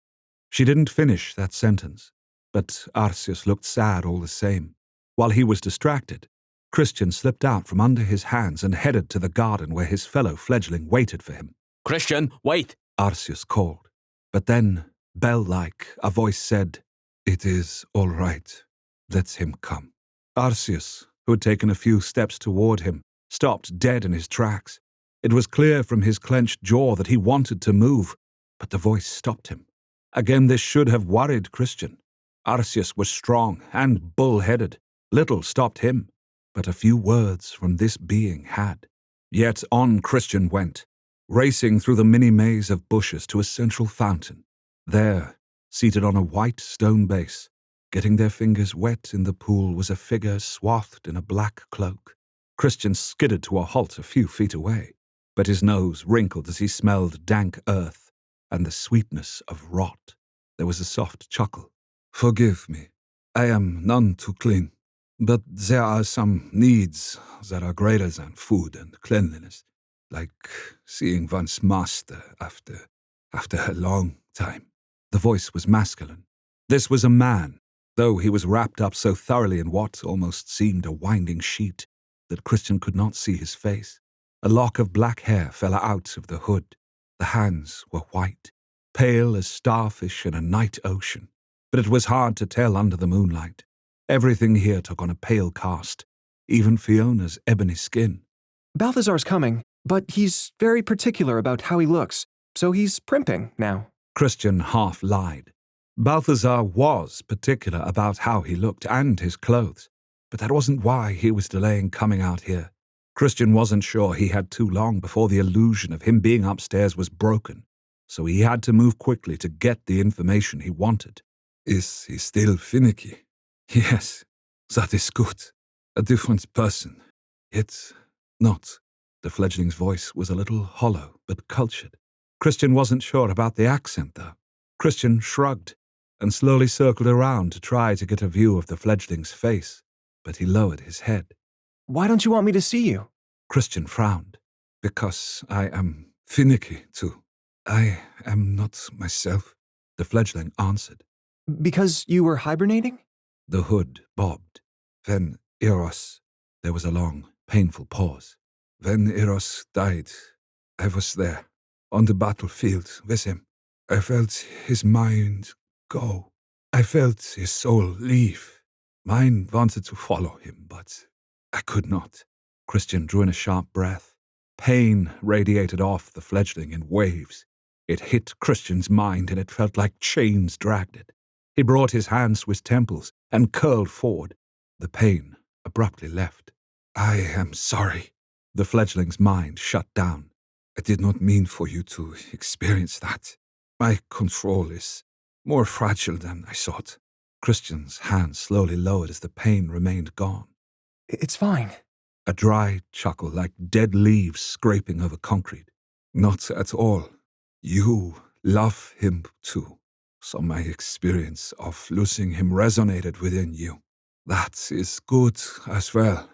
She didn't finish that sentence, but Arceus looked sad all the same. While he was distracted, Christian slipped out from under his hands and headed to the garden where his fellow fledgling waited for him. Christian, wait! Arceus called. But then, bell-like, a voice said, "It is all right. Let him come." Arceus, who had taken a few steps toward him, stopped dead in his tracks. It was clear from his clenched jaw that he wanted to move, but the voice stopped him. Again, this should have worried Christian. Arceus was strong and bull-headed. Little stopped him, but a few words from this being had. Yet on Christian went, racing through the mini maze of bushes to a central fountain. There, seated on a white stone base, getting their fingers wet in the pool, was a figure swathed in a black cloak. Christian skidded to a halt a few feet away, but his nose wrinkled as he smelled dank earth and the sweetness of rot. There was a soft chuckle. "Forgive me. I am none too clean, but there are some needs that are greater than food and cleanliness, like seeing one's master after a long time." The voice was masculine. This was a man, though he was wrapped up so thoroughly in what almost seemed a winding sheet that Christian could not see his face. A lock of black hair fell out of the hood. The hands were white, pale as starfish in a night ocean, but it was hard to tell under the moonlight. Everything here took on a pale cast, even Fiona's ebony skin. Balthazar's coming, but he's very particular about how he looks, so he's primping now. Christian half lied. Balthazar was particular about how he looked and his clothes, but that wasn't why he was delaying coming out here. Christian wasn't sure he had too long before the illusion of him being upstairs was broken, so he had to move quickly to get the information he wanted. "Is he still finicky?" "Yes, that is good. A different person. Yet not." The fledgling's voice was a little hollow but cultured. Christian wasn't sure about the accent, though. Christian shrugged and slowly circled around to try to get a view of the fledgling's face, but he lowered his head. Why don't you want me to see you? Christian frowned. "Because I am finicky, too. I am not myself," the fledgling answered. Because you were hibernating? The hood bobbed. "Then Eros." There was a long painful pause. When Eros died, I was there, on the battlefield with him. I felt his mind go. I felt his soul leave. Mine wanted to follow him, but I could not. Christian drew in a sharp breath. Pain radiated off the fledgling in waves. It hit Christian's mind, and it felt like chains dragged it. He brought his hands to his temples and curled forward. The pain abruptly left. I am sorry. The fledgling's mind shut down. I did not mean for you to experience that. My control is more fragile than I thought. Christian's hand slowly lowered as the pain remained gone. It's fine. A dry chuckle like dead leaves scraping over concrete. Not at all. You love him too. So my experience of losing him resonated within you. That is good as well.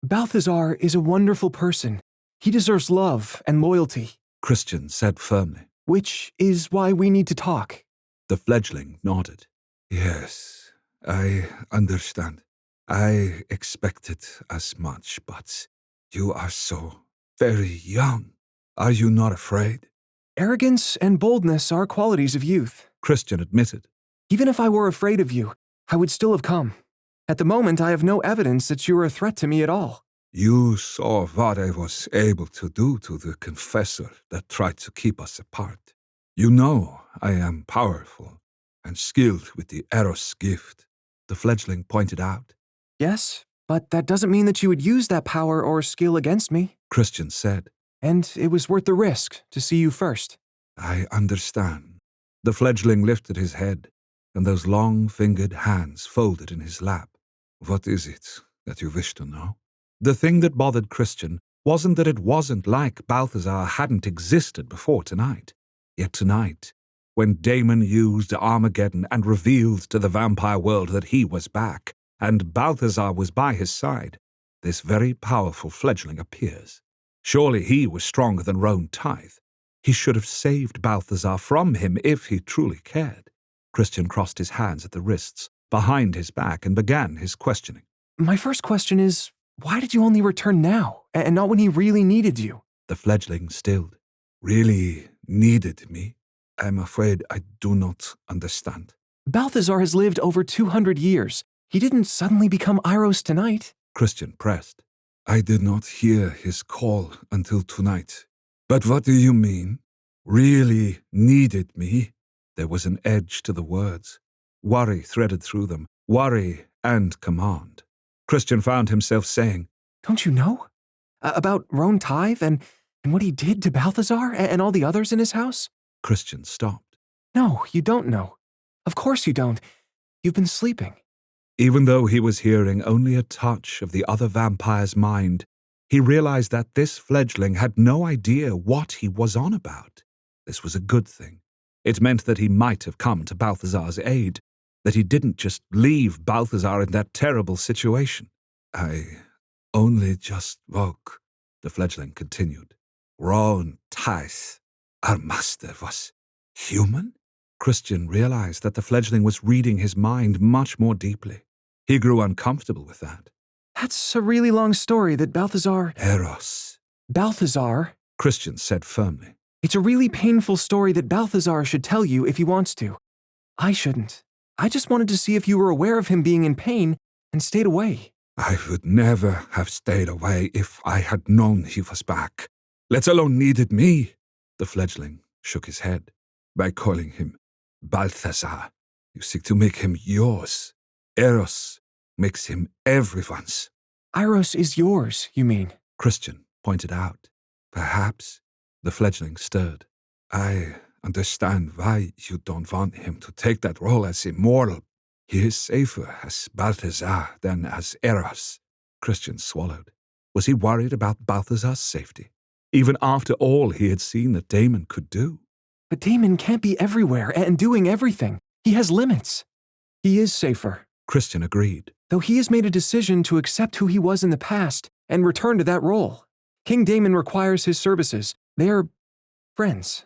Balthazar is a wonderful person. He deserves love and loyalty, Christian said firmly. which is why we need to talk. The fledgling nodded. Yes, I understand. I expected as much, but you are so very young. Are you not afraid? Arrogance and boldness are qualities of youth. Christian admitted. Even if I were afraid of you, I would still have come. At the moment, I have no evidence that you are a threat to me at all. You saw what I was able to do to the confessor that tried to keep us apart. You know I am powerful and skilled with the Eros gift, the fledgling pointed out. Yes, but that doesn't mean that you would use that power or skill against me. Christian said. And it was worth the risk to see you first. I understand. The fledgling lifted his head, and those long-fingered hands folded in his lap. What is it that you wish to know? The thing that bothered Christian wasn't that it wasn't like Balthazar hadn't existed before tonight. Yet tonight, when Damon used Armageddon and revealed to the vampire world that he was back, and Balthazar was by his side, this very powerful fledgling appears. Surely he was stronger than Roan Tithe. He should have saved Balthazar from him if he truly cared. Christian crossed his hands at the wrists, behind his back, and began his questioning. My first question is, why did you only return now, and not when he really needed you? The fledgling stilled. Really needed me? I'm afraid I do not understand. Balthazar has lived over 200 years. He didn't suddenly become Iros tonight. Christian pressed. I did not hear his call until tonight. But what do you mean? Really needed me? There was an edge to the words. Worry threaded through them. Worry and command. Christian found himself saying, Don't you know? About Roan Tithe and what he did to Balthazar and all the others in his house? Christian stopped. No, you don't know. Of course you don't. You've been sleeping. Even though he was hearing only a touch of the other vampire's mind, he realized that this fledgling had no idea what he was on about. This was a good thing. It meant that he might have come to Balthazar's aid, that he didn't just leave Balthazar in that terrible situation. I only just woke, the fledgling continued. Roan Tithe, our master, was human? Christian realized that the fledgling was reading his mind much more deeply. He grew uncomfortable with that. That's a really long story that Balthazar... Eros, Balthazar? Christian said firmly. It's a really painful story that Balthazar should tell you if he wants to. I shouldn't. I just wanted to see if you were aware of him being in pain and stayed away. I would never have stayed away if I had known he was back, let alone needed me. The fledgling shook his head. By calling him Balthazar, you seek to make him yours. Eros makes him everyone's. Iros is yours, you mean? Christian pointed out. Perhaps. The fledgling stirred. I understand why you don't want him to take that role as immortal. He is safer as Balthazar than as Eros. Christian swallowed. Was he worried about Balthazar's safety? Even after all he had seen that Damon could do? But Damon can't be everywhere and doing everything. He has limits. He is safer. Christian agreed. Though he has made a decision to accept who he was in the past and return to that role. King Damon requires his services. They are friends.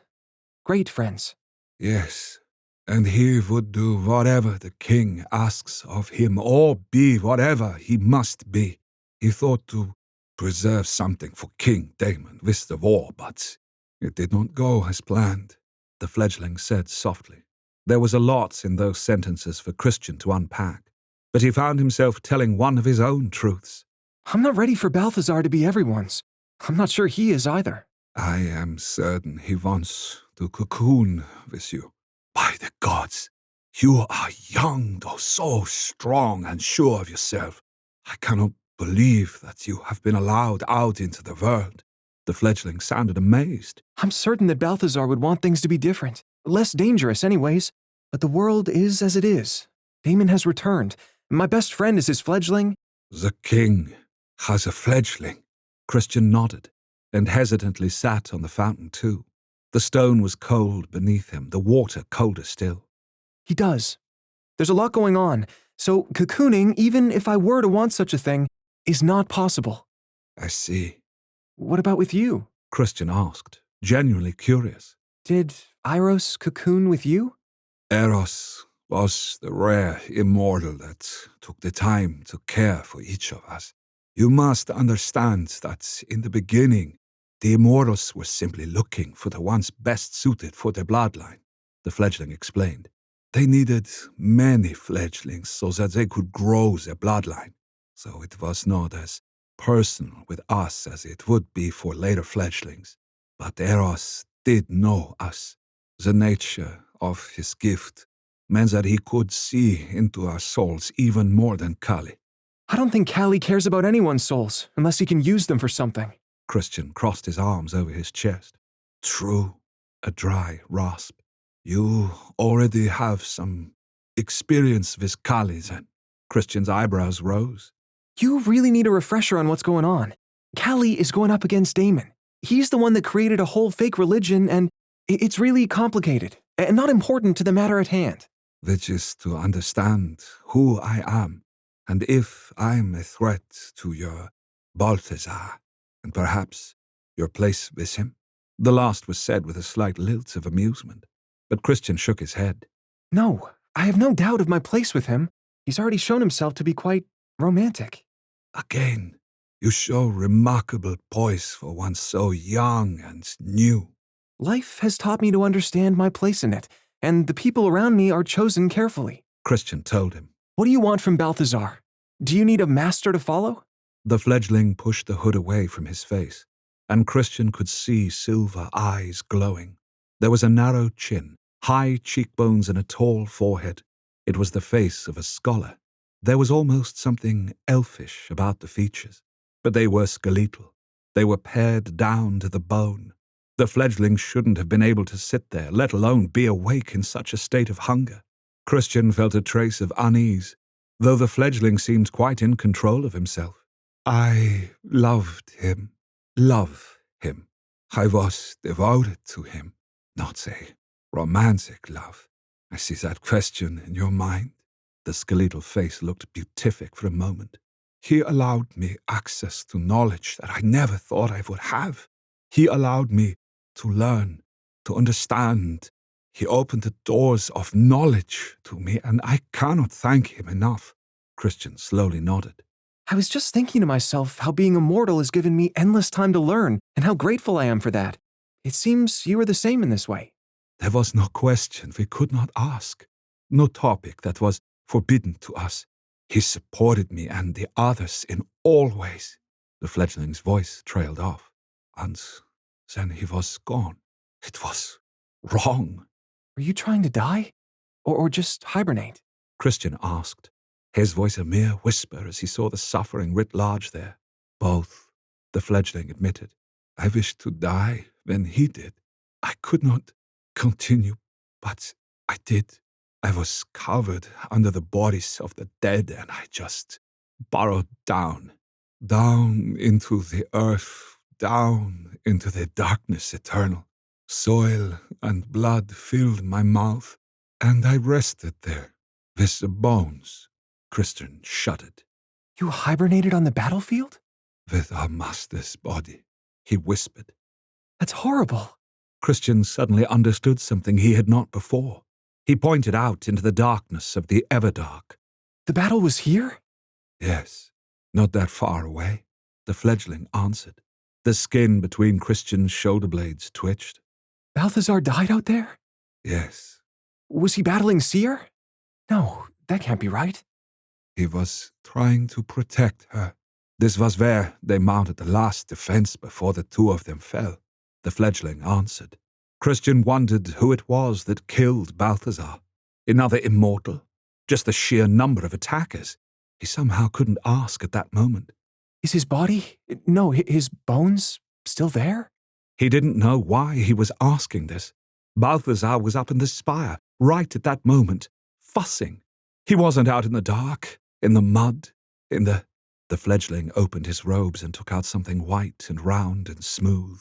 Great friends. Yes, and he would do whatever the king asks of him, or be whatever he must be. He thought to preserve something for King Damon with the war, but it did not go as planned, the fledgling said softly. There was a lot in those sentences for Christian to unpack, but he found himself telling one of his own truths. I'm not ready for Balthazar to be everyone's. I'm not sure he is either. I am certain he wants to cocoon with you. By the gods, you are young, though so strong and sure of yourself. I cannot believe that you have been allowed out into the world. The fledgling sounded amazed. I'm certain that Balthazar would want things to be different. Less dangerous, anyways. But the world is as it is. Damon has returned. My best friend is his fledgling. The king has a fledgling. Christian nodded, and hesitantly sat on the fountain too. The stone was cold beneath him, the water colder still. He does. There's a lot going on, so cocooning, even if I were to want such a thing, is not possible. I see. What about with you? Christian asked, genuinely curious. Did Iros cocoon with you? Eros was the rare immortal that took the time to care for each of us. You must understand that in the beginning, the immortals were simply looking for the ones best suited for their bloodline, the fledgling explained. They needed many fledglings so that they could grow their bloodline, so it was not as personal with us as it would be for later fledglings. But Eros did know us. The nature of his gift meant that he could see into our souls even more than Kali. I don't think Callie cares about anyone's souls, unless he can use them for something. Christian crossed his arms over his chest. True, a dry rasp. You already have some experience with Kali then. Christian's eyebrows rose. You really need a refresher on what's going on. Callie is going up against Damon. He's the one that created a whole fake religion, and it's really complicated, and not important to the matter at hand. Which is to understand who I am, and if I'm a threat to your Balthazar, and perhaps your place with him. The last was said with a slight lilt of amusement, but Christian shook his head. No, I have no doubt of my place with him. He's already shown himself to be quite romantic. Again, you show remarkable poise for one so young and new. Life has taught me to understand my place in it, and the people around me are chosen carefully. Christian told him. What do you want from Balthazar? Do you need a master to follow? The fledgling pushed the hood away from his face, and Christian could see silver eyes glowing. There was a narrow chin, high cheekbones, and a tall forehead. It was the face of a scholar. There was almost something elfish about the features, but they were skeletal. They were pared down to the bone. The fledgling shouldn't have been able to sit there, let alone be awake in such a state of hunger. Christian felt a trace of unease, though the fledgling seemed quite in control of himself. I loved him. Love him. I was devoted to him. Not a romantic love. I see that question in your mind. The skeletal face looked beatific for a moment. He allowed me access to knowledge that I never thought I would have. He allowed me to learn, to understand. He opened the doors of knowledge to me, and I cannot thank him enough. Christian slowly nodded. I was just thinking to myself how being immortal has given me endless time to learn, and how grateful I am for that. It seems you are the same in this way. There was no question we could not ask, no topic that was forbidden to us. He supported me and the others in all ways. The fledgling's voice trailed off, and then he was gone. It was wrong. Were you trying to die? Or just hibernate? Christian asked, his voice a mere whisper as he saw the suffering writ large there. Both, the fledgling admitted. I wished to die when he did. I could not continue, but I did. I was covered under the bodies of the dead, and I just burrowed down into the earth, down into the darkness eternal. Soil and blood filled my mouth, and I rested there with the bones. Christian shuddered. You hibernated on the battlefield? With our master's body, he whispered. That's horrible. Christian suddenly understood something he had not before. He pointed out into the darkness of the Everdark. The battle was here? Yes, not that far away. the fledgling answered. The skin between Christian's shoulder blades twitched. Balthazar died out there? Yes, Was he battling Seer? No, that can't be right. he was trying to protect her. This was where they mounted the last defense before the two of them fell, the fledgling answered. Christian wondered who it was that killed Balthazar. Another immortal? Just the sheer number of attackers? He somehow couldn't ask at that moment. Is his body, no, his bones, still there? He didn't know why he was asking this. Balthazar was up in the spire, right at that moment, fussing. He wasn't out in the dark, in the mud, in the... The fledgling opened his robes and took out something white and round and smooth.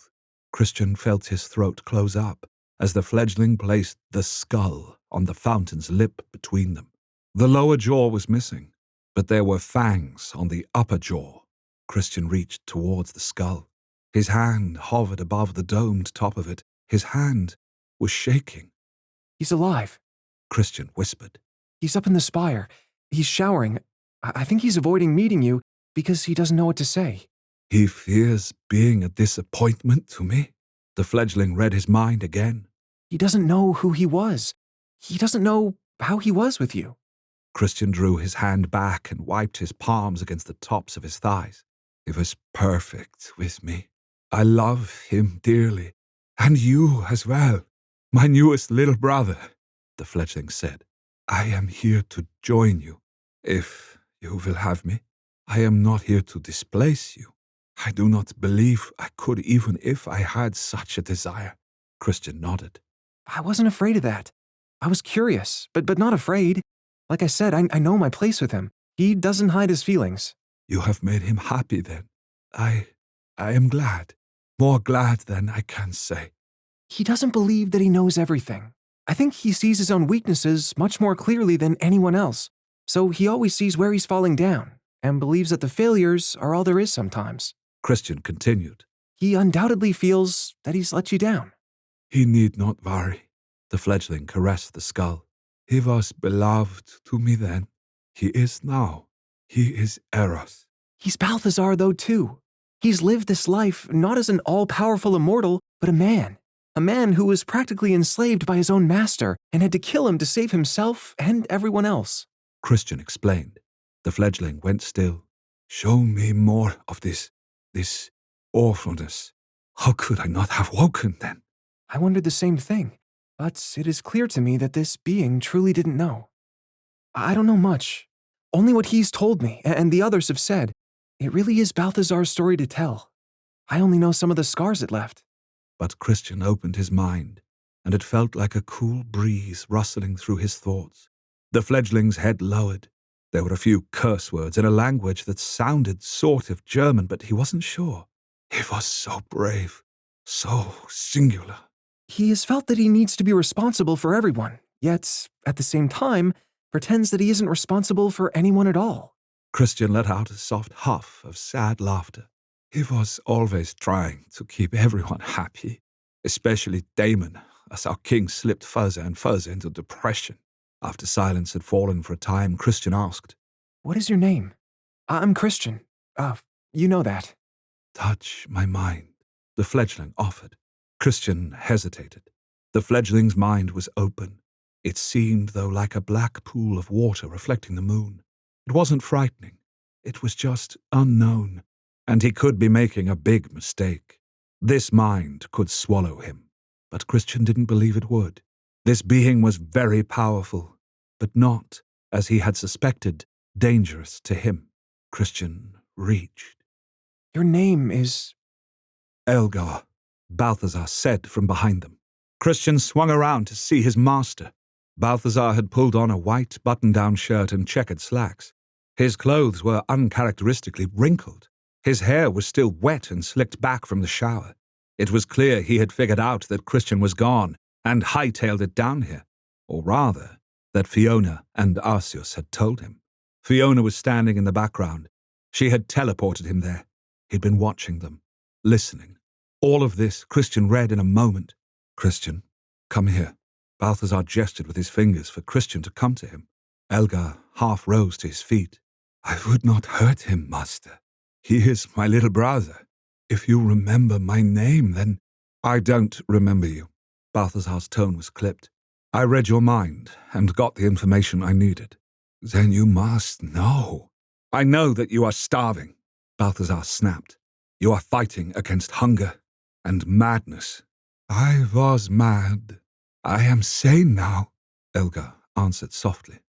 Christian felt his throat close up as the fledgling placed the skull on the fountain's lip between them. The lower jaw was missing, but there were fangs on the upper jaw. Christian reached towards the skull. His hand hovered above the domed top of it. His hand was shaking. He's alive. Christian whispered. He's up in the spire. He's showering. I think he's avoiding meeting you because he doesn't know what to say. He fears being a disappointment to me. The fledgling read his mind again. He doesn't know who he was. He doesn't know how he was with you. Christian drew his hand back and wiped his palms against the tops of his thighs. He was perfect with me. I love him dearly. And you as well, my newest little brother, the fledgling said. I am here to join you, if you will have me. I am not here to displace you. I do not believe I could even if I had such a desire. Christian nodded. I wasn't afraid of that. I was curious, but not afraid. Like I said, I know my place with him. He doesn't hide his feelings. You have made him happy then. I am glad. More glad than I can say. He doesn't believe that he knows everything. I think he sees his own weaknesses much more clearly than anyone else. So he always sees where he's falling down and believes that the failures are all there is sometimes. Christian continued. He undoubtedly feels that he's let you down. He need not worry. The fledgling caressed the skull. He was beloved to me then. He is now. He is Eros. He's Balthazar, though, too. He's lived this life not as an all-powerful immortal, but a man. A man who was practically enslaved by his own master and had to kill him to save himself and everyone else. Christian explained. The fledgling went still. Show me more of this awfulness. How could I not have woken then? I wondered the same thing, but it is clear to me that this being truly didn't know. I don't know much. Only what he's told me and the others have said. It really is Balthazar's story to tell. I only know some of the scars it left. But Christian opened his mind, and it felt like a cool breeze rustling through his thoughts. The fledgling's head lowered. There were a few curse words in a language that sounded sort of German, but he wasn't sure. He was so brave, so singular. He has felt that he needs to be responsible for everyone, yet, at the same time, pretends that he isn't responsible for anyone at all. Christian let out a soft huff of sad laughter. He was always trying to keep everyone happy, especially Damon, as our king slipped further and further into depression. After silence had fallen for a time, Christian asked, What is your name? I'm Christian. You know that. Touch my mind, the fledgling offered. Christian hesitated. The fledgling's mind was open. It seemed, though, like a black pool of water reflecting the moon. It wasn't frightening. It was just unknown, and he could be making a big mistake. This mind could swallow him, but Christian didn't believe it would. This being was very powerful, but not, as he had suspected, dangerous to him. Christian reached. Your name is... Elgar, Balthazar said from behind them. Christian swung around to see his master. Balthazar had pulled on a white button-down shirt and checkered slacks. His clothes were uncharacteristically wrinkled. His hair was still wet and slicked back from the shower. It was clear he had figured out that Christian was gone and hightailed it down here. Or rather, that Fiona and Arceus had told him. Fiona was standing in the background. She had teleported him there. He'd been watching them, listening. All of this Christian read in a moment. Christian, come here. Balthazar gestured with his fingers for Christian to come to him. Elgar half rose to his feet. I would not hurt him, master. He is my little brother. If you remember my name, then I don't remember you. Balthazar's tone was clipped. I read your mind and got the information I needed. Then you must know. I know that you are starving. Balthazar snapped. You are fighting against hunger and madness. I was mad. I am sane now, Elgar answered softly.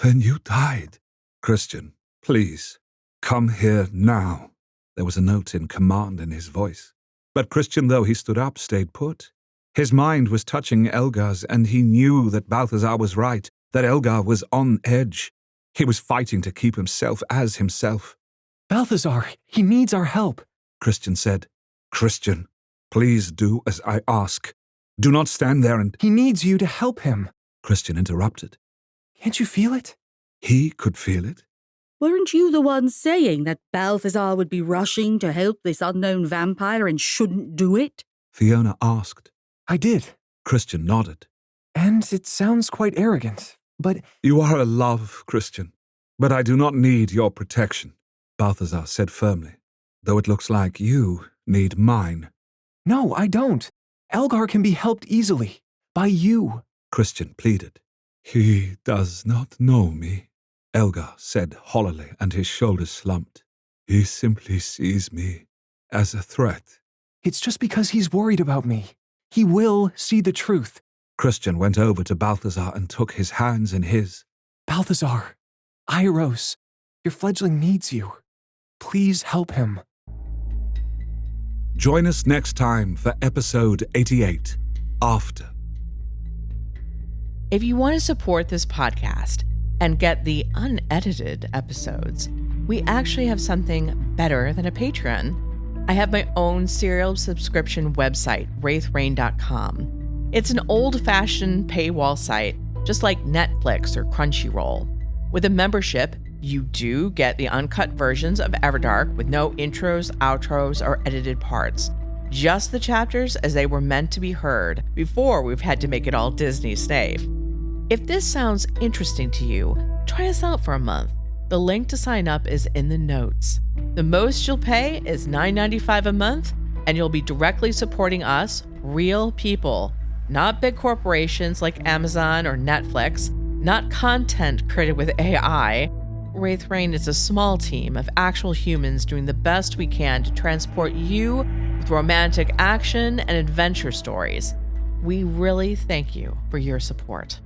When you died. Christian, please, come here now. There was a note in command in his voice. But Christian, though he stood up, stayed put. His mind was touching Elgar's, and he knew that Balthazar was right, that Elgar was on edge. He was fighting to keep himself as himself. Balthazar, he needs our help, Christian said. Christian, please do as I ask. Do not stand there and— He needs you to help him. Christian interrupted. Can't you feel it? He could feel it. Weren't you the one saying that Balthazar would be rushing to help this unknown vampire and shouldn't do it? Fiona asked. I did. Christian nodded. And it sounds quite arrogant, but— You are a love, Christian, but I do not need your protection, Balthazar said firmly, though it looks like you need mine. No, I don't. Elgar can be helped easily. By you. Christian pleaded. He does not know me, Elgar said hollowly, and his shoulders slumped. He simply sees me as a threat. It's just because he's worried about me. He will see the truth. Christian went over to Balthazar and took his hands in his. Balthazar, Iros, your fledgling needs you. Please help him. Join us next time for episode 88, After. If you want to support this podcast and get the unedited episodes, we actually have something better than a Patreon. I have my own serial subscription website, wraithrain.com. It's an old-fashioned paywall site, just like Netflix or Crunchyroll. With a membership, you do get the uncut versions of Everdark with no intros, outros, or edited parts. Just the chapters as they were meant to be heard before we've had to make it all Disney safe. If this sounds interesting to you, try us out for a month. The link to sign up is in the notes. The most you'll pay is $9.95 a month, and you'll be directly supporting us, real people, not big corporations like Amazon or Netflix, not content created with AI. Wraithrain is a small team of actual humans doing the best we can to transport you with romantic action and adventure stories. We really thank you for your support.